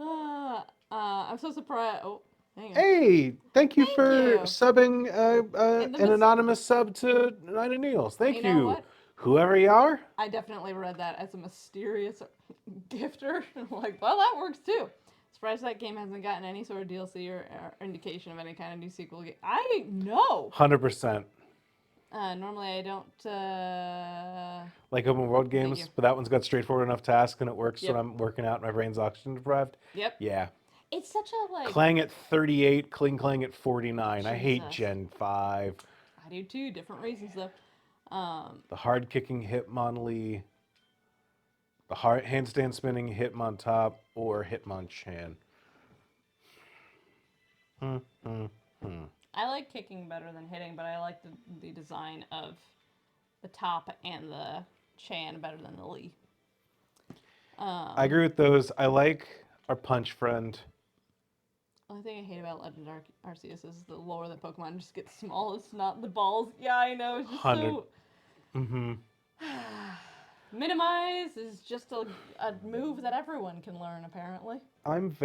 I'm so surprised. Oh, hang on. Hey, thank you for you. subbing an anonymous sub to Nina Niels. Thank you. You know what? Whoever you are. I definitely read that as a mysterious gifter. I'm like, well, that works too. Surprised that game hasn't gotten any sort of DLC or indication of any kind of new sequel game. I know. 100%. Normally I don't like open world games, but that one's got straightforward enough tasks and it works Yep. when I'm working out and my brain's oxygen deprived. Yep. Yeah. It's such a like Clang at 38, Clang at 49. I hate Jesus. Gen 5. I do too, different reasons though. The hard kicking Hitmonlee, the hard handstand spinning Hitmontop, or Hitmonchan. I like kicking better than hitting, but I like the design of the top and the Chan better than the Lee. I agree with those. I like our punch friend. The only thing I hate about Legend Arceus is the lore that Pokemon just get small. It's not the balls. Yeah, I know. It's just 100. so... Minimize is just a move that everyone can learn, apparently. I'm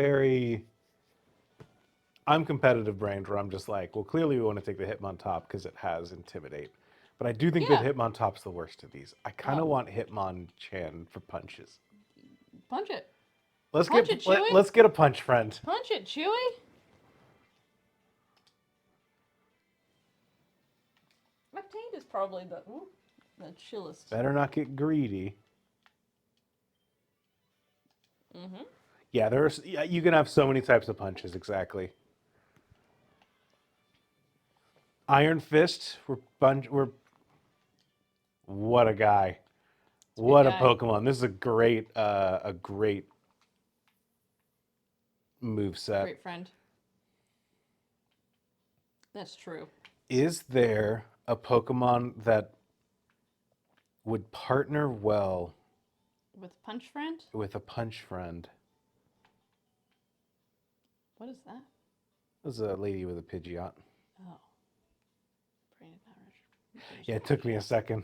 competitive brained where I'm just like, well, clearly we want to take the Hitmontop because it has Intimidate. But I do think that Hitmontop's the worst of these. I kind of want Hitmonchan for punches. Punch it. Let's Punch get it, Chewy. let's get a punch friend. Punch it, Chewy. Reptane is probably the chillest. Better not get greedy. Yeah, you can have so many types of punches, exactly. Iron Fist, we're what a guy. What a Pokemon. This is a great move set. Great friend. That's true. Is there a Pokemon that would partner well with Punch Friend? With a Punch Friend. What is that? It was a lady with a Pidgeot. Oh. Brain power. Yeah, it took me a second.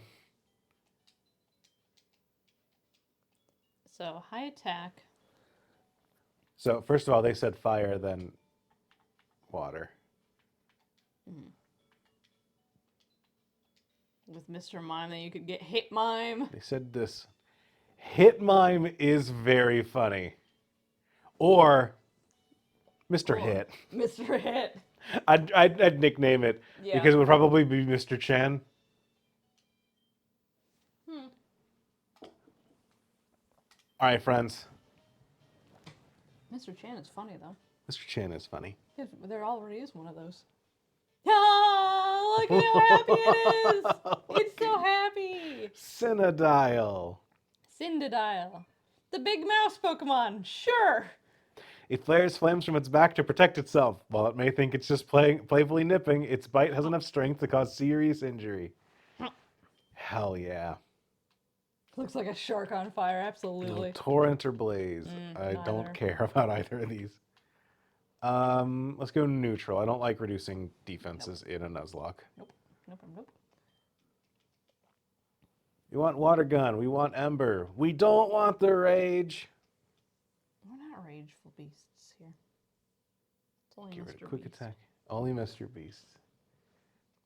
So, high attack. So, first of all, they said fire, then water. With Mr. Mime, then you could get Hit Mime. They said this. Hit Mime is very funny. Or Mr. Hit. Mr. Hit. I'd nickname it because it would probably be Mr. Chan. All right, friends. Mr. Chan is funny, though. Mr. Chan is funny. There already is one of those. Ah, look at how happy it is! It's so happy! Synodile. Syndodile. The big mouse Pokemon, sure! It flares flames from its back to protect itself. While it may think it's just playfully nipping, its bite has enough strength to cause serious injury. Hell yeah. Looks like a shark on fire, absolutely. Torrent or Blaze. I don't care about either of these. Let's go neutral. I don't like reducing defenses in a Nuzlocke. Nope. We want Water Gun. We want Ember. We don't want the Rage. rageful beasts here. It's only Get rid Mr. of quick Beast. attack. Only Mr. Beast.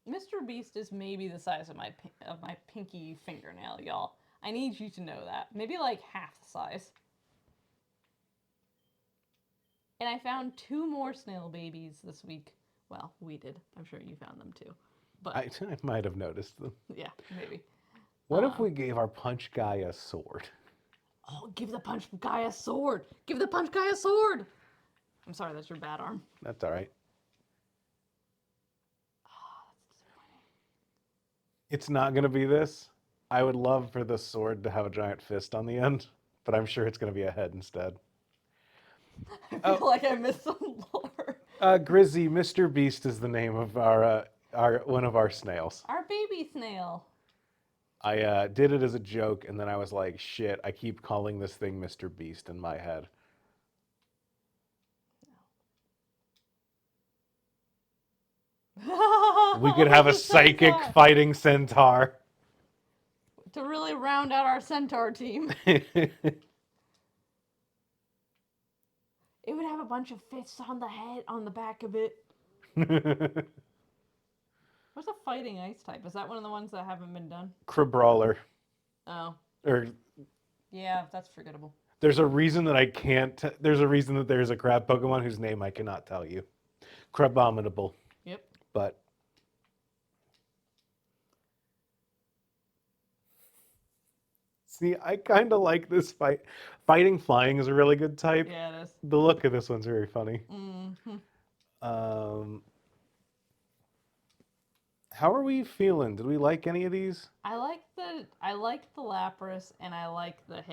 Mr. Beast is maybe the size of my pinky fingernail, y'all. I need you to know that. Maybe like half the size. And I found 2 more snail babies this week. Well, we did. I'm sure you found them too. But I might have noticed them. yeah, maybe. What if we gave our punch guy a sword? Oh, give the punch guy a sword! Give the punch guy a sword! I'm sorry, that's your bad arm. That's all right. Oh, that's disappointing. It's not going to be this. I would love for the sword to have a giant fist on the end, but I'm sure it's going to be a head instead. I feel like I missed some lore. Grizzy, Mr. Beast is the name of our one of our snails. Our baby snail. I did it as a joke, and then I was like, shit, I keep calling this thing Mr. Beast in my head. We could have a psychic fighting centaur. To really round out our centaur team. It would have a bunch of fists on the head, on the back of it. What's a fighting ice type? Is that one of the ones that haven't been done? Crabrawler. Oh. Or yeah, that's forgettable. There's a reason that I can't. There's a reason that there's a crab Pokemon whose name I cannot tell you. Crabominable. Yep. But see, I kind of like this fight. Fighting flying is a really good type. Yeah, it is. The look of this one's very funny. Mm-hmm. How are we feeling? Did we like any of these? I liked the Lapras and I like the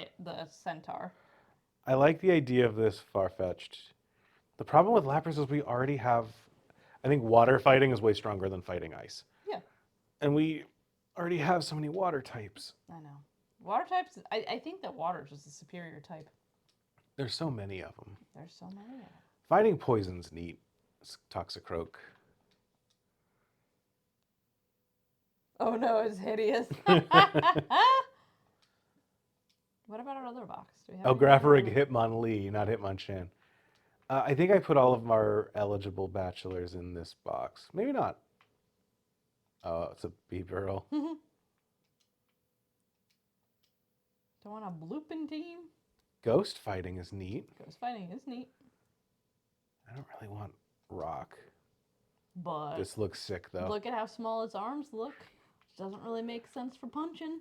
Centaur. I like the idea of this Farfetch'd. The problem with Lapras is we already have. I think water fighting is way stronger than fighting ice. Yeah. And we already have so many water types. I know. Water types. I think that water is just a superior type. There's so many of them. There's so many of them. Fighting poison's neat. Toxicroak. Oh no, it's hideous. What about our other box? Do we have Grafarig Hitmonlee, not Hitmonchan. I think I put all of our eligible bachelors in this box. Maybe not. Oh, it's a Beeburl. Don't want a blooping team? Ghost fighting is neat. Ghost fighting is neat. I don't really want rock. But this looks sick, though. Look at how small its arms look. Which doesn't really make sense for punching.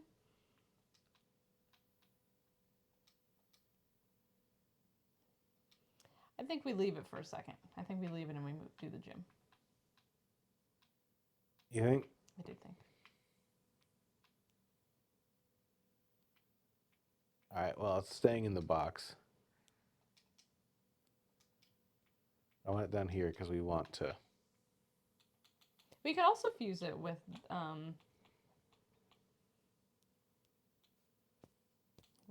I think we leave it for a second. I think we leave it and we do the gym. You think? I do think. All right, well, it's staying in the box. I want it down here because we want to. We could also fuse it with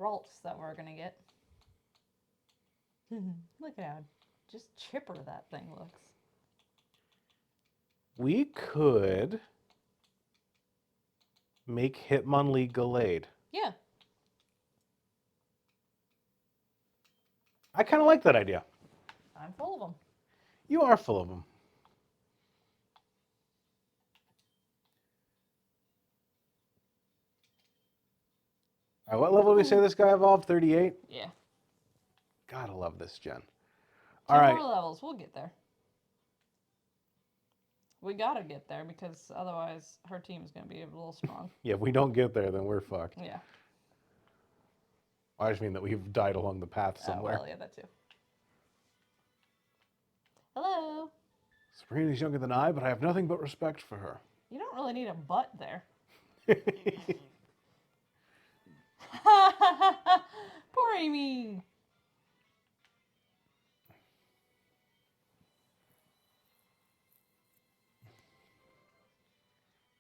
Ralts that we're going to get. Look at how just chipper that thing looks. We could make Hitmonlee Gallade. Yeah. I kind of like that idea. I'm full of them. You are full of them. All right, what level did we say this guy evolved? 38? Yeah. Gotta love this gen. 10 All right. more levels. We'll get there. We gotta get there because otherwise her team is gonna be a little strong. Yeah, if we don't get there, then we're fucked. Yeah. I just mean that we've died along the path somewhere. Oh, well, yeah, that too. Hello. Sabrina's younger than I, but I have nothing but respect for her. You don't really need a butt there. Poor Amy.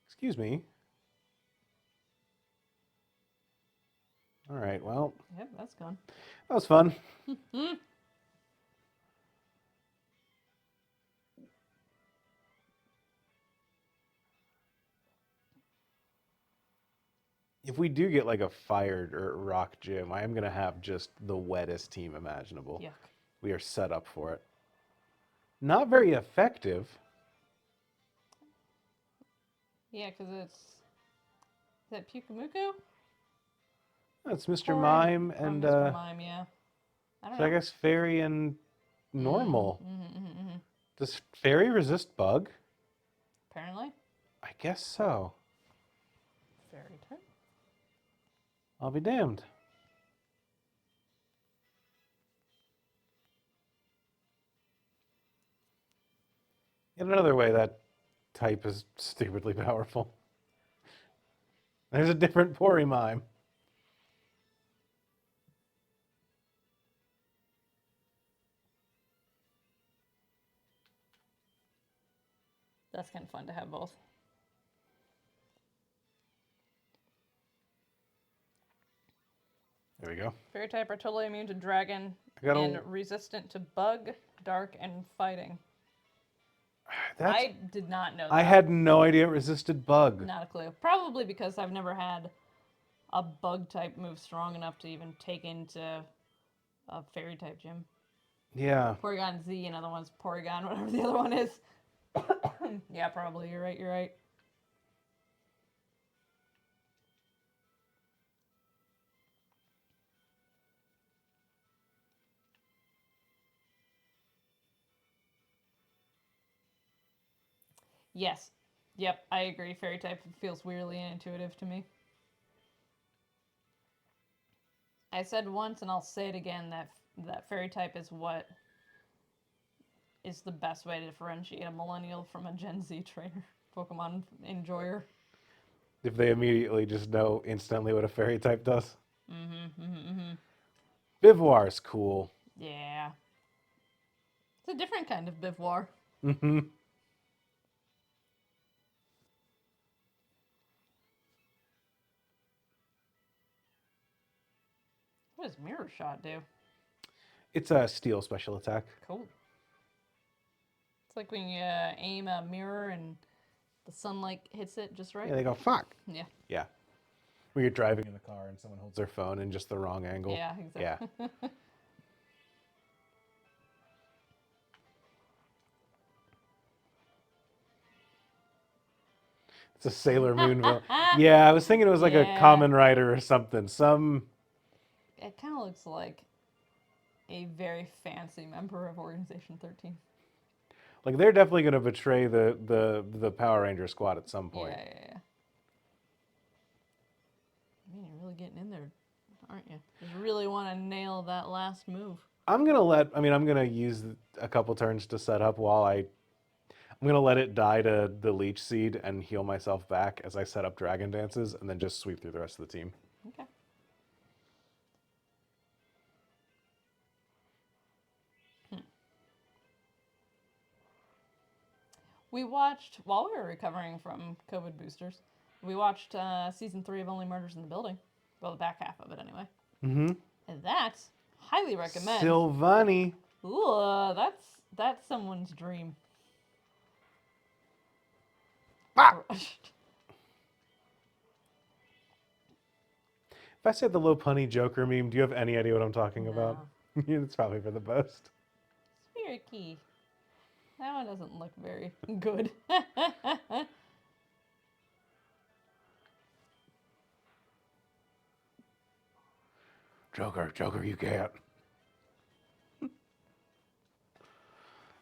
Excuse me. All right, well. Yep, that's gone. That was fun. If we do get like a fired or rock gym, I am going to have just the wettest team imaginable. Yuck. We are set up for it. Not very effective. Yeah, because it's... Is that Pukumuku? That's Mr. Or Mime oh, and Mr. Mime, yeah. I don't so I know. guess fairy and normal. Does fairy resist bug? Apparently. I guess so. Fairy type. I'll be damned. Yet another way that type is stupidly powerful. There's a different Pori Mime. That's kind of fun to have both. There we go. Fairy type are totally immune to dragon gotta- and resistant to bug, dark, and fighting. That's, I did not know that. I had no idea it resisted bug. Not a clue. Probably because I've never had a bug type move strong enough to even take into a fairy type gym. Yeah. Porygon Z, another one's Porygon, whatever the other one is. Yeah, probably. You're right. Yes. Yep, I agree. Fairy type feels weirdly intuitive to me. I said once, and I'll say it again, that fairy type is what is the best way to differentiate a millennial from a Gen Z trainer, Pokemon enjoyer. If they immediately just know instantly what a fairy type does. Bivoir's cool. Yeah. It's a different kind of Bivoire. What does Mirror Shot do? It's a steel special attack. Cool. It's like when you aim a mirror and the sunlight hits it just right. Yeah, they go, fuck. Yeah. Yeah. When you're driving in the car and someone holds their phone in just the wrong angle. Yeah, exactly. Yeah. It's a Sailor Moon villain. Yeah, I was thinking it was like a Yeah. Kamen Rider or something. It kind of looks like a very fancy member of Organization 13. Like they're definitely going to betray the Power Ranger squad at some point. Yeah. Man, you're really getting in there, aren't you? Just really want to nail that last move. I'm gonna use a couple turns to set up while I'm gonna let it die to the Leech Seed and heal myself back as I set up Dragon Dances, and then just sweep through the rest of the team. Okay. We watched, while we were recovering from COVID boosters, we watched season 3 of Only Murders in the Building. Well, the back half of it, anyway. Mm-hmm. And that, highly recommend. Silvani. Ooh, that's someone's dream. Ah! If I said the low punny Joker meme, do you have any idea what I'm talking about? It's probably for the best. Spiriky. That one doesn't look very good. Joker, you can't.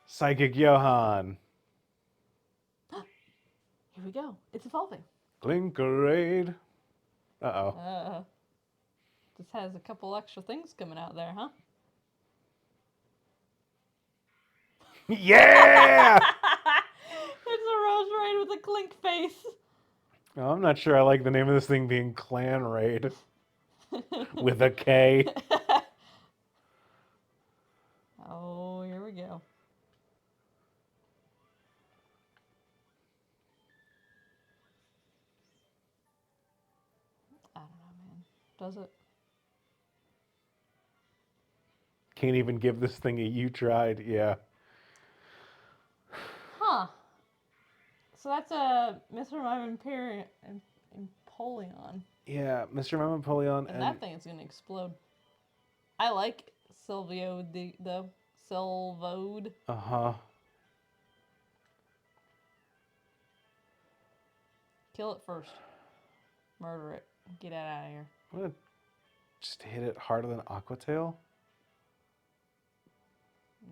Psychic Johann. Here we go. It's evolving. Clinkerade. Uh-oh. This has a couple extra things coming out there, huh? Yeah! It's a Rose Raid with a clink face. Oh, I'm not sure I like the name of this thing being Clan Raid. With a K. Oh, here we go. I don't know, man. Does it? Can't even give this thing a you tried. Yeah. Huh. So that's a Mr. Mime Empoleon. Yeah, Mr. Mime Empoleon. And that thing is going to explode. I like Silvio, though. Silvode. Uh-huh. Kill it first. Murder it. Get it out of here. I'm gonna just hit it harder than Aquatail.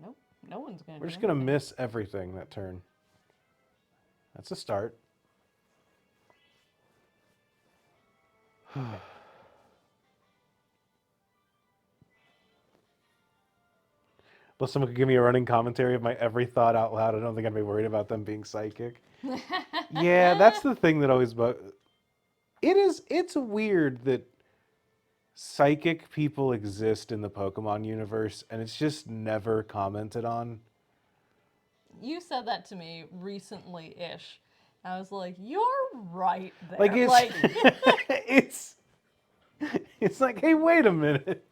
Nope. No one's gonna We're do just gonna anything. miss everything that turn. That's a start. Well, someone could give me a running commentary of my every thought out loud. I don't think I'd be worried about them being psychic. Yeah, that's the thing that always it's weird that psychic people exist in the Pokemon universe and it's just never commented on. You said that to me recently-ish. I was like, you're right there. Like it's it's like, hey, wait a minute.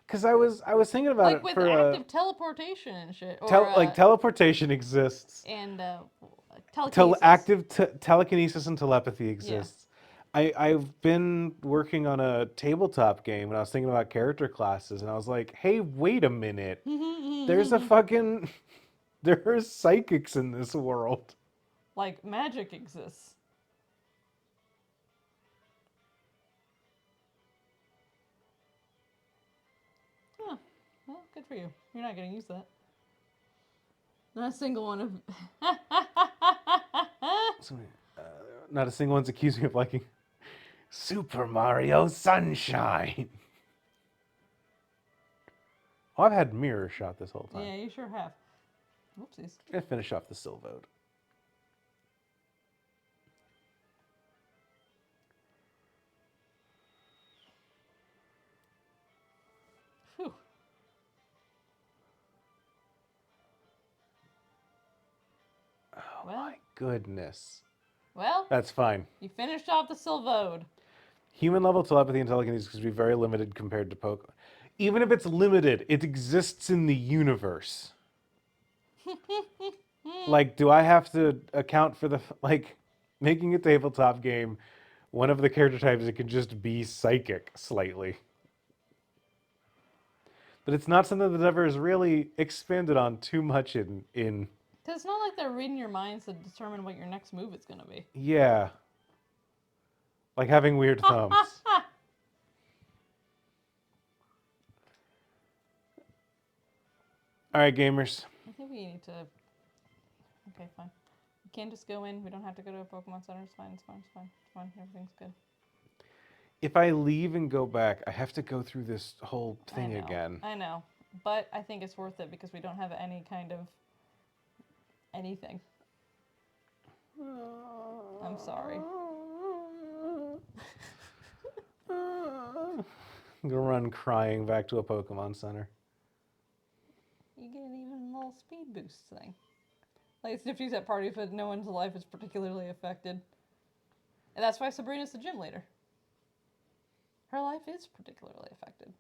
Because I was thinking about like it with for active teleportation and shit. Or, like teleportation exists. and telekinesis. Telekinesis and telepathy exists. I've been working on a tabletop game and I was thinking about character classes and I was like, hey, wait a minute. There's a fucking there are psychics in this world. Like magic exists. Huh. Well, good for you. You're not gonna use that. Not a single one of. Not a single one's accused me of liking Super Mario Sunshine. Oh, I've had Mirror Shot this whole time. Yeah, you sure have. Whoopsies. I'm gonna finish off the Silvode. Whew. Oh Well. my goodness. Well, That's fine. you finished off the Silvode. Human level telepathy and telekinesis can be very limited compared to Pokemon. Even if it's limited, it exists in the universe. Like, do I have to account for making a tabletop game? One of the character types, it can just be psychic slightly. But it's not something that ever is really expanded on too much in Because it's not like they're reading your minds to determine what your next move is going to be. yeah. Like having weird thumbs. All right, gamers. I think we need to. Okay, fine. We can't just go in. We don't have to go to a Pokemon Center. It's fine. It's fine. It's fine. It's fine. Everything's good. If I leave and go back, I have to go through this whole thing I know, again. I know. But I think it's worth it because we don't have any kind of anything. I'm sorry. I'm gonna run crying back to a Pokemon Center. You get an even little speed boost thing. Like Snifty's at party, but no one's life is particularly affected. And that's why Sabrina's the gym leader. Her life is particularly affected.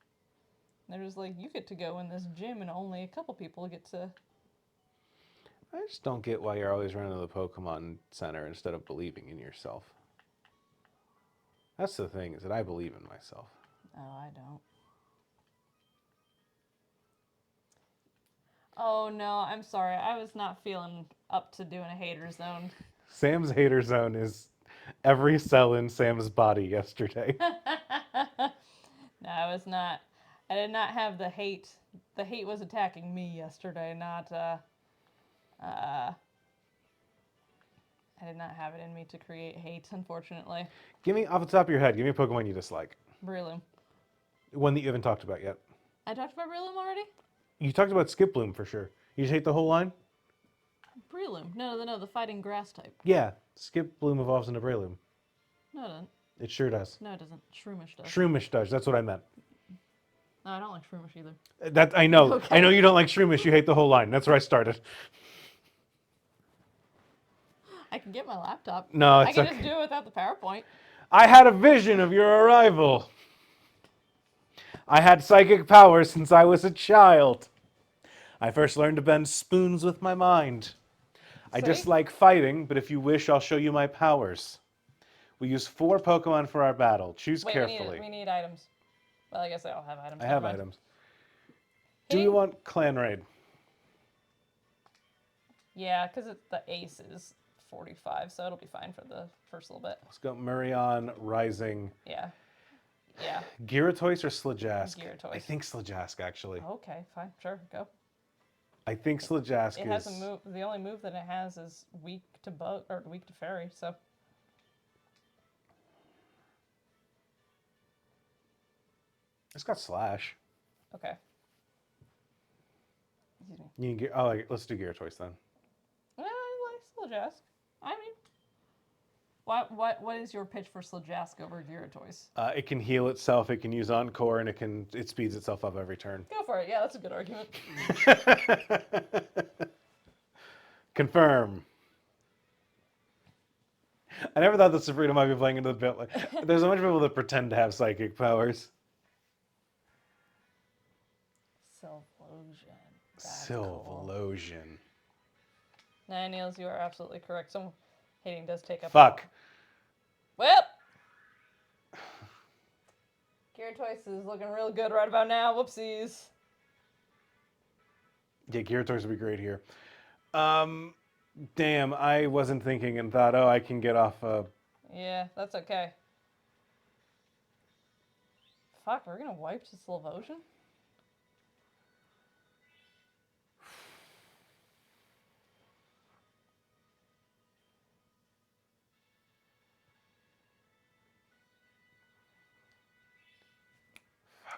They're just like, you get to go in this gym and only a couple people get to... I just don't get why you're always running to the Pokemon Center instead of believing in yourself. That's the thing, is that I believe in myself. Oh, I don't. Oh, no, I'm sorry. I was not feeling up to doing a hater zone. Sam's hater zone is every cell in Sam's body yesterday. No, I was not. I did not have the hate. The hate was attacking me yesterday, not, I did not have it in me to create hate, unfortunately. Give me, off the top of your head, give me a Pokemon you dislike. Breloom. One that you haven't talked about yet. I talked about Breloom already? You talked about Skiploom for sure. You just hate the whole line? Breloom. No, the fighting grass type. Yeah, Skiploom evolves into Breloom. No, it doesn't. It sure does. No, it doesn't. Shroomish does. Shroomish does, that's what I meant. No, I don't like Shroomish either. That I know. Okay. I know you don't like Shroomish, you hate the whole line. That's where I started. I can get my laptop. No, it's I can okay. just do it without the PowerPoint. I had a vision of your arrival. I had psychic powers since I was a child. I first learned to bend spoons with my mind. I See? dislike fighting, but if you wish, I'll show you my powers. We use 4 Pokemon for our battle. Choose Wait, carefully. we need items. Well, I guess I don't have items. I Never have mind. items. Do we want clan raid? Yeah, because the ace is 45, so it'll be fine for the first little bit. Let's go Murion, Rising. Yeah. Yeah. Gyarados or Slajask? Gyarados. I think Slajask, actually. Okay, fine. Sure, go. I think Slajask It has a move. The only move that it has is weak to bug or weak to fairy, so. It's got Slash. Okay. Excuse me. You can get, oh, let's do Gyarados then. I like Slajask. I mean, what is your pitch for Slajask over Gyarados? It can heal itself. It can use Encore, and it speeds itself up every turn. Go for it. Yeah, that's a good argument. Confirm. I never thought that Sabrina might be playing into the bit. Like, there's a bunch of people that pretend to have psychic powers. Sylvelosion. Nah, Niels, you are absolutely correct. Some hating does take up. Fuck. Well, Gyarados is looking real good right about now. Whoopsies. Yeah, Gyarados would be great here. Damn, I wasn't thinking and thought, oh, I can get off. Yeah, that's okay. Fuck, we're gonna wipe to Sylvelosion?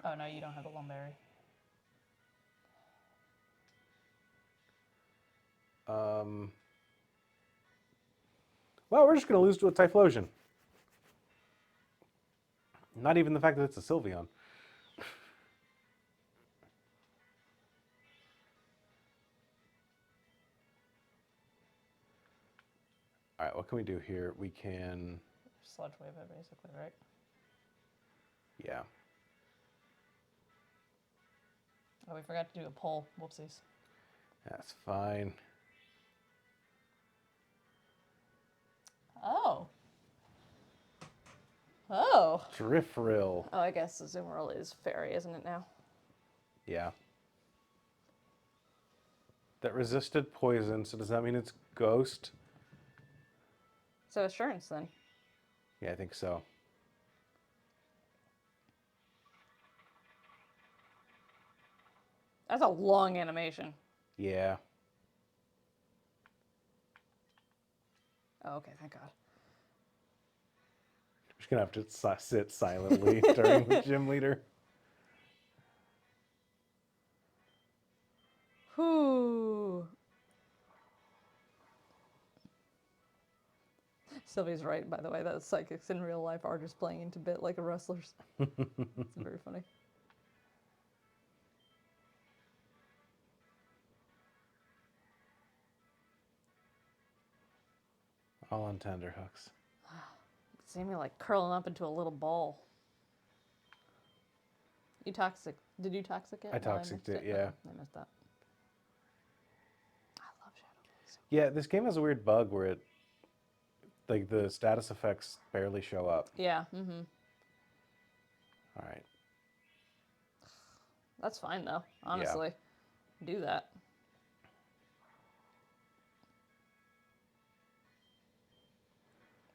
Oh no, you don't have a Lumberry. Well, we're just going to lose to a Typhlosion. Not even the fact that it's a Sylveon. All right, what can we do here? We can... Sludge wave it, basically, right? Yeah. Oh, we forgot to do a poll. Whoopsies. That's fine. Oh. Oh. Drifrill. Oh, I guess Azumarill is fairy, isn't it now? Yeah. That resisted poison, so does that mean it's ghost? So assurance then. Yeah, I think so. That's a long animation. Yeah. Oh, okay, thank God. I'm just going to have to sit silently during the gym leader. Whew. Sylvie's right, by the way, that psychics in real life are just playing into bit like wrestlers. It's very funny. All on tenterhooks. See me like curling up into a little ball. You toxic? Did you toxic it? I toxicked it, yeah. Okay, I missed that. I love Shadow Blaze. Yeah, this game has a weird bug where it, like, the status effects barely show up. Yeah. Mm-hmm. All right. That's fine though. Honestly, do that.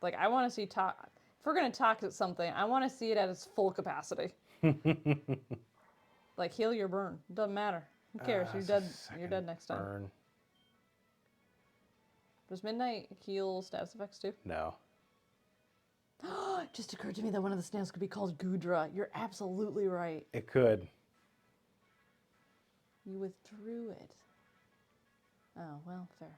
Like, I want to see if we're gonna toxic something, I want to see it at its full capacity. Like, heal your burn. Doesn't matter. Who cares? You're dead. You're dead next time. Burn. Does Midnight heal status effects too? No. It just occurred to me that one of the snails could be called Gudra. You're absolutely right. It could. You withdrew it. Oh, well, fair.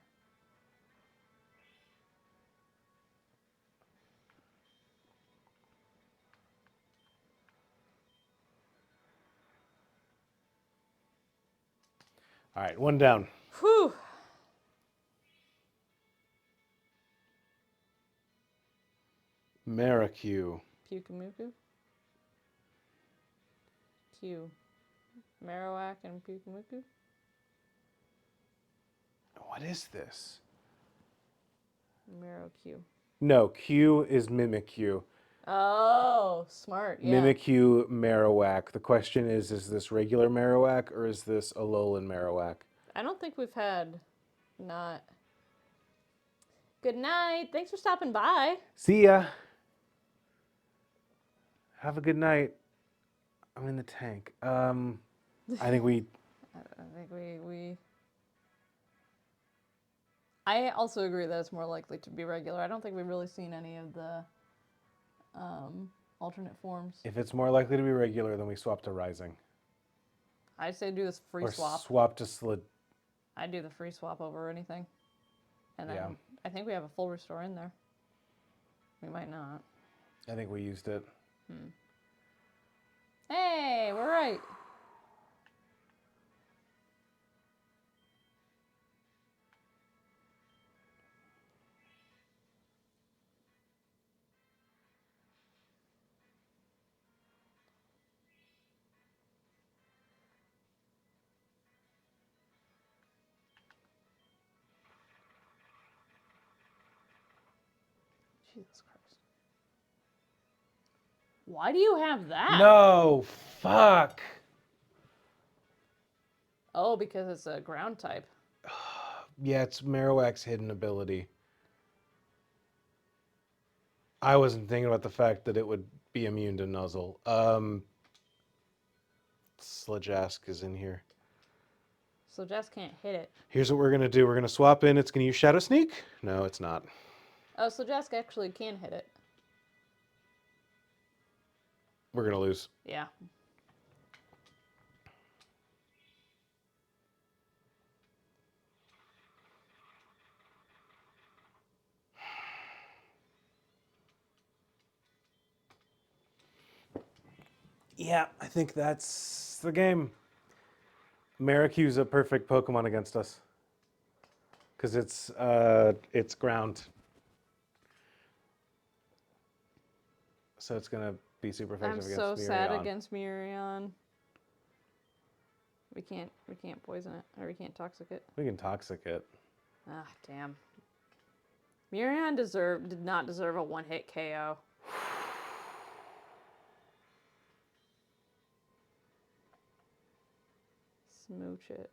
All right, one down. Whew. Maracue. Pukumuku. Q. Marowak and Pukumuku. What is this? Marrow Q. No, Q is Mimikyu. Oh, smart. Yeah. Mimikyu Marowak. The question is this regular Marowak or is this Alolan Marowak? I don't think we've had not. Good night. Thanks for stopping by. See ya. Have a good night. I'm in the tank. I think we... I think we. I also agree that it's more likely to be regular. I don't think we've really seen any of the alternate forms. If it's more likely to be regular, then we swap to Rising. I'd say do this free Or swap. swap to Slid. I'd do the free swap over anything. And then Yeah. I think we have a full restore in there. We might not. I think we used it. Hey, we're right. Jesus Christ. Why do you have that? No! Fuck! Oh, because it's a ground type. Yeah, it's Marowak's hidden ability. I wasn't thinking about the fact that it would be immune to Nuzzle. Slajask is in here. So Jess can't hit it. Here's what we're going to do. We're going to swap in. It's going to use Shadow Sneak? No, it's not. Oh, so Jess actually can hit it. We're going to lose. Yeah. Yeah, I think that's the game. Marikyu's a perfect Pokemon against us. Because it's ground. So it's going to be super effective I'm against so Mirion. sad against Mirion. We can't poison it, or we can't toxic it. We can Toxic it. Ah, damn. Mirion did not deserve a one-hit KO. Smooch it.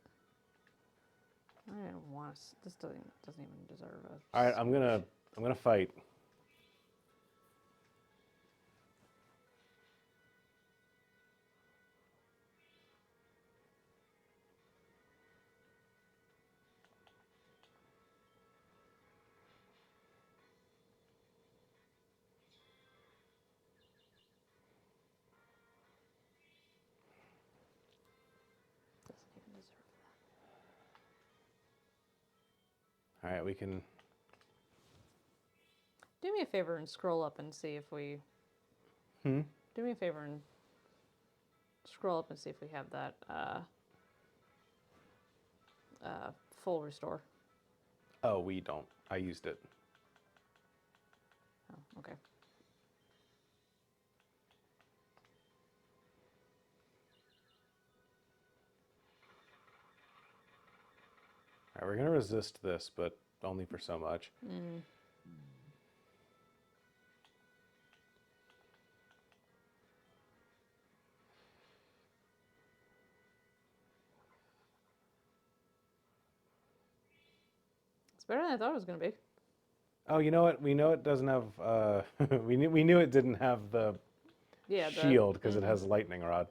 I don't want to. This doesn't even deserve a. All right, I'm gonna fight. Doesn't even deserve All right, we can. Do me a favor and scroll up and see if we. Hmm. Do me a favor and scroll up and see if we have that full restore. Oh, we don't. I used it. Oh, okay. All right, we're gonna resist this, but only for so much. It's better than I thought it was going to be. Oh, you know what? We know it doesn't have. We knew it didn't have the Yeah. shield because it has lightning rod.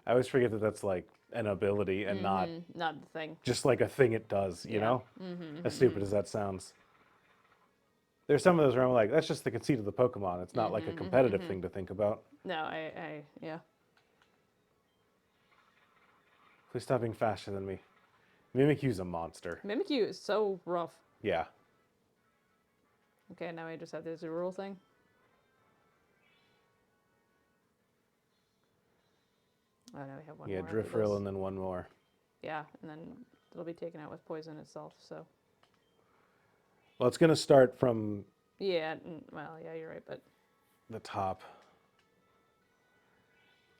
I always forget that that's like an ability and not Not the thing. just like a thing it does. You Yeah. know, as stupid as that sounds. There's some of those where I'm like, that's just the conceit of the Pokemon. It's not like a competitive thing to think about. No, yeah. Please stop being faster than me. Mimikyu's a monster. Mimikyu is so rough. Yeah. Okay, now we just have the Azurill thing. Oh, no, we have one Yeah, more. after Drifrill this. and then one more. Yeah, and then it'll be taken out with poison itself, so. Well, it's going to start from Yeah, well, yeah, you're right, but. the top.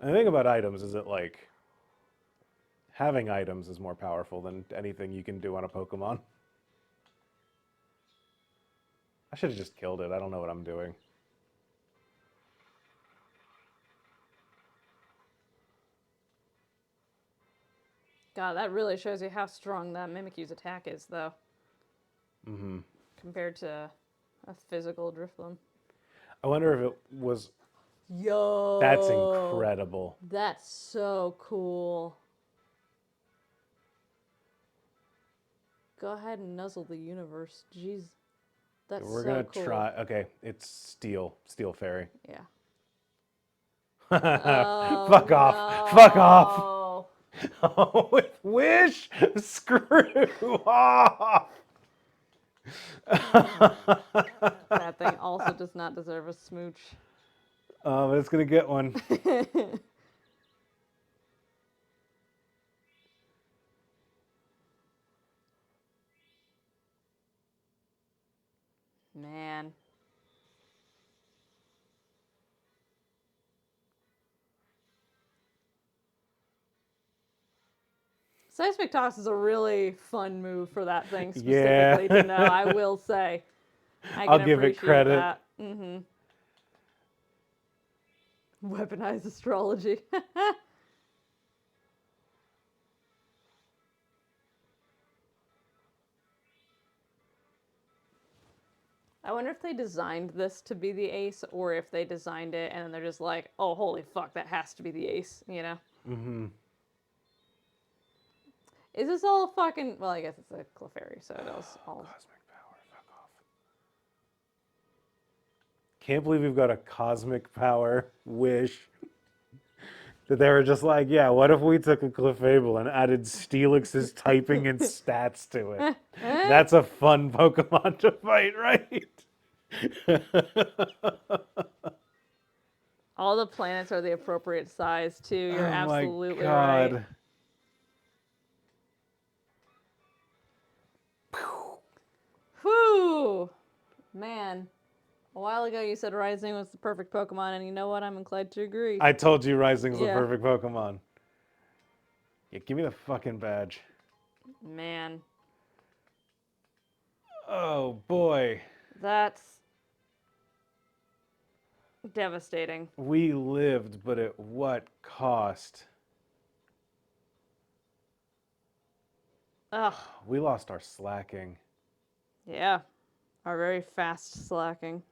And the thing about items is that, like, having items is more powerful than anything you can do on a Pokemon. I should have just killed it. I don't know what I'm doing. God, that really shows you how strong that Mimikyu's attack is, though. Mm-hmm. Compared to a physical Drifloon. I wonder if it was... Yo! That's incredible. That's so cool. Go ahead and nuzzle the universe. Jeez. That's We're so gonna cool. try... Okay, it's Steel Fairy. Yeah. Fuck off. Fuck off. Oh, with Wish? Screw off. That thing also does not deserve a smooch. But it's gonna get one. Man. Seismic Toss is a really fun move for that thing specifically to know, I will say. I'll give it credit. That. Mm-hmm. Weaponized astrology. I wonder if they designed this to be the ace, or if they designed it and then they're just like, oh, holy fuck, that has to be the ace, you know? Mm-hmm. Is this all fucking... Well, I guess it's a Clefairy, so it is all... Cosmic power, fuck off. Can't believe we've got a cosmic power Wish. That they were just like, yeah, what if we took a Clefable and added Steelix's typing and stats to it? That's a fun Pokemon to fight, right? All the planets are the appropriate size, too. You're absolutely my right. God. Whew! Man. A while ago you said Rising was the perfect Pokemon, and you know what? I'm inclined to agree. I told you Rising's the perfect Pokemon. Yeah, give me the fucking badge. Man. Oh, boy. That's devastating. We lived, but at what cost? Ugh. We lost our slacking. Yeah. Our very fast slacking.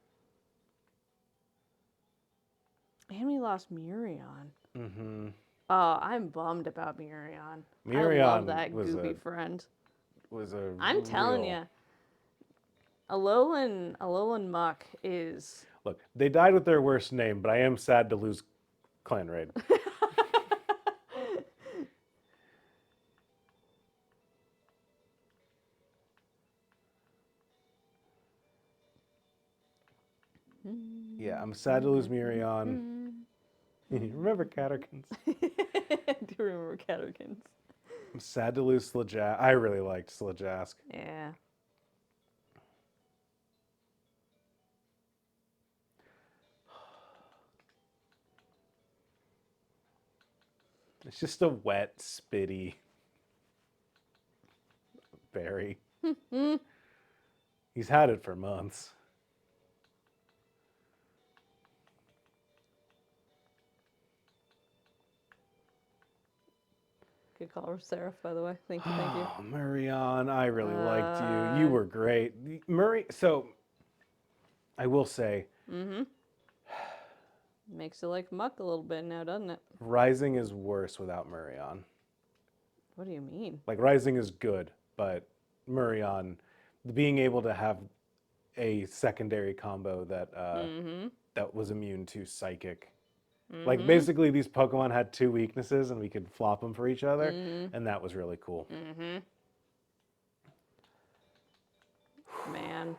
And we lost Murion. Mm-hmm. Oh, I'm bummed about Murion. Murion I love that goopy friend. I'm telling you. Alolan Muck is... Look, they died with their worst name, but I am sad to lose Clan Raid. Yeah, I'm sad to lose Murion. Remember Caterkins? I do remember Caterkins. I'm sad to lose Slajask. I really liked Slajask. Yeah. It's just a wet, spitty berry. He's had it for months. Good call, Seraph, by the way. Thank you, thank you. Oh, Murion, I really liked you. You were great. So, I will say... Mm-hmm. Makes you like Muck a little bit now, doesn't it? Rising is worse without Murion. What do you mean? Like, Rising is good, but Murion, being able to have a secondary combo that that was immune to Psychic. Like, basically, these Pokemon had two weaknesses, and we could flop them for each other, and that was really cool. Man.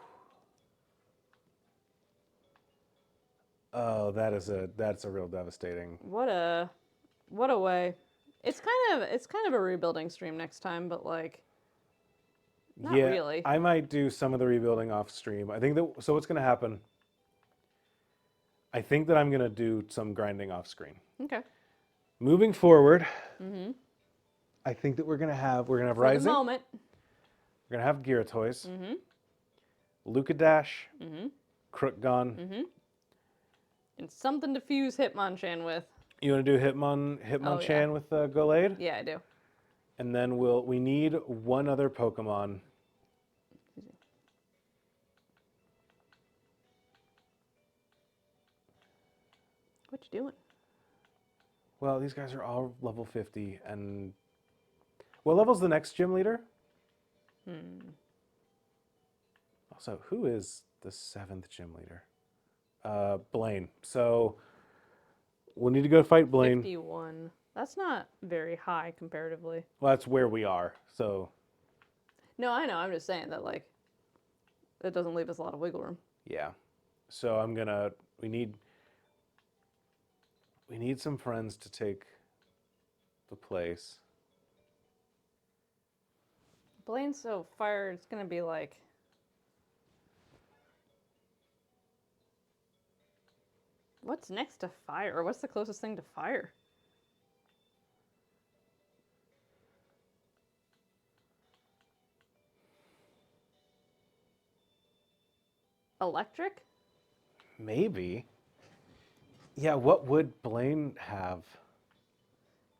Oh, that's a real devastating. What a way. It's kind of a rebuilding stream next time, but like not really. I might do some of the rebuilding off stream. I think that so what's gonna happen? I think that I'm gonna do some grinding off screen. Okay. Moving forward, I think that we're gonna have Rising. For the moment. We're gonna have Gyarados. Lucadash. Crookgon. And something to fuse Hitmonchan with. You want to do Hitmonchan with Gallade? Yeah, I do. And then we need one other Pokemon. What you doing? Well, these guys are all level 50, and what level's the next gym leader? Also, who is the 7th gym leader? Blaine. So we'll need to go fight Blaine. 51. That's not very high comparatively. Well, that's where we are. So No, I know. I'm just saying that, like, it doesn't leave us a lot of wiggle room. yeah. So we need some friends to take the place. Blaine's so fire, it's going to be like... What's next to fire? Or what's the closest thing to fire? Electric? Maybe. Yeah, what would Blaine have?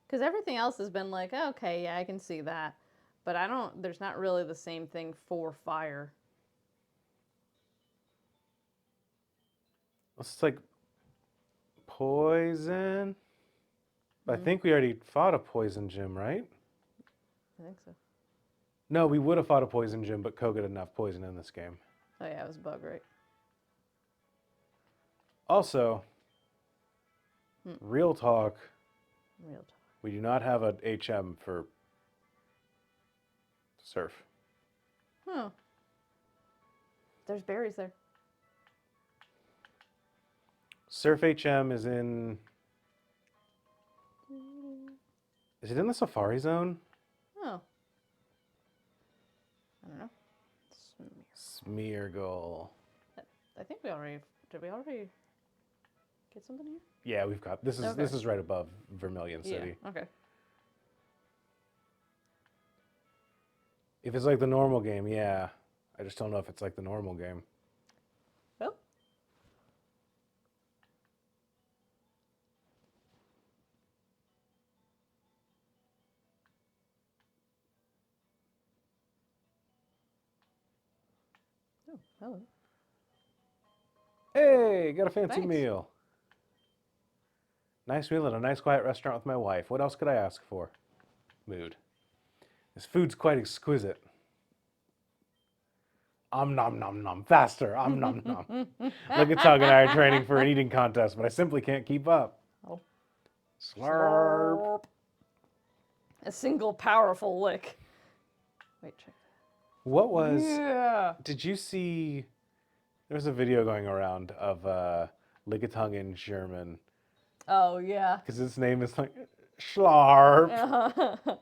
Because everything else has been like, okay, yeah, I can see that. But there's not really the same thing for fire. It's like poison. I think we already fought a poison gym, right? I think so. No, we would have fought a poison gym, but Koga didn't have poison in this game. Oh yeah, it was bug, right? Also, real talk, Real talk. we do not have an HM for surf. Oh. There's berries there. Surf HM is in... Is it in the Safari Zone? Oh. I don't know. Smeargle. I think did we already get something here? Yeah, we've got... This is right above Vermilion City. Yeah, okay. If it's like the normal game, yeah. I just don't know if it's like the normal game. Well. Oh, hello. Hey, got a fancy Thanks. meal. Nice meal at a nice quiet restaurant with my wife. What else could I ask for? Mood. This food's quite exquisite. Nom nom nom. Faster. Nom nom. Look at Tug and I are training for an eating contest, but I simply can't keep up. Oh. Slurp. A single powerful lick. Wait, check that. What was... Yeah. Did you see... There was a video going around of Lickitung in German. Oh, yeah. Because his name is like... Schlarp.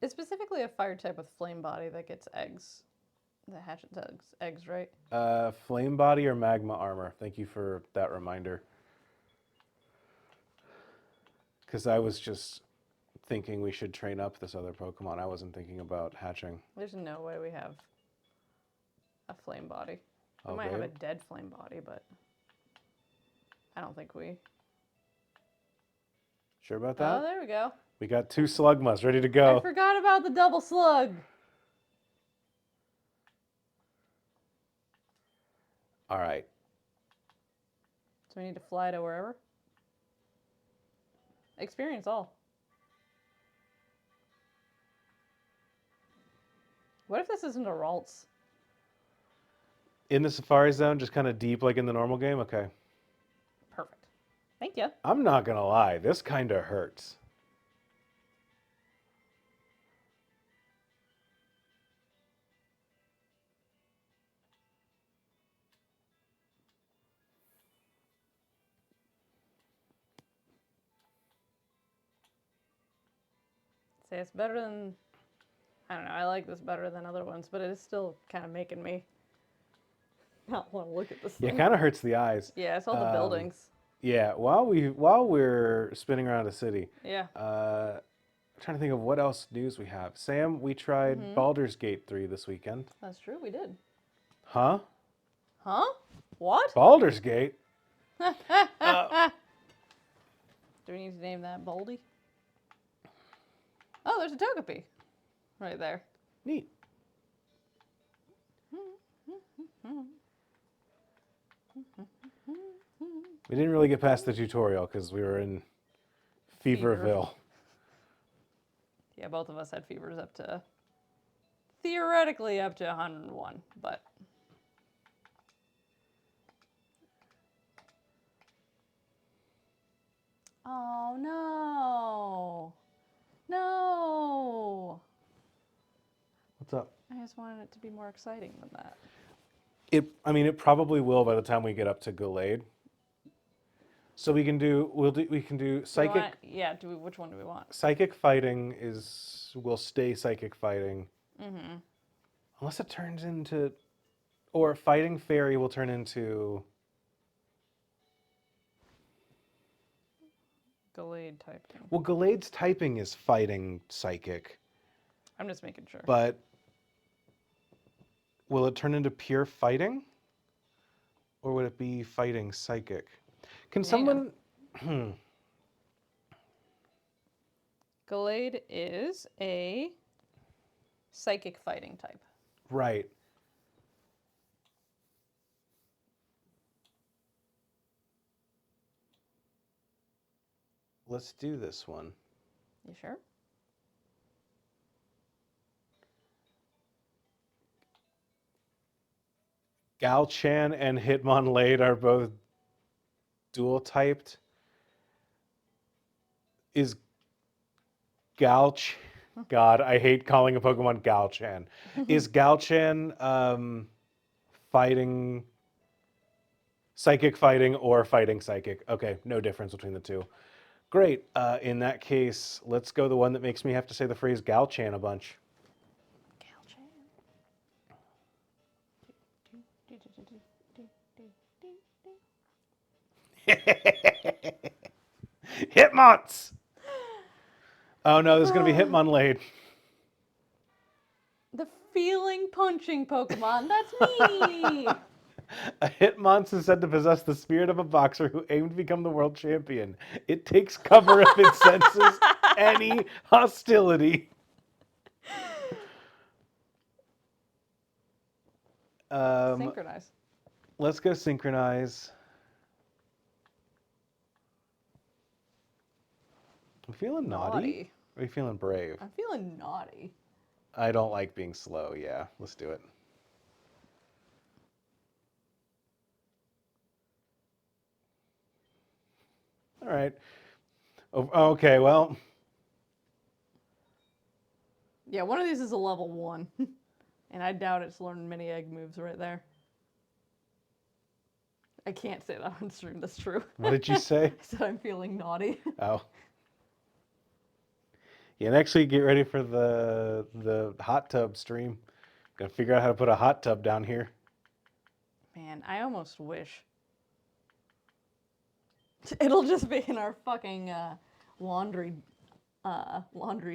It's specifically a fire type with flame body that gets eggs. That hatches eggs, right? Flame body or magma armor. Thank you for that reminder. Because I was just thinking we should train up this other Pokemon. I wasn't thinking about hatching. There's no way we have a flame body. We Oh, might have a babe. dead flame body, but I don't think we... Sure about Oh, that? there we go. We got 2 Slugmas ready to I go. forgot about the double slug. All right. So we need to fly to wherever? Experience all. What if this isn't a Ralts? In the Safari Zone, just kind of deep like in the normal game? Okay. Perfect. Thank you. I'm not going to lie. This kind of hurts. Say it's better than... I don't know, I like this better than other ones, but it is still kind of making me not want to look at this Yeah, thing. it kind of hurts the eyes. Yeah, it's all the buildings. Yeah, while we're spinning around a city, Yeah. I'm trying to think of what else news we have. Sam, we tried Baldur's Gate 3 this weekend. That's true, we did. Huh? Huh? What? Baldur's Gate? Do we need to name that Boldy? Oh, there's a Togepi right there. Neat. We didn't really get past the tutorial because we were in Feverville. Yeah, both of us had fevers up to, theoretically up to 101, but. Oh, no. No. What's up? I just wanted it to be more exciting than that. It probably will by the time we get up to Gallade. So we can do psychic. Which one do we want? Psychic fighting will stay psychic fighting. Mm-hmm. Unless it turns into, or fighting fairy will turn into. Gallade typing. Well, Gallade's typing is fighting psychic. I'm just making sure. But will it turn into pure fighting? Or would it be fighting psychic? Can someone... Gallade is a psychic fighting type. Right. Let's do this one. You sure? Galchan and Hitmonlade are both dual typed. Is God, I hate calling a Pokemon Galchan. Is Galchan fighting psychic fighting or fighting psychic? Okay, no difference between the two. Great. In that case, let's go the one that makes me have to say the phrase Galchan a bunch. Hitmonts! Oh no, there's going to be Hitmonlade. The feeling punching Pokemon, that's me! A Hitmonts is said to possess the spirit of a boxer who aimed to become the world champion. It takes cover if it senses any hostility. Synchronize. Let's go synchronize. I'm feeling naughty. Are you feeling brave? I'm feeling naughty. I don't like being slow. Yeah, let's do it. All right. Oh, okay, well. Yeah, one of these is a level 1. And I doubt it's learning many egg moves right there. I can't say that on stream, that's true. What did you say? I said I'm feeling naughty. Oh. Yeah, and actually get ready for the hot tub stream. Gotta figure out how to put a hot tub down here. Man, I almost wish. It'll just be in our fucking laundry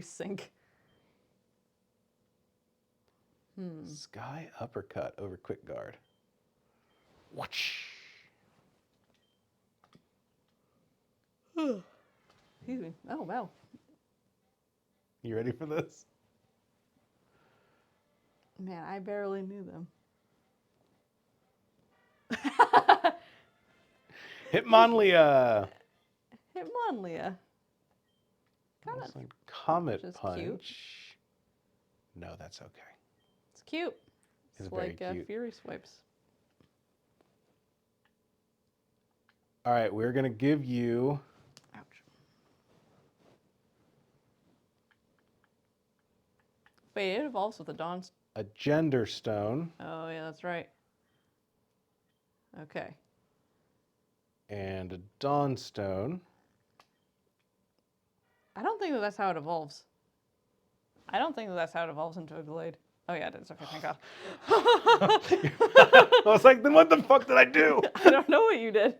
sink. Sky uppercut over quick guard. Whoosh. Excuse me. Oh, wow. You ready for this? Man, I barely knew them. Hitmonlee. Hitmonlee. Kind of. Like Comet Just Punch. cute. No, that's okay. It's cute. It's It's very like cute. Fury Swipes. All right, we're gonna give you. Ouch. Wait, it evolves with a Dawn's. A Gender Stone. Oh, yeah, that's right. Okay. And a Dawnstone. I don't think that's how it evolves. I don't think that's how it evolves into a Glade. Oh, yeah, it is. Okay, thank God. I was like, then what the fuck did I do? I don't know what you did.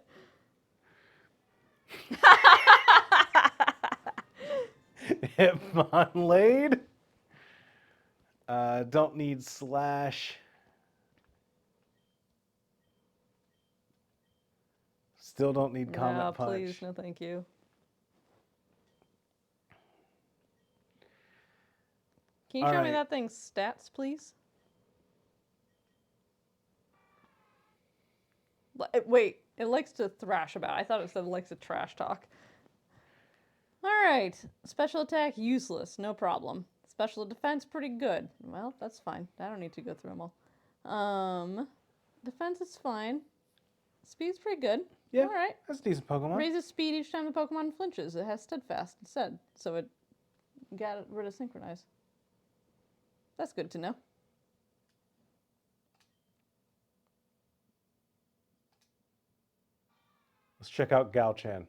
Hitmonlee. Don't need slash. Still don't need Comet No, Punch. please, no thank you. Can you All show me right. that thing's stats, please? Wait, it likes to thrash about. I thought it said it likes to trash talk. Alright, special attack, useless, no problem. Special defense, pretty good. Well, that's fine. I don't need to go through them all. Defense is fine. Speed's pretty good. Yeah, Alright. that's a decent Pokemon. Raises speed each time the Pokemon flinches. It has steadfast instead, so it got rid of synchronize. That's good to know. Let's check out Galchan.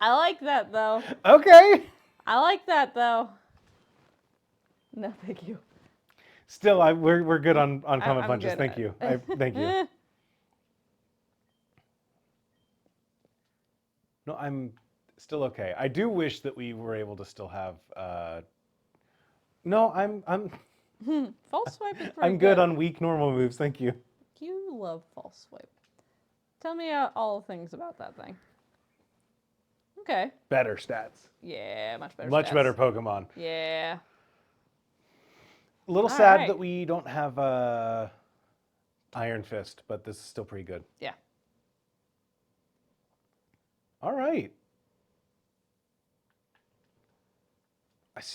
I like that, though. Okay. I like that, though. No, thank you. Still, we're good on Comet I'm Punches. good. Thank you. Thank you. No, I'm still okay. I do wish that we were able to still have. No, I'm False swipe is pretty I'm good on weak normal moves. Thank you. You love false swipe. Tell me all the things about that thing. Okay. Better stats. Yeah, much better. Much stats. better Pokemon. Yeah. A little All sad right. that we don't have Iron Fist, but this is still pretty good. Yeah. All right.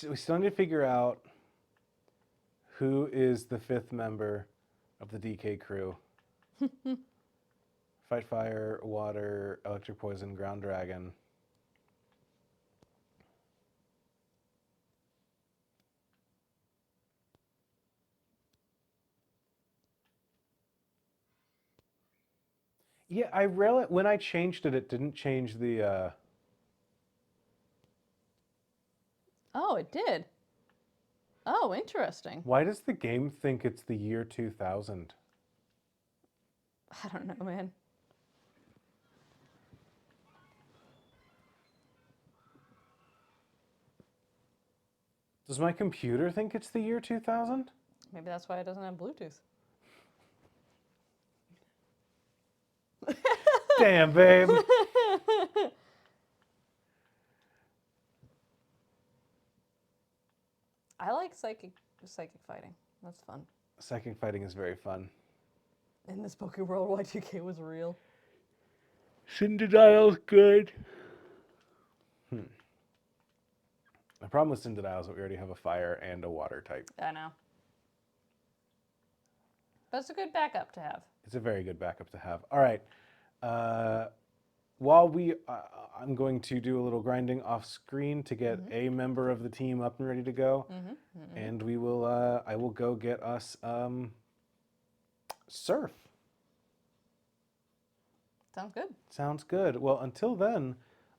We still need to figure out who is the 5th member of the DK crew. Fight Fire, Water, Electric Poison, Ground Dragon. Yeah, when I changed it, it didn't change the. Oh, it did. Oh, interesting. Why does the game think it's the year 2000? I don't know, man. Does my computer think it's the year 2000? Maybe that's why it doesn't have Bluetooth. Damn, babe. I like psychic fighting. That's fun. Psychic fighting is very fun. In this Poké World, Y2K was real. Cyndaquil's good. The problem with Cyndaquil is that we already have a fire and a water type. I know. But it's a good backup to have. It's a very good backup to have. All right. While I'm going to do a little grinding off screen to get a member of the team up and ready to go, and we will. I will go get us Surf. Sounds good. Sounds good. Well, until then,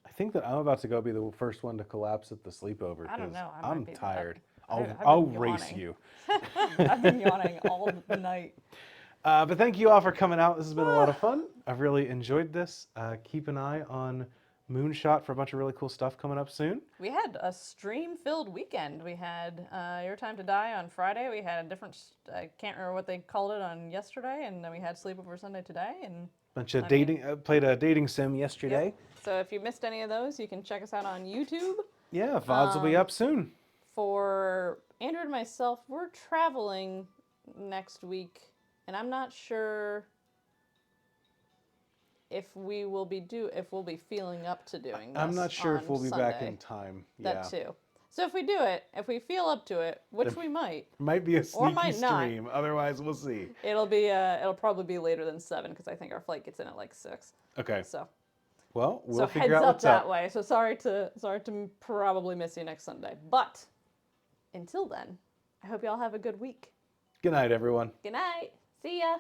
I think that I'm about to go be the first one to collapse at the sleepover. I don't 'cause know. I might I'm be tired. I've been I'll race yawning. you. I've been yawning all night. But thank you all for coming out. This has been a lot of fun. I've really enjoyed this. Keep an eye on Moonshot for a bunch of really cool stuff coming up soon. We had a stream-filled weekend. We had Your Time to Die on Friday. We had a different, I can't remember what they called it on yesterday, and then we had Sleepover Sunday today. And Bunch of dating. Played a dating sim yesterday. Yep. So if you missed any of those, you can check us out on YouTube. Yeah, VODs will be up soon. For Andrew and myself, we're traveling next week, and I'm not sure if we will be feeling up to doing this. I'm not sure if on we'll be back Sunday. in time. That too. So if we do it, if we feel up to it, which we might, Might be a sneaky might not. stream. Otherwise, we'll see. it'll probably be later than 7 because I think our flight gets in at like 6. Okay. So Well, we'll so figure heads out up what's that up. way. So sorry to probably miss you next Sunday. But until then, I hope y'all have a good week. Good night, everyone. Good night. See ya.